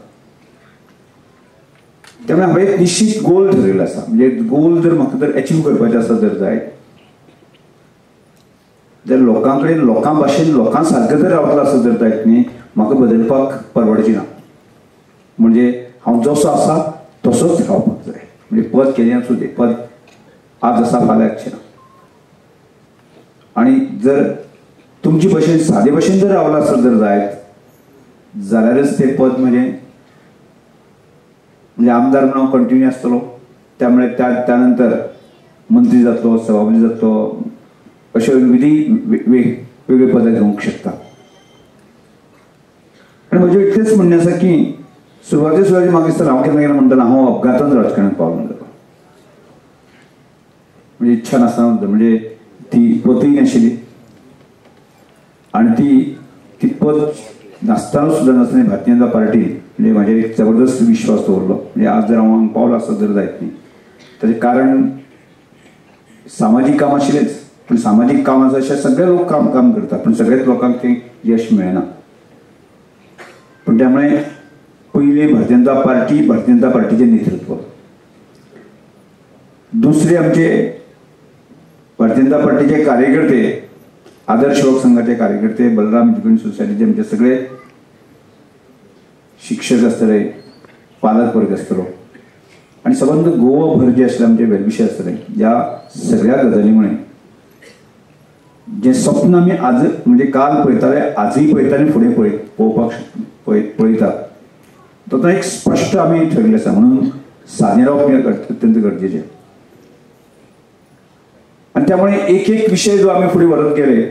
त्यामुळे हांवें एक निश्चित गोल ठरयलो आसा म्हणजे गोल जर म्हाका जर अचीव करपाचें आसा जर जायत जर लोकां कडेन लोकां भाशेन लोकां सारकें जर रावतलो आसत जर जायत न्ही म्हाका बदलपाक परवडची ना म्हणजे हांव जसो आसा तसोच रावपाक जाय म्हणजे पद केन्ना आसूं दी पद आज आसा फाल्यां आसचें ना. आनी जर तुमची भशेन सादे भशेन जर रावला आसत जर जायत जाल्यारच ते पद म्हणजे आमदार म्हणून कंटिन्यू आसतलो, त्यामुळे त्यानंतर मंत्री जातलो, सभापती जातलो, अशे वेगवेगळे पद घेवंक शकता. आणि म्हजें इतलेंच म्हणणें आसा की सुरवाते म्हाका दिसता हांव केन्ना केन्ना म्हणटना हांव अपघातान राजकारणांत पावलो म्हणटा, म्हणजे इच्छा नासतना, म्हणजे ती पदय नाशिल्ली आणि ती पद नासतना सुद्दां नासतना भारतीय जनता पार्टी म्हणजे म्हाजेर एक जबरदस्त विश्वास दवरलो. म्हणजे आज जर हांव पावलो आसत जर जायत न्ही, ताचें कारण सामाजीक काम आशिल्लेंच, पूण सामाजीक काम आसा अशें सगळे लोक काम करतात, पूण सगळ्याच लोकांक तें यश मेळना. पूण त्यामुळे पयली भारतीय जनता पार्टीचें नेतृत्व, दुसरे आमचे भारतीय जनता पार्टीचे कार्यकर्ते, आदर्श लोक संघाचे कार्यकर्ते, बलराम एज्युकेशन सोसायटीचे आमचे सगळे शिक्षक आसतले, पालक वर्ग आसतलो आणि सबंद गोवा भर जे आसले आमचे वेलविशे आसतले. ह्या सगळ्या गजाली मुळे जे स्वप्न आमी आज म्हणजे काल पळयताले, आजय पळयताले, फुडें पळोवपाक पळयता, तातूंत एक स्पश्ट आमी ठरयल्लें आसा. म्हणून सादें रावप अत्यंत गरजेचें. आणि त्यामुळे एक विषय जो आम्ही फुडें व्हरत गेले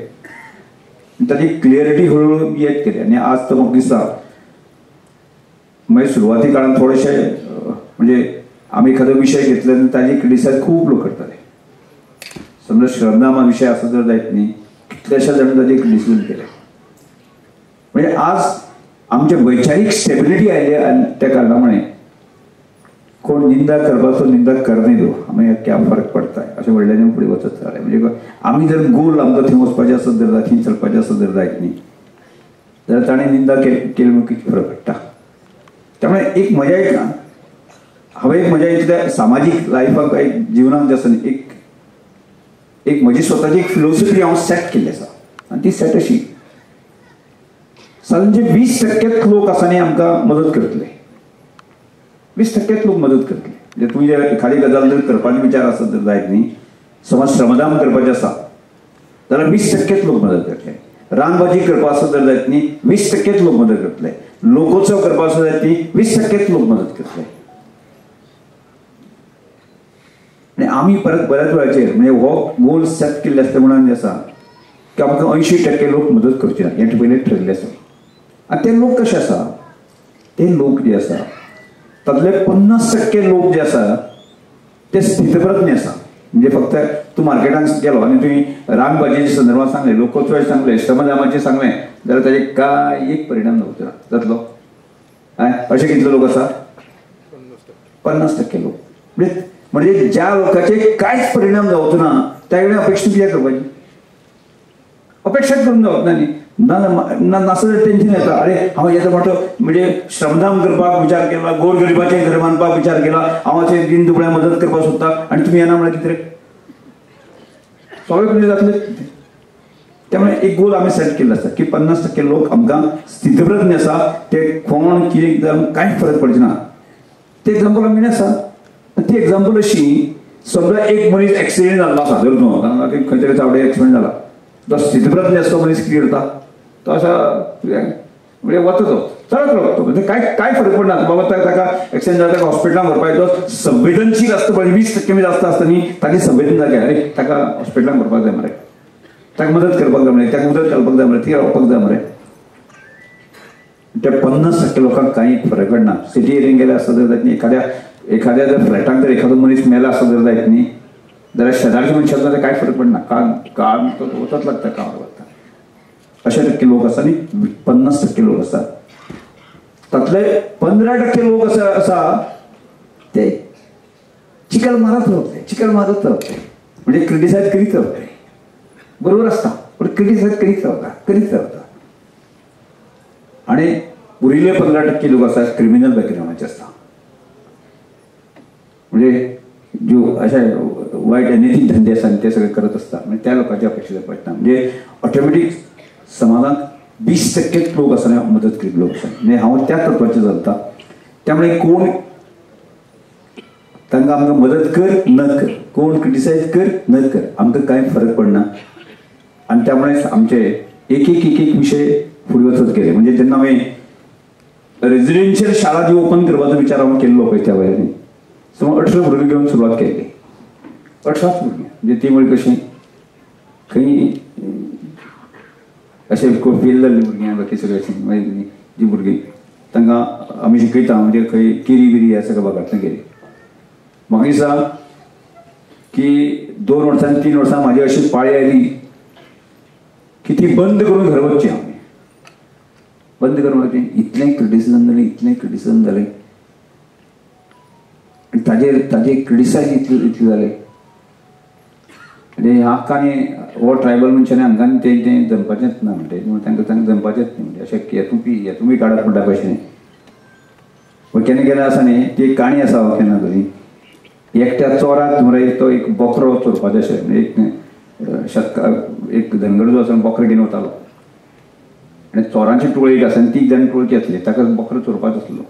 ताची क्लियरिटी हळूहळू येत गेली. आणि आज तर म्हाका दिसता मागीर सुरवाती काळात थोडेशे म्हणजे आमी एखादो विषय घेतले आनी ताजी क्रिटिसायज खूब लोक करताले. समजा श्रमदामा विषय असो जर जायत न्ही, कितल्याशा जाणांनी ताजें क्रिटिसिजम केलें. म्हणजे आज आमचे वैचारीक स्टेबिलिटी आयली आनी त्या कारणामुळे कोण निंदा करपाचो निंदा करणे दो, आमी क्या फरक पडटा अशें व्हडल्यान फुडें वचत रावले. म्हणजे आमी जर गोल आमकां थंय वचपाचें आसत जर थंय चलपाचें आसत जर जायत न्ही, जाल्यार ताणें निंदा केली म्हणून कितें फरक पडटा. त्यामुळे एक म्हज्या हांवें म्हज्या इतल्या सामाजीक लायफाक एक जिवनाक जे आसा न्ही, एक म्हजी स्वताची एक फिलॉसॉफी हांव सेट केल्ली आसा. आनी ती सेट अशी, म्हणजे 20% लोक आसा न्ही आमकां मदत करतले, 20% लोक मदत करतले. म्हणजे तुमी जर एखादी गजाल जर करपाचे विचार आसत जर जायत न्ही, समज श्रमदान करपाचें आसा जाल्यार 20% लोक मदत करतले. रानबाजी करपा आसत जर जायत न्ही, 20% लोक मदत करतले. लोकोत्सव करपा आसत जायत न्ही, 20% लोक मदत करतले. आणि आमी परत बऱ्याच वेळाचेर म्हणजे हो गोल सेट केल्ले आसता म्हणून जे आसा की आमकां 80% लोक मदत करचे ना, हें पयलीं ठरलें आसा. आनी ते लोक कशे आसा, ते लोक जे आसा तातले 50% लोक जे आसा ते स्थितप्रज्ञ आसा. म्हणजे फक्त तूं मार्केटान गेलो आनी तुवें रानबाजेच्या संदर्भात सांगलें, लोकोत्सवाचें सांगलें, श्रमदानाचें सांगलें जाल्यार ताजे काय एक परिणाम जावचो ना जातलो. अशे कितले लोक आसा, 50% लोक. म्हणजे ज्या लोकांचे कांयच परिणाम जावचो ना त्या कडेन अपेक्षा कित्याक करपाची, अपेक्षा करून जावप ना न्ही. नासत टेन्शन येता, अरे हांव येता मोठो म्हणजे श्रमदान करपाक विचार केला, गोरगरिबाचें घर बांदपाक विचार केला, हांव अशें दिन दुबळ्यांक मदत करपाक सोदता आनी तुमी येना म्हळ्यार कितें सगळें कशें जातलें. त्यामुळे एक गोल आमी सेट केल्लो आसा की 50% लोक आमकां स्थितप्रज्ञ आसा, ते कोण कितें जावन कांयच फरक पडचे ना. ते एग्जाम्पल आमी आसा. ती एग्जाम्पल अशी, समजा एक मनीस एक्सिडेंट जाल्लो आसा जर तूं खंय तरी चावडे एक्सिडेंट जाला, तो स्थितप्रज्ञ असतो मनीस कितें करता, तो असा म्हणजे वता तो चलत रावता. म्हणजे काय फरक पडना बाबा ताका एक्सिडेंट जाला ताका हॉस्पिटलांत व्हरपाक तो संवेदनशील आसता पळय 20% बी जास्त आसता न्ही, ताची संवेदन जागे अरे ताका हॉस्पिटलांत व्हरपाक जाय मरे, ताका मदत करपाक जाय मरे, ताका उदक घालपाक जाय मरे, ती रावपाक जाय मरे. त्या 50% लोकांक कांय फरक पडना. सिटी एरियेन गेले आसता जर जायत न्ही, एखाद्या जर फ्लॅटान जर एखादो मनीस मेला आसता जर जायत न्ही, जाल्यार शेजारच्या मनशाक जाल्यार कांय फरक पडना, काम तो वचत लागता कामाक लागता. अशे टक्के लोक आसा न्ही, 50% लोक आसा. तातले 15% लोक आसा ते चिकल मारत रावतले, म्हणजे क्रिटिसायज करीत रावतले. बरोबर आसता पण क्रिटिसायज करीत रावता. आणि उरिल्ले 15% लोक आसा क्रिमिनल बॅकग्राउंडाचे आसता, म्हणजे जो अशा वाईट अनैतिक धंदे आसा ते सगळे करत असतात. म्हणजे त्या लोकांची अपेक्षा पडटा. म्हणजे ऑटोमॅटिक समाजात 20% लोक आसा मदत करीत लोक आसा. म्हणजे हांव त्या तत्वाचेर चलता. त्यामुळे कोण तांकां आमकां मदत कर न कर, कोण क्रिटिसायज कर न कर, आमकां कांय फरक पडना. आणि त्यामुळे आमचे एक एक विषय फुडें वचत गेले. म्हणजे जेन्ना हांवें रेजिडेन्शियल शाळा जी ओपन करपाचो विचार हांवें केल्लो पळय त्या वेळार सो 18 भुरगीं घेवन सुरवात केल्ली. 18 भुरगीं म्हणजे ती म्हणजे कशीं खंय अशें फेल जाल्लीं भुरगीं बाकी सगळें अशें मागीर जी भुरगीं तांकां आमी शिकयता म्हणजे खंय केरी बिरी ह्या सगळ्या भागांतल्यान गेली. म्हाका दिसता की 2 वर्सां 3 वर्सां म्हाजी अशी पाळी आयली की ती बंद करून घर वचचें हांवें. बंद करून वचचें. इतलें क्रिटिसिजम जालें आनी ताजे क्रिटिसायज इतलें जालें. म्हणजे हांकांनी हो ट्रायबल मनशांनी हांकांनी तें जमपाचेंच ना म्हणटा तांकां जमपाचेंच न्ही म्हणजे अशें हेतूंय काडप म्हणटा कशें. पूण केन्ना आसा न्ही ती एक काणी आसा केन्ना तरी एकट्या चोराक मरे तो एक बोकरो चोरपाचो अशें एक धनगर जो आसा बोकरो घेवन वतालो आनी चोरांची टोळी एक आसा आनी 3 जाण टोळकी आसली ताका बोकरो चोरपाचो आसलो.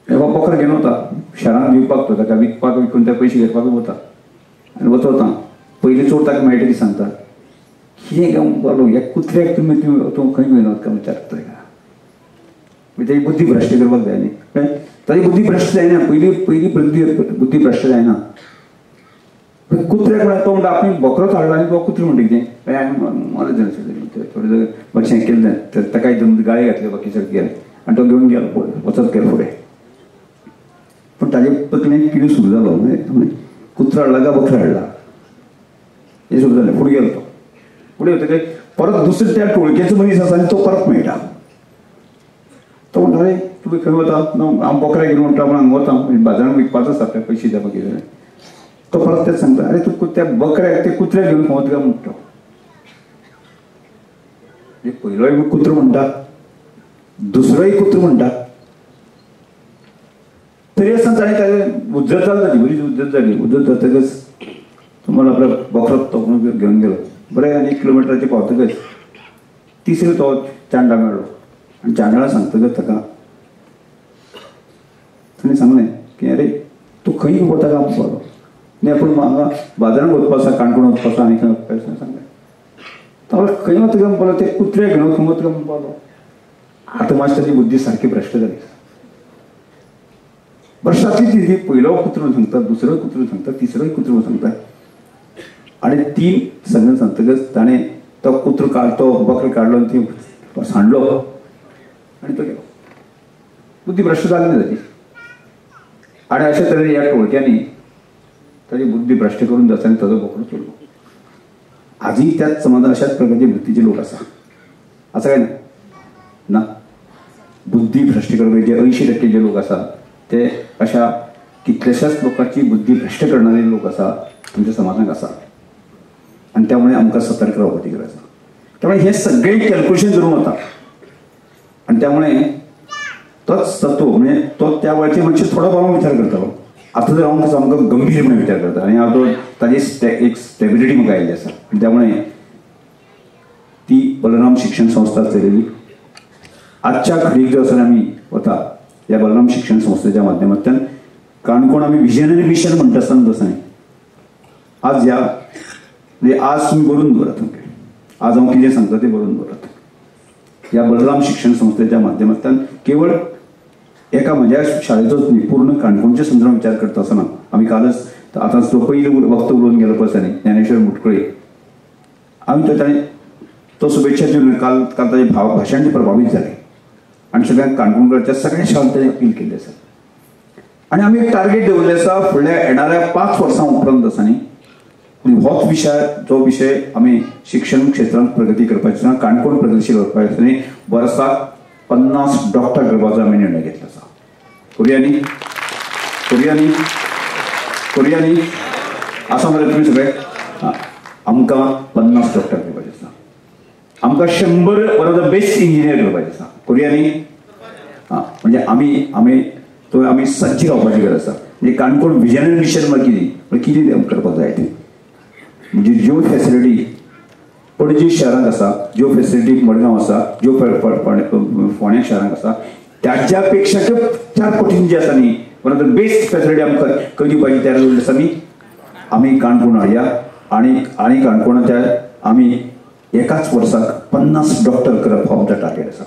हो बोकरो घेवन वता शारांत दिवपाक तो ताका विकून ते पयशे घेवपाक वता आनी वता पयलीं चोर ताका मेळटा ती सांगता कितें घेवन पालो ह्या कुत्र्याक तुमी तूं खंय घेवन वता काय विचारता ताका. म्हणजे तेजी बुद्धी भ्रश्ट करपाक जाय न्ही. ताजी बुद्धी भ्रश्ट जायना पयली बुद्धी भ्रश्ट जायना. कुत्र्याक म्हळ्यार तो म्हणटा आपणे बोकरोच हाडला आनी तो कुत्रो म्हणटा कितें मला थोडें मातशें केलें ताकाय गाळी घातली बाकी सगळें गेले आनी तो घेवन गेलो वचत गेलो फुडें. पूण ताजे तकलेन कितें सुरू जालो कुत्रो हाडला काय बकरो हाडला हें सुरू जालें. फुडें गेलो तो फुडें वतकीर परत दुसरे त्या टोळकेचो मनीस आसा आनी तो परत मेळटा. तो म्हणटा अरे तुमी खंय वता हांव बोकऱ्या घेवन वता पूण हांगा वता बाजारांत विकपाचो आसा ते पयशे दिवपाक कितें. तो परत तेच सांगता अरे तू त्या बकऱ्याक ते कुत्र्याक घेवन खंय वता काय म्हणटा. पयलोय कुत्रो म्हणटा दुसरोय कुत्रो म्हणटा तरी आसतना ताणें ताजें उज्जत जाली बरीच उज्जत जाली. उज्जत जातकच तुम्हाला आपल्या बोकरो तो घेवन गेलो. बरें आनी 1 किलोमिटराचेर पावतकच तिसरो तो चांडा मेळ्ळो आनी चांडाळा सांगतकच ताका ताणें सांगलें की अरे तूं खंय वता काय म्हणपालो न्ही पूण हांगा बाजारांत वचपा आसा काणकोण वचपा आसा आनी खंय वचपा आसा सांगलें. तो खंय वता काय म्हणपालो ते कुत्र्याक घेवन खंय वता काय म्हणपालो. आतां मातशी ताची बुद्धी सारकी भ्रश्ट जाली. भ्रश्टाची ती पयलो कुत्रो सांगता दुसरो कुत्रो सांगता तिसरोय कुत्रो सांगता आनी 3 सांगून सांगतकच ताणें तो कुत्रो तो बकरो काडलो आनी ती सांडलो आनी तो गेलो. बुद्धी भ्रश्ट जाली न्ही ताची. आनी अशे तरेन ह्या टोळक्यांनी ताची बुद्धी भ्रश्ट करून जाता आनी ताजो बकरो चोरलो. आजूय त्याच समाजांत अशाच प्रकारचे वृत्तीचे लोक आसा काय ना. बुद्धी भ्रश्ट करपाचे जे 80% जे लोक आसा ते अशा कितल्याशाच लोकांची बुद्धी भ्रश्ट करणारे लोक आसा तुमच्या समाजांत आसा आनी त्यामुळे आमकां सतर्क रावपाची गरज आसा. त्यामुळे हे सगळे कॅल्क्युलेशन करून वता आनी त्यामुळे तोच तत्व म्हणजे तो त्या वेळाचे मनशां थोडो प्रमाण विचार करतालो. आतां जर हांव कसो आमकां गंभीरपणे विचार करता आनी हांव तो ताजी एक स्टेबिलिटी म्हाका आयिल्ली आसा. त्यामुळे ती बलराम शिक्षण संस्था चलयली. आजच्या घडीक जो आसा आमी वता ह्या बलराम शिक्षण संस्थेच्या माध्यमांतल्यान काणकोण आमी विजन आनी मिशन म्हणटा आसतना तसो न्ही. आज ह्या म्हणजे आज तुमी बरोवन दवरात आज हांव कितें सांगता तें बरोवन दवरात. ह्या बलराम शिक्षण संस्थेच्या माध्यमांतल्यान केवळ एका म्हज्या शाळेचोच न्ही पूर्ण काणकोणच्या संदर्भात विचार करता आसतना आमी कालच आतां जो पयलो वक्त उलोवन गेलो पळय न्ही ज्ञानेश्वर मुटकुळे आमी ताणें तो शुभेच्छा दिवन काल ताजें भाशण प्रभावीत जालें आनी सगळ्यांक काणकोणकारांच्या सगळ्या शाळांत ताणें अपील केल्लें आसा. आनी आमी एक टार्गेट दवरलें आसा फुडल्या येणाऱ्या 5 वर्सां उपरांत आसा न्ही होच विशय जो विशय आमी शिक्षण क्षेत्रांत प्रगती करपाची आसा काणकोण प्रगतीशील करपाची आसा न्ही वर्साक 50 डॉक्टर करपाचो आमी निर्णय घेतलो आसा. कोरियांनी आसा मरे तुमी सगळे आमकां 50 डॉक्टर करपाचे आसा. आमकां 100 one of the best engineer करपाचे आसा. कोरियांनी म्हणजे आमी सज्ज रावपाची गरज आसा. म्हणजे काणकोण विजन आनी मिशन म्हळ्यार कितें करपाक जाय तें म्हणजे ज्यो फॅसिलिटी पणजी शहरांत आसा ज्यो फॅसिलिटी मडगांव आसा ज्यो फोंड्या शहरांत आसा त्याच्या पेक्षा 4 पटीन जे आसा न्ही one of the best facility आमकां खंय दिवपाची तयार जाल्ली आसा आमी काणकोण हाडया आनी काणकोणाच्या आमी एकाच वर्साक 50 डॉक्टर करप हो आमचो टार्गेट आसा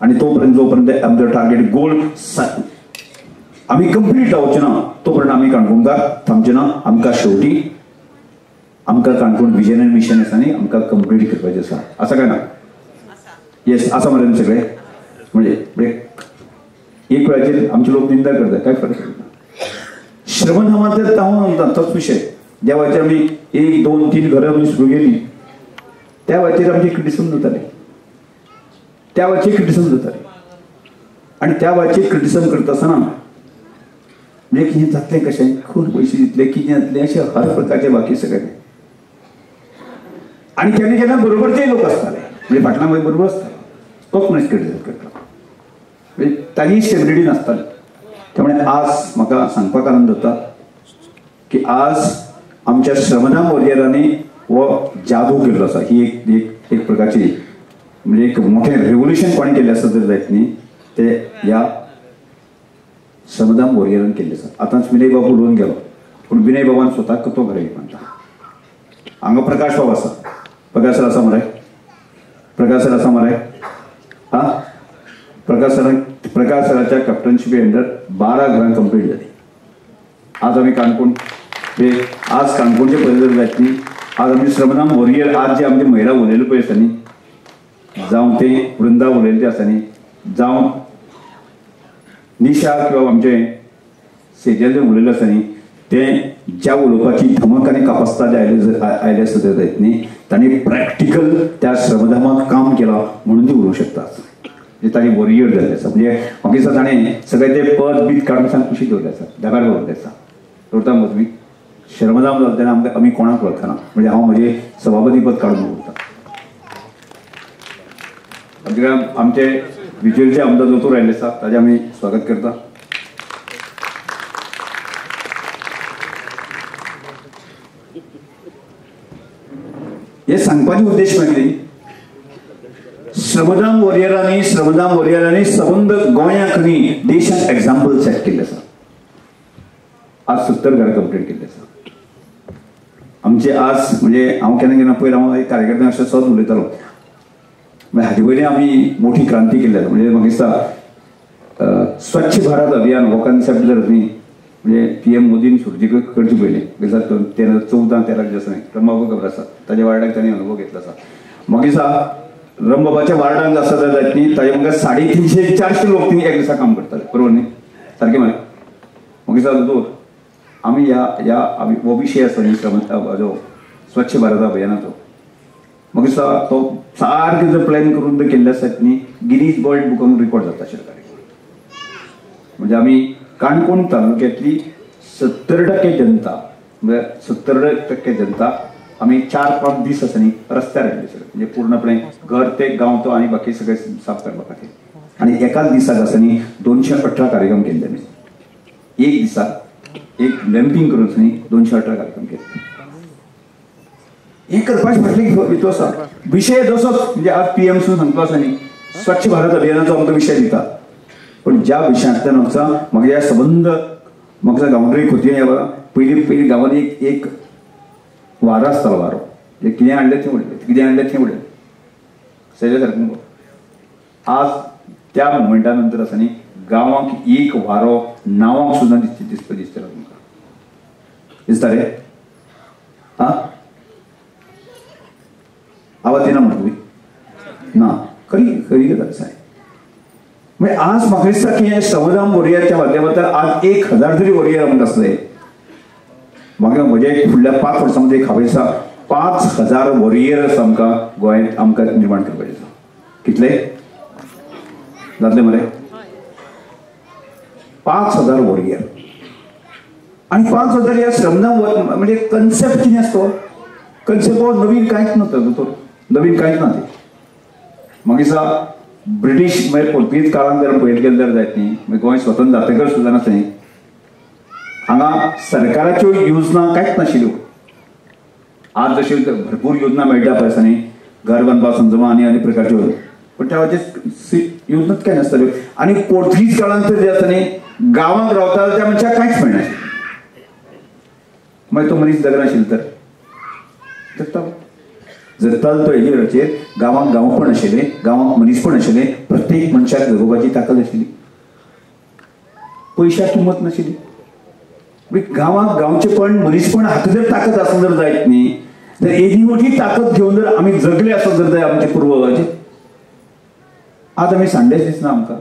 आणि जोपर्यंत आमचो टार्गेट गोल आम्ही कंप्लीट जावचे ना तोपर्यंत आम्ही काणकोणकार थांबचे ना. आमकां शेवटी आमकां काणकोण विजन एंड मिशन आसा न्ही आमकां कंप्लीट करपाचें आसा. आसा काय ना? येस आसा मरे सगळे. म्हणजे एक वेळाचेर आमचे लोक निंदा करतात काय फरक पडना. श्रमधामांतले हांव तोच विशय ज्या वेळाचेर आमी 1, 2, 3 घरां आमी सुरू केली त्या वेळाचेर आमची क्रिटिसिजम जाताली. त्या वेळाचेर क्रिटिसिजम जाताली आणि त्या वेळाचेर क्रिटिसिजम करता आसतना म्हणजे कितें जातलें कशें खूब पयशे दितले कितें जातलें अशें हर प्रकारचे बाकी सगळे. आणि केन्ना केन्ना बरोबरचे लोक आसताले म्हणजे फाटल्यान मागीर बरोबर आसताले तोच मनीस क्रिटिसायज करता म्हणजे तांची स्टेबिलिटी नासताली. त्यामुळे आज म्हाका सांगपाक आनंद जाता की आज आमच्या श्रमधाम वॉरियरांनी हो जादू केल्लो आसा. ही एक प्रकारची म्हणजे एक मोठें रेवल्युशन कोणी केल्लें आसा जर जायत न्ही ते ह्या श्रमधाम वॉरियरान केल्लें आसा. आतांच विनय बाबू उलोवन गेलो पूण विनय बाबान स्वताक तो घरा म्हणटा. हांगा प्रकाश बाब आसा. प्रकाश सर आसा मरे? प्रकाश सर आसा मरे? हा प्रकाश सराच्या कॅप्टनशिपी अंडर 12 घरां कंप्लीट जाली. आज आम्ही काणकोण आज काणकोणचे परिसर जायत न्ही आज आमचे श्रमधाम वॉरियर आज जे आमचे महिला उलयले पळय आसा न्ही जावं ते वृंदा उलयले आसा न्ही जावं निशा किंवा आमचे सेजल जे उलयले आसा न्ही ते ज्या उलोवपाची धमक आनी कापास्ता जे आयले आसा ते जायत न्ही तांणी प्रॅक्टिकल त्या श्रमधामाक काम केलां म्हणून ती उलोवंक शकतात. म्हणजे तांणी वॉरियर जाल्ले आसा. म्हणजे म्हाका दिसता ताणें सगळे ते पद बीत काडून सांग कुशीक दवरले आसा धाकार दवरले आसा. दवरता मग तुमी श्रमधाम जाता तेन्ना आमी कोणाक वळखना म्हणजे हांव म्हजें सभापती पद काडून दवरता. आमचे विजयचे आमदार दोतोर आयिल्ले आसा ताजें आमी स्वागत करता. हे सांगपाची उद्देश म्हणजे श्रमधाम वॉरियरांनी सबंद गोंयाक न्ही देशाक एक्झाम्पल सेट केल्लें आसा. आज 70 घरां कंप्लीट केल्ले आसा. आमचे आज म्हणजे हांव केन्ना पयर हांव एक कार्यकर्त्यांक अशें सहज उलयतालो हाचे पयलीं आमी मोठी क्रांती केल्ली आसा. म्हणजे म्हाका दिसता स्वच्छ भारत अभियान हो कन्सेप्ट जर न्ही म्हणजे PM मोदीन सुरजी करचे पयलीं 2014-13 दिसांनी रमबाबा खबर आसा ताच्या वार्डाक तांणी अनुभव घेतलो आसा. म्हाका दिसता रमबाबाच्या वार्डान आसा जायत न्ही ताजे म्हाका 350-400 लोक तिणी एक दिसा काम करताले बरोबर न्ही सारकें मरे. म्हाका दिसता दोतोर आमी आमी हो विशय आसा न्ही जो स्वच्छ भारत अभियानाचो म्हाका दिसता तो सारकें जर प्लॅन करून जर केल्ले आसत न्ही गिनीज वर्ल्ड बुकान रिकॉर्ड जाता आशिल्लो. म्हणजे आमी काणकोण तालुक्यांतली 70% जनता म्हणजे 70% जनता आमी 4-5 दीस आसा न्ही रस्त्यार आयिल्ले सगळे म्हणजे पूर्णपणे घर ते गांव तो आनी बाकी सगळे साफ करपा खातीर. आनी एकाच दिसाक आसा न्ही 218 कार्यक्रम केल्ले आमी. एक दिसाक एक लॅम्पिंग करून न्ही 218 कार्यक्रम केले. हे करपाचे फाटले हेतू आसा. विशय जसो म्हणजे आज PMसून सांगतो आसा न्ही स्वच्छ भारत अभियानाचो आमकां विशय दिता पण ज्या विशयांतल्यान आमचा म्हाका ह्या सबंद म्हाका गांवडोळी खोतयेन पयलीं गांवांत एक वारो आसतालो वारो कितें हाडलें तें उडयलें कितें हाडलें तें उडयलें सगळें सारकें. आज त्या मुमेंटा नंतर आसा न्ही गांवांक एक वारो नांवांक सुद्दां दिसतलो तुमकां दिसता रे. हा आवाज येना म्हणटा तुमी ना खरी गजाल आसा. म्हणजे आज म्हाका दिसता की श्रमधाम वॉरियरच्या माध्यमांतल्यान आज 1000 जरी वॉरियर आमकां आसले म्हाका म्हजे फुडल्या 5 वर्सां मध्ये हांवें दिसता 5000 वॉरियर्स आमकां गोंयांत आमकां निर्माण करपाचे आसा. कितले जातले मरे? 5000 वॉरियर. आणि 5000 ह्या श्रमधाम म्हणजे कन्सेप्ट कितें आसतो कन्सेप्ट हो नवीन कांयच नव्हता दोतोर नवीन कांयच ना. ते म्हाका दिसता ब्रिटीश म्हणजे पोर्तुगीज काळान जर पळयत गेले जाल्यार जायत न्ही गोंय स्वतंत्र जातकर सुद्दां नासलें न्ही हांगा सरकाराच्यो योजना कांयच नाशिल्ल्यो. आज जश्यो भरपूर योजना मेळटा पळय आसा न्ही घर बांदपा संदर्भात आनी प्रकारच्यो पण त्या वेळाचेर योजनाच कांय नासताल्यो. आनी पोर्तुगीज काळांत जे आसा न्ही गांवांत रावताले त्या मनशाक कांयच मेळनाशिल्लें. मागीर तो मनीस जगनाशिल्लो तर जगताल तो हेजेर गांवांत गांवपण आशिल्लें, गांवांत मनीसपण आशिल्लें, प्रत्येक मनशाक जगोवपाची ताकद आशिल्ली, पयशाक किंमत नाशिल्ली. गांवांत गांवचेपण मनीसपण हाका जर ताकद आसूंक जर जायत न्ही, तर एदी मोठी ताकद घेवन जर आमी जगले आसत जर जाय आमचे पुर्वजाचे, आज आमी सांडेच दिसना आमकां.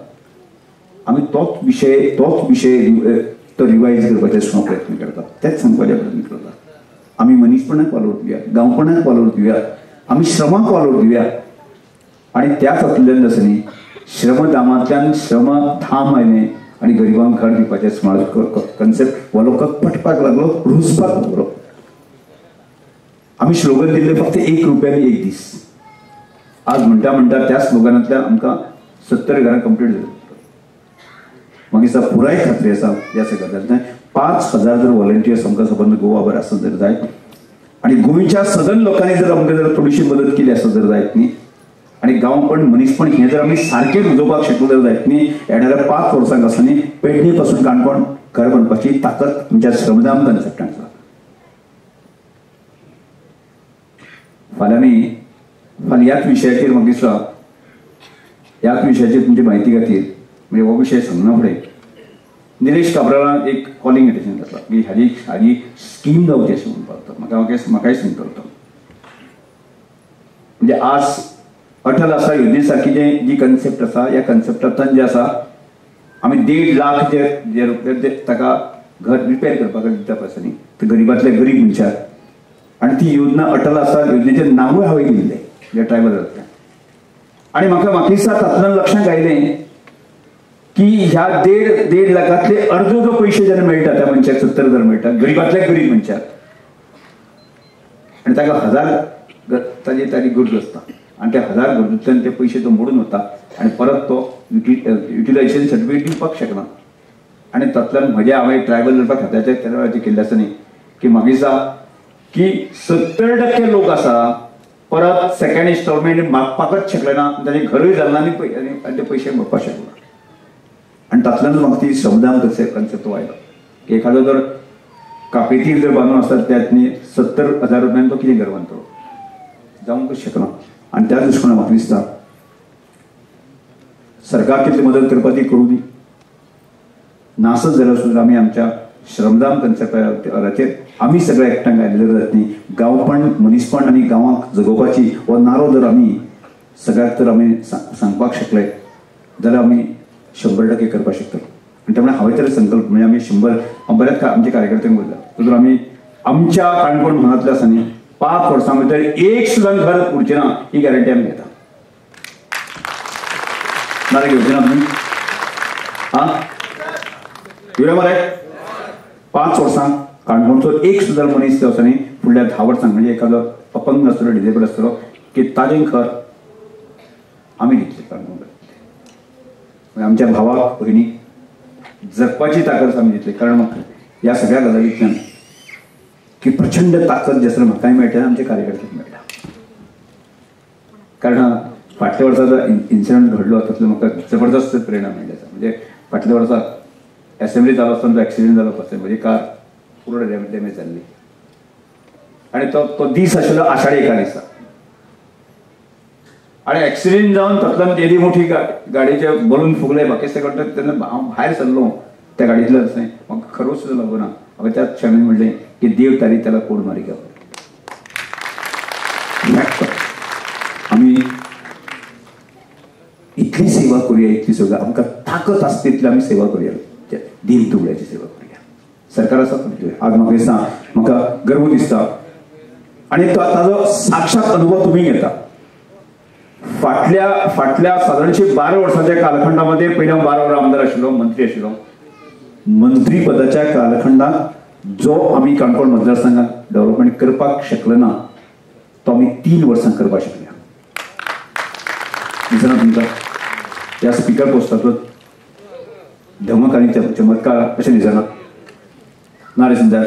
आमी तोच विशय तो रिवायज करपाचो प्रयत्न करतात, तेच सांगपाचे प्रयत्न करतात. आमी मनीसपणाक वालोर दिवया, गांवपणाक वालोर दिवया, आमी श्रमाक वालोर दिवया. आणि त्याच हातूंतल्यान जसं न्ही श्रमदामांतल्यान श्रमधाम आयलें आणि गरिबांक घर दिवपाचें स्मार्ट कन्सेप्ट वो लोकांक पटपाक लागलो, रुजपाक लागलो. आमी स्लोगन दिल्ले फक्त 1 रुपयानी 1 दीस. आज म्हणटा त्या स्लोगनांतल्यान आमकां 70 घरां कंप्लीट जाली. मागीर पुराय खात्री आसा ह्या सगळ्यांतल्यान 5000 जर व्हॉलंटियर्स आमकां सबंद गोवाभर आसत जर जायत, आणि गोंयच्या सदन लोकांनी जर आमकां जर थोडीशी मदत केली आसत जर जायत न्ही, आणि गांवपण मनीसपण हें जर आमी सारकें रुजोवपाक शकलो जर जायत न्ही, येणाऱ्या 5 वर्सांक आसा न्ही पेडणे पासून काणकोण घर बांदपाची ताकद आमच्या श्रमदान कन्सेप्टान आसा. फाल्यां ह्याच विशयाचेर म्हाका दिसता, ह्याच विशयाचेर तुमचे म्हायती खातीर म्हणजे हो विशय सांगना फुडें निलेश काब्रालान एक कॉलिंग एटेशन घातला की हाजी स्कीम जावची अशें म्हणपाक म्हाकाय सांगता तो. म्हणजे आज अटल आसा योजने सारकी जी कन्सेप्ट आसा, ह्या कन्सेप्टांतल्यान जे आसा आमी 1.5 लाख जे रुपया ताका घर रिपेर करपाक दिता पळय न्ही, ते गरीबांतल्या गरीब मनशाक. आणि ती योजना अटल आसा योजनेचें नांवूय हांवें दिल्लें जे ट्रायबलांतल्यान. आणि म्हाका दिसता तातूंतल्यान लक्षांत आयलें की ह्या 1.5 लाखांतले अर्ध जो पयशे जेन्ना मेळटा त्या मनशाक 70,000 मेळटा गरीबांतल्या गरीब मनशाक, आणि ताका 1000 ताची गरज आसता, आणि त्या 1000 गरजेंतल्यान ते पयशे तो मोडून वता आणि परत तो युटिलायझेशन सर्टिफिकेट दिवपाक शकना. आणि तातूंतल्यान हांवें ट्रायबल वेलफेअर खात्याचे त्या वेळाचेर केल्ले आसा न्ही की म्हाका दिसता की 70% लोक आसा परत सेकंड इन्स्टॉलमेंट मागपाकच शकले ना, ताचे घरूय जालें ना आनी ते पयशे भरपाक शकले ना. आणि तातूंतल्यान म्हाका ती श्रमदान कन्सेप्ट आयलो की एखादो जर कापेतीर जर बांदून आसता त्यातनी 70,000 रुपयान तो कितें घर बांदतलो, जावंकच शकना. आणि त्या दृश्टीकोनान म्हाका दिसता सरकार कितली मदत करपाक ती करूं दी, नासत जाल्यार सुद्दां आमी आमच्या श्रमदान कन्सेप्टाचेर आमी सगळे एकठांय आयिल्ले जात न्ही, गांवपण मनीसपण आनी गांवांक जगोवपाची हो नारो जर आमी सगळ्याक तर आमी सांगपाक शकले जाल्यार आमी 100% करपाक शकतलो. आणि त्यामुळे हांवें तर संकल्प म्हणजे आमी 100 बऱ्याच आमच्या कार्यकर्त्यांक बोलला तर आमी आमच्या काणकोण म्हालांतल्या आसा न्ही 5 वर्सां भितर एक सुद्दां घर उरचें ना ही गॅरंटी आमी घेता. नाल्यार घेवचे ना तुमी घेवया मरे. 5 वर्सां काणकोणचो एक सुद्दां मनीस जो आसा न्ही फुडल्या 10 वर्सांक म्हणजे एखादो अपंग आसतलो डिजेबल आसतलो की ताजें घर आमी दितले काणकोण. आमच्या भावाक भयणीक जगपाची ताकद आमी दितली. कारण ह्या सगळ्या गजालींतल्यान की प्रचंड ताकद जसं म्हाकाय मेळटा आमच्या कार्यकर्त्यांक मेळटा. कारण फाटल्या वर्सा जो इन्सिडंट घडलो तातूंतलो म्हाका जबरदस्त प्रेरणा मेळ्ळी आसा. म्हणजे फाटल्या वर्सा असेंब्ली जालो आसतना जो एक्सिडेंट जालो पळय म्हजी कार पुरो डॅमेज जाल्ली आणि तो दीस आशिल्लो आषाढी एकादशीचा. आणि एक्सिडेंट जावन तातूंतल्यान एदी मोठी गाडयेचे बलून फुगले म्हाका दिसता तेन्ना हांव भायर सरलो त्या गाडयेंतल्यान अशें म्हाका खरोच सुद्दां लागूना. हांवें त्याच क्षणान म्हणलें की देव तारी त्याला कोण मारी घ्यावं. आमी इतली सेवा करूया, इतली सगळं आमकां ताकद आसता तितली आमी सेवा करूया, दीन तुगड्याची सेवा करूया. सरकार आसा आज म्हाका दिसता म्हाका गर्व दिसता आणि ताजो साक्षात अनुभव तुम्ही घेता. फाटल्या साधारणशे 12 वर्सांच्या कालखंडामध्ये पहिल्या 12 वर्सां आमदार आशिल्लो, मंत्री आशिल्लो. मंत्री पदाच्या कालखंडात जो आम्ही काणकोण मतदारसंघात डेव्हलपमेंट करपाक शकलो ना तो आम्ही 3 वर्सां करपाक शकल्या. दिसना तुमकां ह्या स्पीकर पोस्टाचो धमक आनी चमत्कार अशें दिसना ना रे सुंदर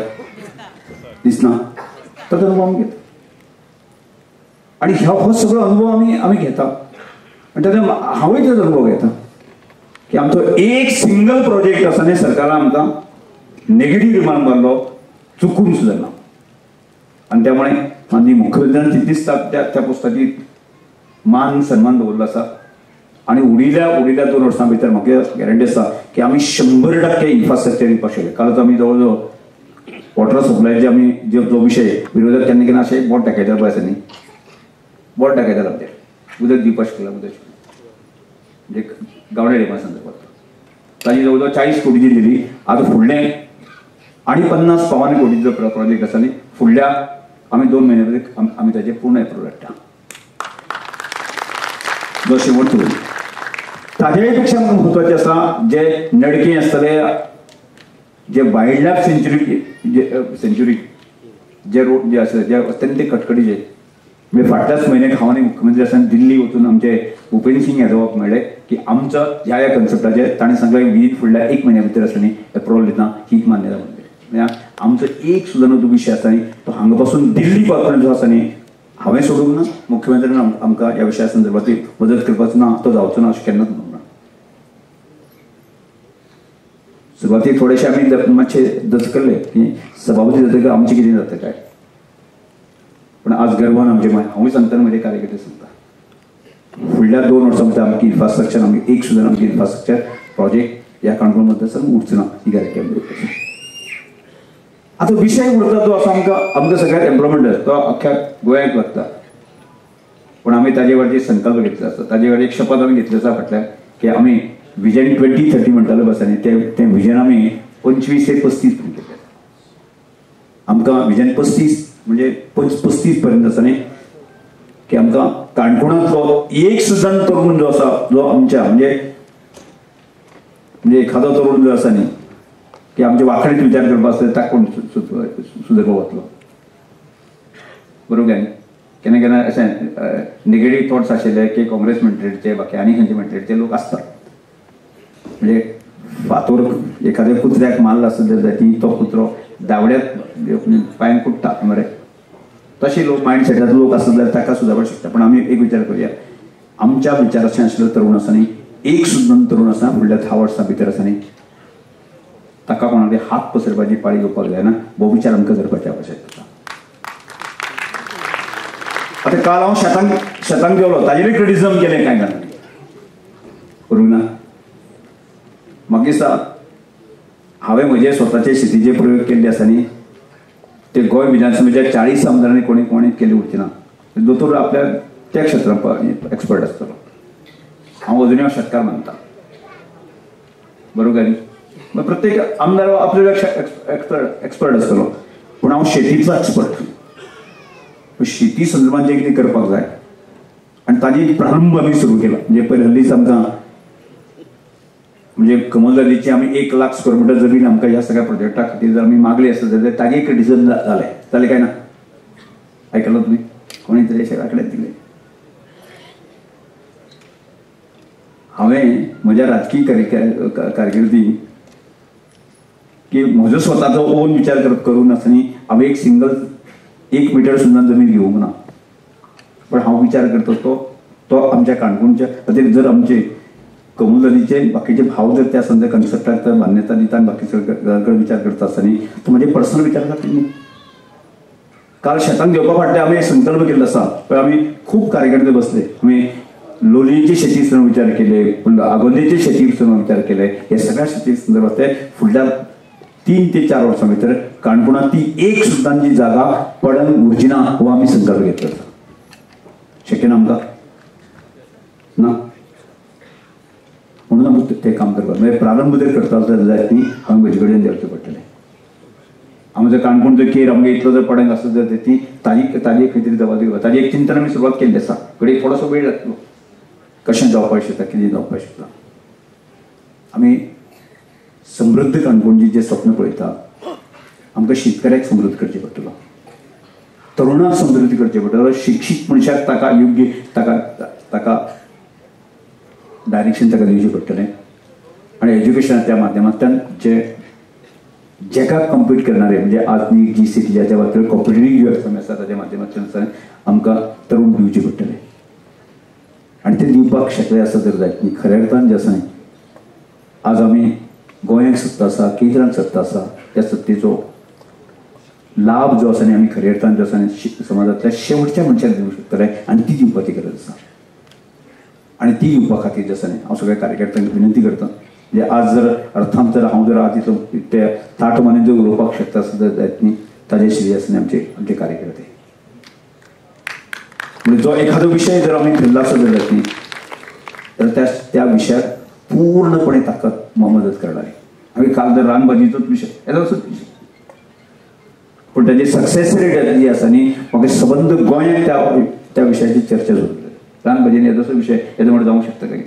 दिसना. तो अनुभव आमी घेता आणि हो सगळो अनुभव आमी घेता. आणि तातूंत हांवूय तेजो अनुभव घेता की आमचो एक सिंगल प्रोजेक्ट आसा न्ही सरकारान आमकां नेगेटीव रिमार्क मारलो चुकून सुद्दां ना. आणि त्यामुळे माननीय मुख्यमंत्र्यांनी तितलीच त्या पोस्टाची मान सन्मान दवरलो आसा आणि उडिल्या 2 वर्सां भितर म्हाका गॅरंटी आसा की आमी 100% इन्फ्रास्ट्रक्चर दिवपाक शकले. कालच आमी जवळ जवळ वॉटर सप्लायचे आमी जो विशय विरोधक केन्ना केन्ना अशें बोट दाखयतात पळय आसा न्ही, बोट दाखयतात आमचेर उदक दिवपाक शकला उदक म्हणजे गावडे डेमा संदर्भात ताजी जवळ जवळ 40 कोटीची दिली. आता फुडलें आणि 50-52 कोटीचो प्रोजेक्ट आसा न्ही, फुडल्या आमी 2 महिने भितर आमी ताजेर पूर्ण एप्रूव्हल हाडटा. जो शेवट होईल ताज्याय पेक्षा महत्वाचें आसा जे नडके आसतले, जे वायल्ड लायफ सेंच्युरी जे रोड जे आसले जे अत्यंत कटकटीचे म्हणजे फाटल्याच म्हयन्याक हांव आनी मुख्यमंत्री आसतना दिल्ली वचून आमचे भुपेंद्र सिंग यादवाक मेळ्ळे की आमचं ह्या कन्सेप्टाचेर ताणें सांगलें विदीन फुडल्या 1 म्हयन्या भितर आसा न्ही एप्रूव्हल दिता ही मान्यता म्हणली. म्हणजे आमचो एक सुद्दां जो विशय आसा न्ही तो हांगा पासून दिल्ली पर्यंत जो आसा न्ही हांवें सोडूंक ना, मुख्यमंत्र्यान आमकां ह्या विशया संदर्भात मदत करपाचो ना, तो जावचो ना अशें केन्नाच म्हणूंक ना. सुरवातीक थोडेशे आमी मातशे दचकल्ले की सभापती जातकीर आमचें कितें जाता काय, पण आज गर्वान आमचे हांवूय सांगतना म्हजे कार्यकर्ते सांगता फुडल्या 2 वर्सां भितर आमची इन्फ्रास्ट्रक्चर आमची एक सुद्दां आमची इन्फ्रास्ट्रक्चर प्रोजेक्ट ह्या काणकोण मतदारसंघात उरचो ना ही गॅरंटी आमी दिवपाची. आता विषय उरता तो असो आमकां सगळ्यात एम्प्लॉयमेंट तो अख्ख्या गोंयाक लागता, पण आमी ताजे वरची संकल्प घेतलो आसा, ताजे वर एक शपथ आमी घेतली आसा फाटल्यान की आमी विजन 2030 म्हणटाले बस न्ही तें विजन आमी 25 ते 35 पर्यंत केलें. आमकां विजन 35 म्हणजे 35 पर्यंत आसा न्ही की आमकां काणकोणांतलो एक सुद्दां तरुण जो आसा जो आमच्या म्हणजे एखादो तरुण जो आसा न्ही की आमचे वांकडेच विचार करपाक आसता ताका कोण सुदारपाक वतलो, बरोबर न्ही. केन्ना केन्ना अशें नेगेटीव थॉट्स आशिल्ले की काँग्रेस मेंटेलिटीचे बाकी आनी खंयचे मेंटेलिटीचे लोक आसतात, म्हणजे फातोर एखाद्या कुत्र्याक मारला आसत जाल्यार तो कुत्रो दावड्यात पांयान कुट्टा मरे तशे लोक मायंडसेटाचे लोक आसत जाल्यार ताका सुदारपाक शकता. पण आमी एक विचार करुया, आमच्या विचाराचे आशिल्लो तरुण आसा न्ही एक सुद्दां तरुण आसा फुडल्या 10 वर्सां भितर आसा न्ही ताका कोणाकडे हात पसरपाची पाळी घेवपाक जायना, हो विचार आमकां करपाची आवश्यकता आसा. आता काल हांव शेतांक गेलो ताजेरूय क्रिटिसिजम केलें कांय जाणांनी, करूंक ना. म्हाका दिसता हांवें म्हजे स्वताचे शेतीचे प्रयोग केल्ले आसा न्ही ते गोंय विधानसभेच्या 40 आमदारांनी कोणी केले उरचे ना. दोतोर आपल्या त्या क्षेत्रांत एक्सपर्ट आसतलो, हांव अजुनूय शेतकार मानता, बरोबर न्ही. मग प्रत्येक आमदार आपल्या एक्सपर्ट आसतलो, पूण हांव शेतीचो एक्सपर्ट. शेती संदर्भात जे कितें करपाक जाय आनी ताजी प्रारंभ आमी सुरू केला. म्हणजे पयलीं हल्लीच आमकां म्हणजे कमलदलीची आमी 1 लाख स्क्वेअर मिटर जमीन आमकां ह्या सगळ्या प्रोजेक्टा खातीर जर आमी मागली आसत जाल्यार ताजे क्रिटिसिजम जाले काय ना, आयकलो तुमी कोणी तरी शेताकडेच दिले. हांवें म्हज्या राजकीय कारकिर्दीत की म्हजो स्वताचो ओन विचार करून आसतना हांवें एक मिटर सुद्दां जमीन घेवंक ना. पण हांव विचार करता तो आमच्या काणकोणच्या खातीर जर आमचे कमलदलीचे बाकीचे भाव जर त्या संदर्भात कन्सेप्टाक मान्यता दिता आनी बाकी सगळ्यांकडे विचार करता आसतना तो म्हणजे पर्सनल विचार खातीर न्ही. काल शेतांक घेवपा फाटले आमी संकल्प केल्लो आसा, पण आमी खूब कार्यकर्ते बसले. आमी लोलयेची शेती सुद्दां विचार केले, आगोंदेची शेती सुद्दां विचार केले. हे सगळ्या शेती संदर्भात ते फुडल्या 3 ते 4 वर्सां भितर काणकोणांत ती एक सुद्दां जी जागा पडन उरची ना हो आमी संकल्प घेतलो आसा. शक्य ना आमकां ना, म्हणून आमकां तें काम करपाक म्हणजे प्रारंभ जर करता जाल्यार ती हांवें म्हजे कडेन देंवचें पडटलें. हांव जर काणकोण जर केर आमगे इतलो जर पडंग आसत जाल्यार ती ताजी खंय तरी जबाबदारी घेवप ताजी एक चिंतन आमी सुरवात केल्ली आसा. कडेन थोडोसो वेळ लागतलो कशें जावपाक शकता कितें जावपाक शकता. आमी समृद्ध काणकोणची जे स्वप्न पळयता आमकां शेतकऱ्याक समृद्ध करचें पडटलो, तरुणाक समृद्ध करचें पडटलो, शिक्षीत मनशाक ताका योग्य ताका डायरेक्शन ताका दिवचें पडटलें. आनी एज्युकेशनाच्या माध्यमांतल्यान जेका कम्पीट करणारे म्हणजे आज GCT ज्याच्या बाबतीत कॉम्पिटेटीव एक्झाम आसा ताच्या माध्यमांतल्यान आमकां तरुण दिवचे पडटले. आनी ते दिवपाक शकले आसा जर जायत न्ही खऱ्या अर्थान जे आसा न्ही आज आमी गोंयांक सत्ता आसा, केंद्रांत सत्ता आसा, त्या सत्तेचो लाभ जो आसा न्ही आमी खऱ्या अर्थान जो आसा न्ही समाजांतल्या शेवटच्या मनशाक दिवंक शकतले आनी ती दिवपाची गरज आसा. आणि ती दिवपा खातीर जे आसा न्ही हांव सगळ्या कार्यकर्त्यांक विनंती करता म्हणजे आज जर अर्थान जर हांव जर आज इतलो ते ताट मानेन जर उलोवपाक शकता सुद्दां जायत न्ही ताजे श्रेय आसा न्ही आमचे कार्यकर्ते. म्हणजे जो एखादो विशय जर आमी धरला आसत जायत न्ही तर त्या विशयाक पूर्णपणे ताकद मदत करणारी. आमी काल जर रानबाजीचोच विशय येदोच विशय पण त्याची सक्सेस रेट जी आसा न्ही म्हाका सबंद गोंयांत त्या विशयाची चर्चा जावंक जाय. रानबाजीन येदोचो विशय येदो म्हणून जावंक शकता काय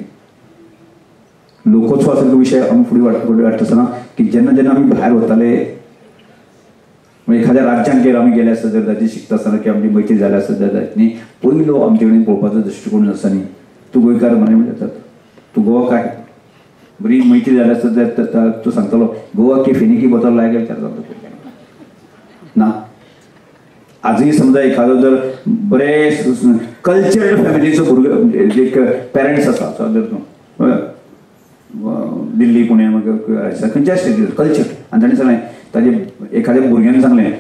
लोकोत्सवासारको विशय आमी फुडें वाडटा आसतना की जेन्ना जेन्ना आमी भायर वताले म्हणजे एखाद्या राज्यांत गेले आमी गेले आसत जर ताची शिकता आसतना की आमची मैत्री जाल्या आसत जायत न्ही पयलो आमचे कडेन पळोवपाचो दृश्टिकोन आसा न्ही तूं गोंयकार म्हणे म्हणटात तूं गोवा काय बरी मैत्री जाल्या आसत जाल्यार तूं सांगतलो गोवा की फेनिकी बोतल लायक विचारता ना. आजही समजा एखादो जर बरे कल्चरल फॅमिलीचो भुरगो एक पेरंट्स आसा जर तूं दिल्ली पुणे खंयच्याय स्टेटीचो कल्चर आनी ताणें सांगलें ताजे एखाद्या भुरग्यान सांगलें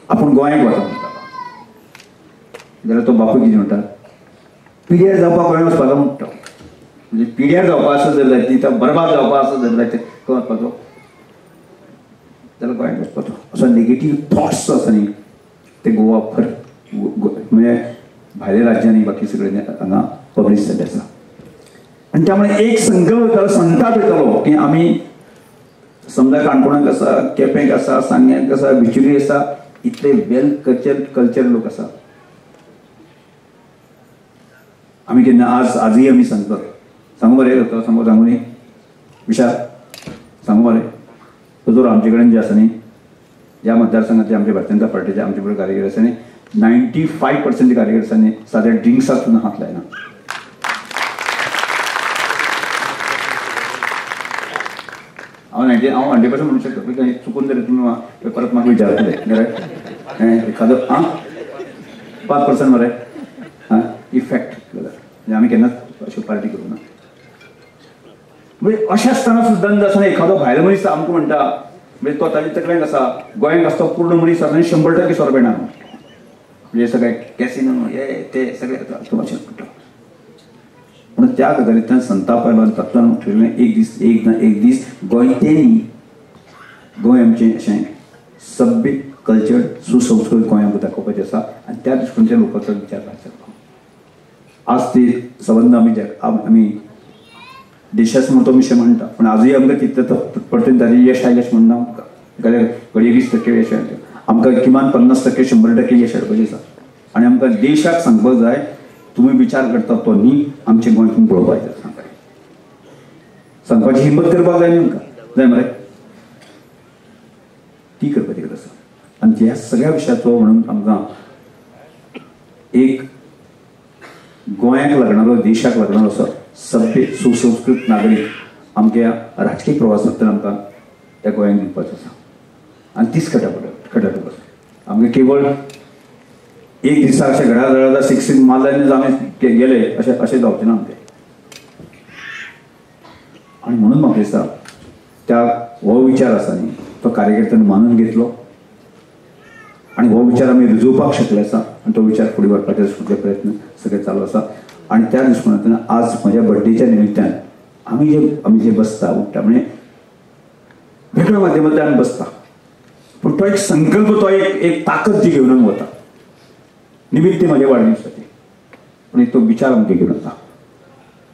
आपूण गोंयांक वता म्हणटा जाल्यार तो बापूय कितें म्हणटा पिड्यार जावपाक गोंयांत वचपाचो म्हणटा. म्हणजे पिड्यार जावपा आसत जर जाय ती बरबाद जावपा आसत जर जाय खंय वचपाचो जाल्यार गोंयांत वचपाचो असो नेगेटीव थॉट्स जो आसा न्ही ते गोवा भर म्हणजे भायल्या राज्यांनी बाकी सगळे हांगा पब्लीश जाल्ले आसा. आणि त्यामुळे एक संकल्प संताप येतलो की आमी समजा काणकोणाक आसा केपेंक आसा सांग्याक आसा बिचुली आसा इतले वेल कल्चर लोक आसा आमी केन्ना आजही आमी सांगतात सांगू बरें सांगू न्ही विशाल सांगू बरें तर आमचे कडेन जे आसा न्ही ज्या मतदारसंघातले आमच्या भारतीय जनता पार्टीचे आमचे कडेन कार्यकर्ते आसा न्ही 95% कार्यकर्ते आसा न्ही साध्या ड्रिंक्साक सुद्दां हात लायना. हांव 100% म्हणू शकता चुकून जर तुमी परत म्हाका विचारतले एखादो 5% मरे इफेक्ट म्हणजे आमी केन्नाच अशी पार्टी करूं ना. म्हणजे अशें आसतना सुद्दां जर आसतना एखादो भायलो मनीस आमकां म्हणटा म्हणजे तो ताजे तकलेंत आसा गोंयांत आसता पूर्ण मनीस आसा 100% सोरो पेडना म्हणजे सगळे कॅसिनो हे ते सगळे अशें म्हणटा म्हणून त्या गजालींतल्यान संताप आयलो आनी तातूंतल्यान ठरलें एक दीस गोंयतेनी गोंय आमचें अशें सभ्य कल्चर सुसंस्कृत गोंयांक दाखोवपाचें आसा आनी त्या दृश्टीकोनाच्या लोकांचो विचार करचो. आज ते संबंद आमी देशासमोर तो विशय म्हणटा पण आजूय आमकां तितले तत्परतेन ताजें यश आयलें अशें म्हणना आमकां घडये 20% यश आयलें आमकां किमान 50% 100% यश हाडपाचें आसा. आनी आमकां देशाक सांगपाक जाय तुम्ही विचार करता तो न्ही आमचें गोंय तुमी पळोवपाचें सांगपाची हिंमत करपाक जाय न्ही आमकां जाय मरे ती करपाची गरज आसा. आनी ह्या सगळ्या विशयाचो म्हणून आमकां एक गोंयाक लागणारो देशाक लागणारो असो सभ्य सुसंस्कृत नागरीक आमच्या राजकीय प्रवासांतल्यान आमकां त्या गोंयांक दिवपाचो आसा. आनी तीच खटापट आसा. आमकां केवळ एक दिसा अशें घडा सिक्सीन माल जायन आमी गेले अशें जावचें ना आमचें. आनी म्हणून म्हाका दिसता त्या हो विचार आसा न्ही तो कार्यकर्त्यांनी मानून घेतलो आनी हो विचार आमी रुजोवपाक शकले आसा आनी तो विचार फुडें व्हरपाचे सुद्दां प्रयत्न सगळे चालू आसा. आनी त्या दृश्टिकोनांतल्यान आज म्हज्या बर्थडेच्या निमित्यान आमी जे बसता उठता म्हणजे वेगळ्या माध्यमांतल्यान आमी बसता पूण तो एक संकल्प तो एक ताकद जी घेवन वता निमित्त माझ्या वाढदिवसाचे पण तो विचार आमकां घेवन येता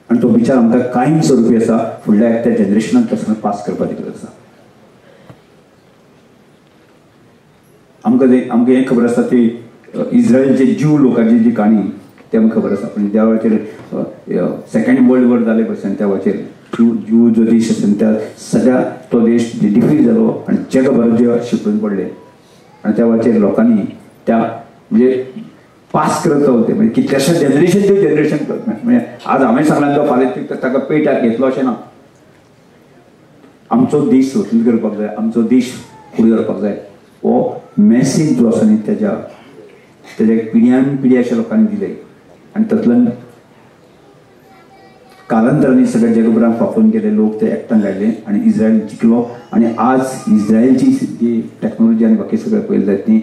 आनी तो विचार आमकां कायम स्वरुपी आसा फुडल्या त्या जनरेशनाक पासून पास करपाची गरज आसा. आमकां हें खबर आसता ती इस्रायलचे ज्यू लोकांची जी काणी ती आमकां खबर आसा पण त्या वेळाचेर सेकंड वर्ल्ड वॉर जाले पळय त्या वेळाचेर ज्यू जो देश आसा त्या सगळ्या तो देश डिफीट जालो आनी जगभर जे शिकून पडले आनी त्या वेळाचेर लोकांनी त्या म्हणजे पास करत होते म्हणजे कितल्याशा जनरेशन म्हणजे आज हांवें सांगला तो फाल्यां ताका पेट घेतलो अशें ना. आमचो देश स्वतंत्र करपाक जाय आमचो देश फुडें व्हरपाक जाय हो मॅसेज जो आसा न्ही तेज्या पिढ्यान पिढी अशा लोकांनी दिले आनी तातूंतल्यान कालांतराने सगळ्या जगभरात वापरून गेले लोक ते एकठांय आयले आणि इस्रायल जिखलो आणि आज इस्रायलची जी टेक्नॉलॉजी आणि बाकी सगळं पळयलें जायत न्ही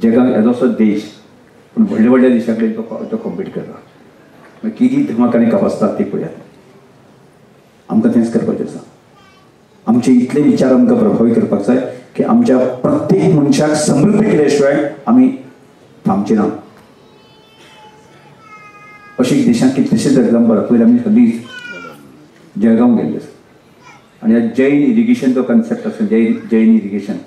जगाक येदो असो देश पूण व्हडल्या व्हडल्या देशा कडेन तो कॉम्पीट करता किती धमाकांनी कापासतात ते पळयात आमकां तेंच करपाचें आसा आमचे इतले विचार आमकां प्रभावी करपाक जाय की आमच्या प्रत्येक मनशाक समृद्ध केल्या शिवाय आमी थांबचे ना अशी देशांत कितलेशेच एग्जाम्पल पयलीं आमी सदींच जळगांव गेल्ले आनी जैन इरिगेशन जो कन्सेप्ट आसा जैन इरिगेशन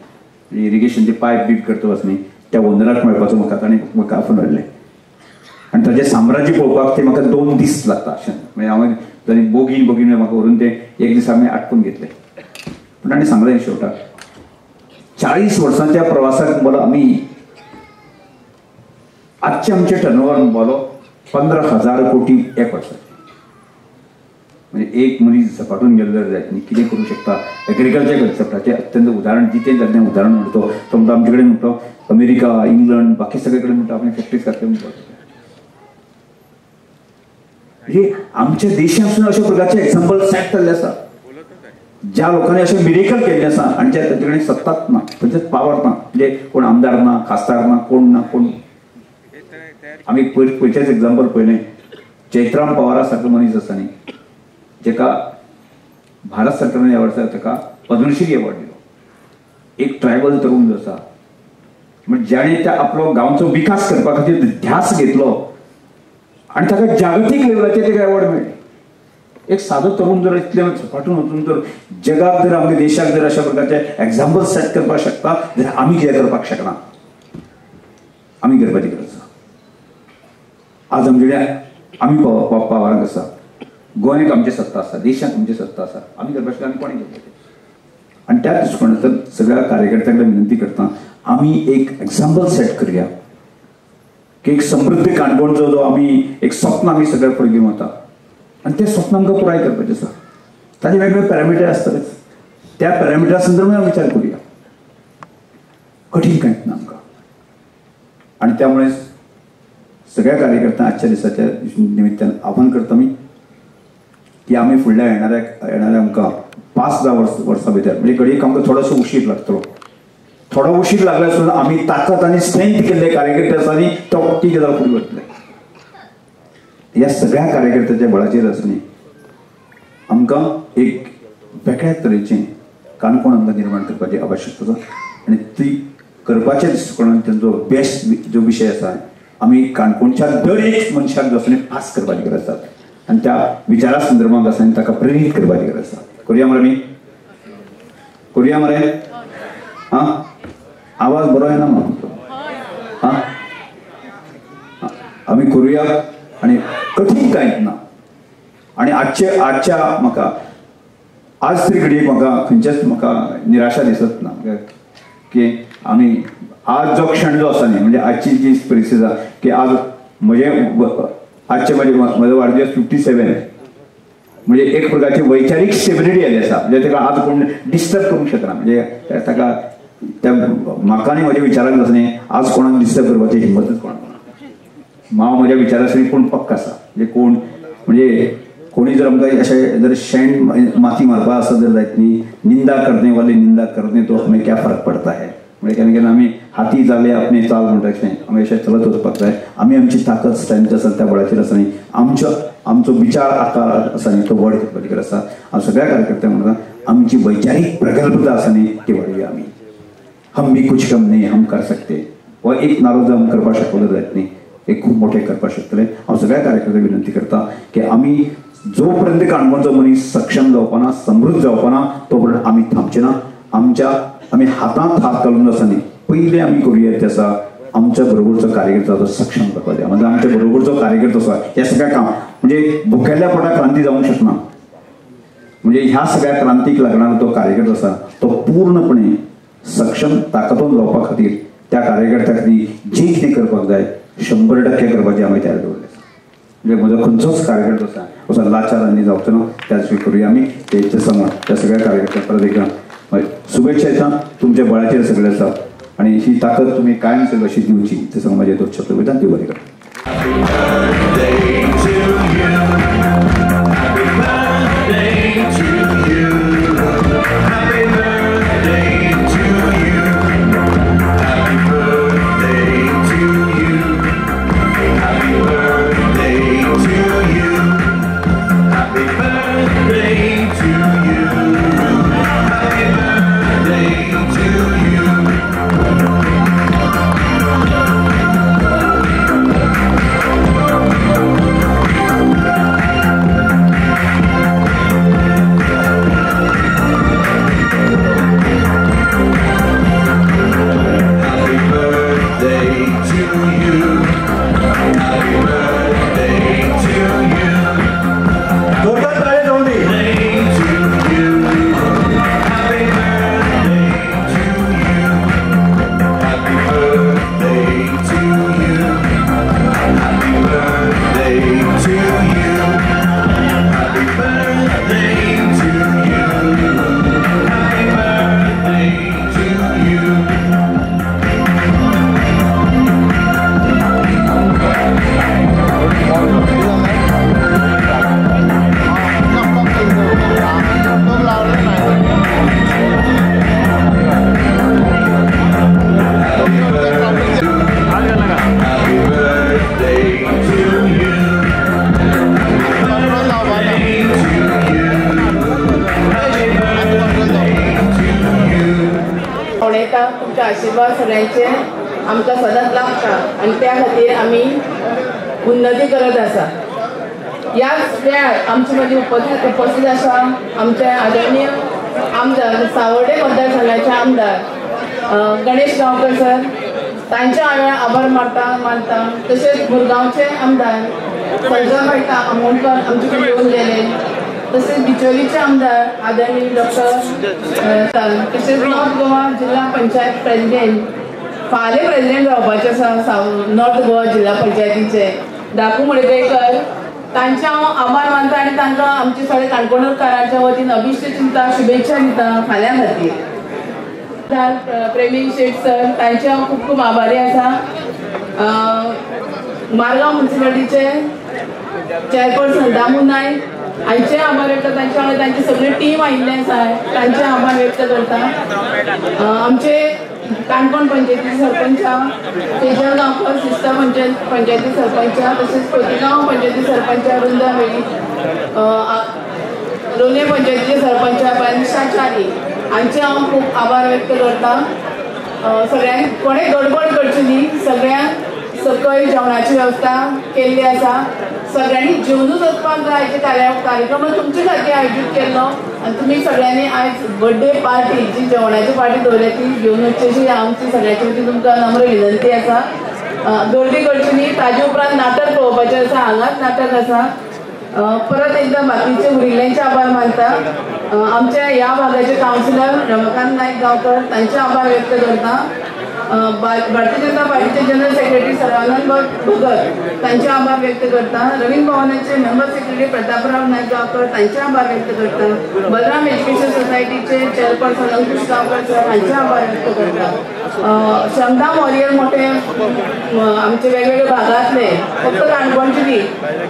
इरिगेशनचे पायप बीप करता वच न्ही त्या ओनराक मेळपाचो म्हाका आफून हाडलें आनी ताजें साम्राज्य पळोवपाक ते म्हाका 2 दीस लागता म्हणजे हांवें ताणी बोगीन म्हाका व्हरून ते एक दीस हांवें आटपून घेतले पूण ताणें सांगलें शेवटाक 40 वर्सांच्या प्रवासाक म्हणून आमी आजचे आमचे टर्नओवर म्हणलो 15,000 कोटी एक वर्साचे म्हणजे एक मनीस झपाटून गेलो जाल्यार जायत न्ही कितें करूं शकता एग्रीकल्चर कन्सेप्टाचें अत्यंत उदाहरण जितें जाल्लें उदाहरण म्हणटा तो म्हणटा आमचे कडेन म्हणटा अमेरिका इंग्लंड बाकी सगळे कडेन म्हणटा आपणे फॅक्टरीज घातले म्हणटा म्हणजे आमच्या देशांत अशा प्रकारचे एक्झाम्पल सेट जाल्ले आसा ज्या लोकांनी असे मिरेकल केल्ले आसा आनी ज्या तांचे कडेन सत्ताच ना खंयचेच पावर ना म्हणजे कोण आमदार ना खासदार ना कोण आमी पयचेच एक्झाम्पल पळयलें चैत्राम पवारा सारको मनीस आसा न्ही जेका भारत सरकारान ह्या वर्सा ताका पद्मश्री अवॉर्ड दिलो एक ट्रायबल तरुण जो आसा म्हणजे ज्याणे त्या आपलो गांवचो विकास करपा खातीर ध्यास घेतलो आनी ताका जागतीक लेवलाचेर ताका अवॉर्ड मेळ्ळी एक सादो तरुण जर इतले झपाटून वचून जर जगाक जर आमच्या देशाक जर अशा प्रकारचे एक्झाम्पल सेट करपाक शकता जाल्यार आमी कितें करपाक शकना आमी करपाची गरज आसा आज आमचे आमी पावराक आसा गोंयांत आमची सत्ता आसा देशांत आमची सत्ता आसा आमी करपाक शकता आनी कोणी करपाचें आनी त्या दृश्टिकोनांतल्यान सगळ्या कार्यकर्त्यांक विनंती करता आमी एक एक्झाम्पल सेट करया की एक समृद्ध काणकोणचो जो आमी एक स्वप्न आमी सगळ्या फुडें घेवन वता आनी तें स्वप्न आमकां पुराय करपाचें आसा ताचे वेगवेगळे पॅरामिटर आसतलेच त्या पॅरामिटरा संदर्भात आमी विचार करुया कठीण कांयच ना आमकां आनी त्यामुळे सगळ्या कार्यकर्त्यांक आजच्या दिसाच्या निमित्तान आव्हान करता मी की आमी फुडल्या येणाऱ्या आमकां 5-10 वर्सां भितर म्हणजे घडयेक आमकां थोडोसो उशीर लागतलो थोडो उशीर लागला सुद्दां आमी ताकद आनी स्ट्रेंथ केल्ले कार्यकर्ते आसा न्ही तो ती गजाल फुडें वतले ह्या सगळ्या कार्यकर्त्याच्या बळाचेर आसा न्ही आमकां एक वेगळ्या तरेचें काणकोण आमकां निर्माण करपाची आवश्यकता आसा आनी ती करपाच्या दृश्टिकोनांत तेंचो बेस्ट जो विशय आसा आमी काणकोणच्या दर एक मनशाक जो आसा पास करपाची गरज आसा आनी त्या विचारा संदर्भांत आसा आनी ताका प्रेरीत करपाची गरज आसा करुया मरे आमी करुया मरे हां आवाज बरो येना म्हाका हां आमी करुया आनी कठीण कांयच ना आनी आजच्या म्हाका आज तरी घडये म्हाका खंयच्याच म्हाका निराशा दिसत ना की आमी आज जो क्षण जो आसा न्ही म्हणजे आजची जी परिस्थिती आसा की आज आजचे म्हजो वाडदिवस 57 म्हणजे एक प्रकारची वैचारीक स्टेबिलिटी आली आसा म्हणजे ताका आज कोण डिस्टर्ब करूंक शकना म्हणजे ताका त्या म्हाका आनी म्हज्या विचाराक आसा न्ही आज कोणाक डिस्टर्ब करपाची हिंमतच कोणाक ना हांव म्हज्या विचारासरी पूण पक्क आसा म्हणजे कोण म्हणजे कोणी जर आमकां अशें जर शेण माती मारपा आसा जर जायत न्ही निंदा करने वाले निंदा करने तो हमें क्या फरक पडता है म्हणजे केन्ना केन्ना आमी हाती जाले आपणे चाल म्हणटाशें आमी अशें चलत वचपाक जाय आमी आमची ताकद स्ट्रेंथ आसा त्या बळाचेर आसा न्ही आमचो विचार आकार आसा न्ही तो व्हड करपाची गरज आसा हांव सगळ्या कार्यकर्त्यांक म्हणटा आमची वैचारीक प्रगल्भता आसा न्ही ती वाडोवया आमी हम भी कुछ कम नहीं हम कर सकते हो एक नारो जर आमी करपाक शकलो जायत न्ही एक खूब मोठें करपाक शकतले हांव सगळ्या कार्यकर्त्यांक विनंती करता की आमी जो पर्यंत काणकोणचो मनीस सक्षम जावपाना समृद्ध जावपाना तो पर्यंत आमी थांबचे ना आमी हातांत हात घालून आसा न्ही पयलें आमी करुया तें आसा आमच्या बरोबरचो कार्यकर्तो सक्षम करपाचो म्हणजे आमच्या बरोबरचो कार्यकर्तो आसा हें सगळें काम म्हणजे भुकेल्या पोटाक क्रांती जावंक शकना म्हणजे ह्या सगळ्या क्रांतीक लागणारो तो कार्यकर्तो आसा तो पूर्णपणे सक्षम ताकदून जावपा खातीर त्या कार्यकर्त्या खातीर जे कितें करपाक जाय 100% करपाचें आमी तयार दवरलें म्हणजे म्हजो खंयचोच कार्यकर्तो आसा असो लाचार आनी जावचो ना त्या दृश्टी करुया आमी तेचे सांगा त्या सगळ्या कार्यकर्त्यांक परत एकदा शुभेच्छा येता तुमच्या बळाचेर सगळें आसा आनी ही ताकद तुमी कायम सगळी अशी दिवची ते सांग म्हाजे दोन शब्द वयता देव बरें करूं.
उडयता तुमचे आशिर्वाद सगळ्यांचे आमकां सदांच लागता आनी त्या खातीर आमी उन्नती करत आसा. ह्याच वेळार आमचे मदीं उपस्थित आसा आमचे आदरणीय आमदार सावर्डे मतदारसंघाचे आमदार गणेश गांवकर सर. तांचे हांवें आभार मानता. तशेंच मुरगांवचे आमदार संजय भाई आमोणकर आमचे कडेन येवन गेले. तसेच बिचोलीचे आमदार आदरणीय डॉक्टर तसेच नॉर्थ गोवा जिल्हा पंचायत प्रेसिडेंट फाल्यां प्रेसिडेंट जावपाचे आसा नॉर्थ गोवा जिल्हा पंचायतीचे दापू मडकयकर. तांचे हांव आभार मानता आनी तांकां आमचे सगळे काणकोणकारांच्या वतीन अभिश्ट चिंता शुभेच्छा दिता फाल्यां खातीर. प्रेमी शेट सर तांचे हांव खूब खूब आभारी आसा. मारगांव म्युनिसिपालिटीचे चेअरपर्सन दामू नायक हांचे आभार व्यक्त तांच्या वांगडा तांची सगळी टीम आयिल्ली आसा तांचे आभार व्यक्त करता. आमचे काणकोण पंचायतीचे सरपंच तेजल गांवकर सिस्टर पंचायती सरपंच तसेच खोतीगांव पंचायती सरपंच वृंदा वेळी लोलये पंचायतीचे सरपंच बनिशा च्यारी हांचे हांव खूब आभार व्यक्त करता. सगळ्यांनी कोणें गडबड करची न्ही. सगळ्यांक सकयल जेवणाची वेवस्था केल्ली आसा. सगळ्यांनी जेवनूच वचपाक जाय. हेचे कार्यक्रम तुमचे खातीर आयोजीत केल्लो आनी तुमी सगळ्यांनी आयज बर्थडे पार्टी जी जेवणाची पार्टी दवरल्या ती घेवन वचची आमची सगळ्यांची वतीन तुमकां नम्र विनंती आसा. गर्दी करची न्ही. ताजे उपरांत नाटक पळोवपाचें आसा. हांगाच नाटक आसा. परत एकदा बाकीचे उरिल्ल्यांचे आभार मानता. आमच्या ह्या भागाचे कावन्सिलर रमाकांत नायक गांवकर तांचे आभार व्यक्त करता. भारतीय जनता पार्टीचे जनरल सेक्रेटरी सर्वानंद भगत तांचे आभार व्यक्त करता. रवींद्र भवनाचे मेंबर सेक्रेटरी प्रतापराव नायक गांवकर तांचे आभार व्यक्त करता. बलराम एज्युकेशन सोसायटीचे चेअरपर्सन अंकुश गांवकर सर हांचे आभार व्यक्त करता. श्रमधाम वॉरियर मोठे आमचे वेगवेगळे भागातले फक्त काणकोणचे न्ही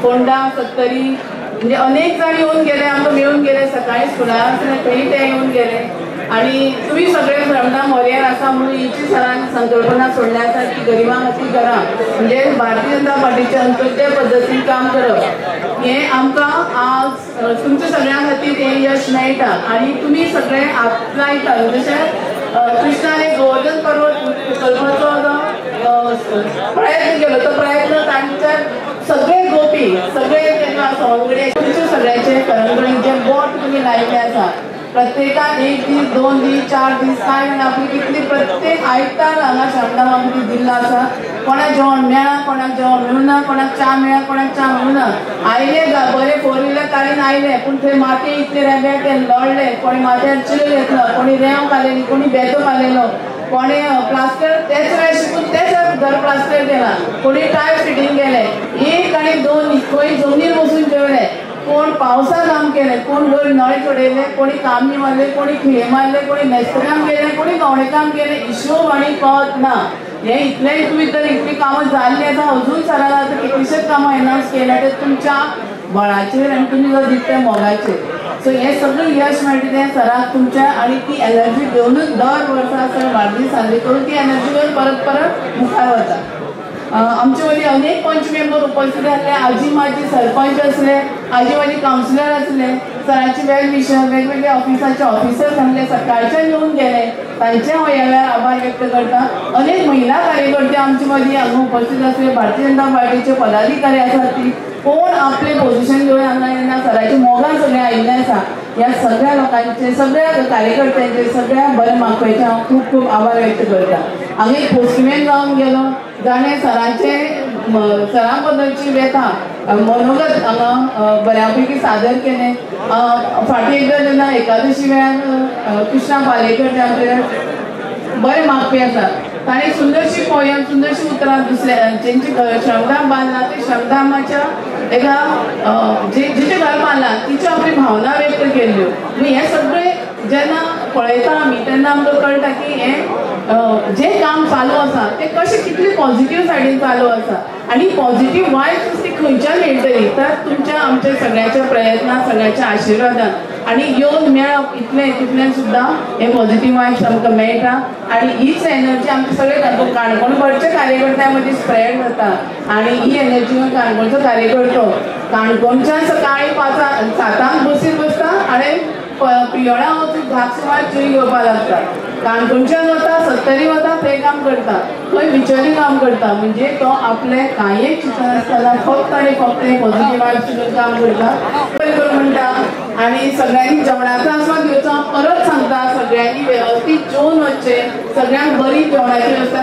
फोंडा सत्तरी म्हणजे अनेक जाण येऊन गेले आमकां मेळून गेले. सकाळी स्कुलार थंय ते येऊन गेले आणि तुम्ही सगळे श्रमधाम वॉरियर आसा म्हणून हिची सरान संकल्पना सोडल्या आसा की गरिबां खातीर करा म्हणजे भारतीय जनता पार्टीचे अंत्योदय पद्दतीन काम करप. हे आमकां आज तुमच्या सगळ्यां खातीर हे यश मेळटा आणि तुम्ही सगळे आपलायता. जशें कृष्णाने गोवर्धन प्रकल्पाचो प्रयत्न केलो तो प्रयत्न तांच्या सगळे गोपी सगळे सवंगडी तुमचे सगळ्यांचे करंगळीचे बोट तुम्ही लायिल्ले आसा. प्रत्येकाक 1 दीस 2 दीस 4 दीस काय ना आपली कितली प्रत्येक आयतार हांगा श्रमधाम आमकां दिल्लो आसा. कोणाक जेवण मेळ्ळा कोणाक जेवण मेळुना कोणाक च्या मेळ्ळा कोणाक च्या मेळुना. आयले बरे 4 व्हिलर काडीन आयले पूण थंय माती इतले रेबे ते लडले. कोणी माथ्यार चिल घेतलो कोणी रेंव घालेली कोणी बेतो घालेलो कोणी प्लास्टर तेच वेळ शिकून तेच घर प्लास्टर केला कोणी टायप फिटींग केले 1 आनी 2 खंय जमनीर बसून जेवले. कोण पावसा काम केले कोण वयर नळे चडयले कोणी कामनी मारले कोणी खिळे मारले कोणी मेस्त्रीकाम केले कोणी गवणे काम केले. हिशोब आनी कळत ना. हे इतलेय भितर इतली कामां जाल्ली आसा. अजून सरान आतां कितलीशीच कामां एनाउन्स केल्या ते तुमच्या बळाचेर आनी तुमी जो दिता मोगाचेर. सो हे सगळें यश मेळटा तें सराक तुमच्या आनी ती एनर्जी घेवनूच दर वर्सा सर वाडदीस साजरे करून ती एनर्जी घेवन परत परत मुखार वता. आमचे मदीं अनेक पंच मेंबर उपस्थित आसले. आजी माजी सरपंच आसले आजी माजी कावन्सिलर आसले. सरांचे वेगवेगळे ऑफिसाचे ऑफिसर्स आसले सकाळच्यान येवन गेले तांचे हांव ह्या वेळार आभार व्यक्त करता. अनेक महिला कार्यकर्ते आमचे मदीं हांगा उपस्थित आसले. भारतीय जनता पार्टीचे पदाधिकारी आसात ती कोण आपले पोझिशन घेवन हांगा येना सराचे मोगान सगळे आयिल्ले आसा. ह्या सगळ्या लोकांचे सगळ्या कार्यकर्त्यांचे सगळ्या बरे मागपाचे हांव खूब खूब आभार व्यक्त करता. हांगा एक पोस्टमॅन जावन गेलो जाणे सरांचे सरां बद्दलची व्यथा मनोगत हांगा बऱ्यापैकी सादर केले. फाटीं एकदां जेन्ना एकादशी वेळार कृष्णा पालेकर जे आमचे बरे मागपी आसात ताणें सुंदरशी पोयम सुंदरशी उतरां दुसऱ्या जेंची श्रमधाम बांदला ते श्रमधामाच्या एका जिचें घर बांदलां तिची आपली भावना व्यक्त केल्ल्यो. हे सगळें जेन्ना पळयता आमी तेन्ना आमकां कळटा की हें जें काम चालू आसा तें कशें कितली पॉझिटिव्ह सायडीन चालू आसा आनी पॉझिटिव्ह वायब्स ती खंयच्यान मेळटली तर तुमच्या आमच्या सगळ्यांच्या प्रयत्नां सगळ्यांच्या आशिर्वादान आनी येवन मेळप इतल्यान सुद्दां हे पॉझिटिव्ह वायब्स आमकां मेळटा आनी हीच एनर्जी आमचे सगळे काणकोणभरच्या कार्यकर्त्यां मदीं स्प्रेड जाता. आनी ही एनर्जी काणकोणचो कार्यकर्तो काणकोणच्यान सकाळीं 5-7 बसीर बसता आनी पियोळा वचून धाक सुमार ची घेवपाक लागता. काणकोणच्यान वता 70 वता ते काम करता, खंय बिचारी काम करता. म्हणजे तो आपले कांय एक चिंतनासतना फक्त आनी फक्त पॉझिटिव्ह वायब्स काम करता म्हणटा. आणि सगळ्यांनी जेवणाचो आस्वाद घेवचो परत सांगता. सगळ्यांनी वेवस्थीत जेवन वचचें, सगळ्यांक बरी जेवणाची वेवस्था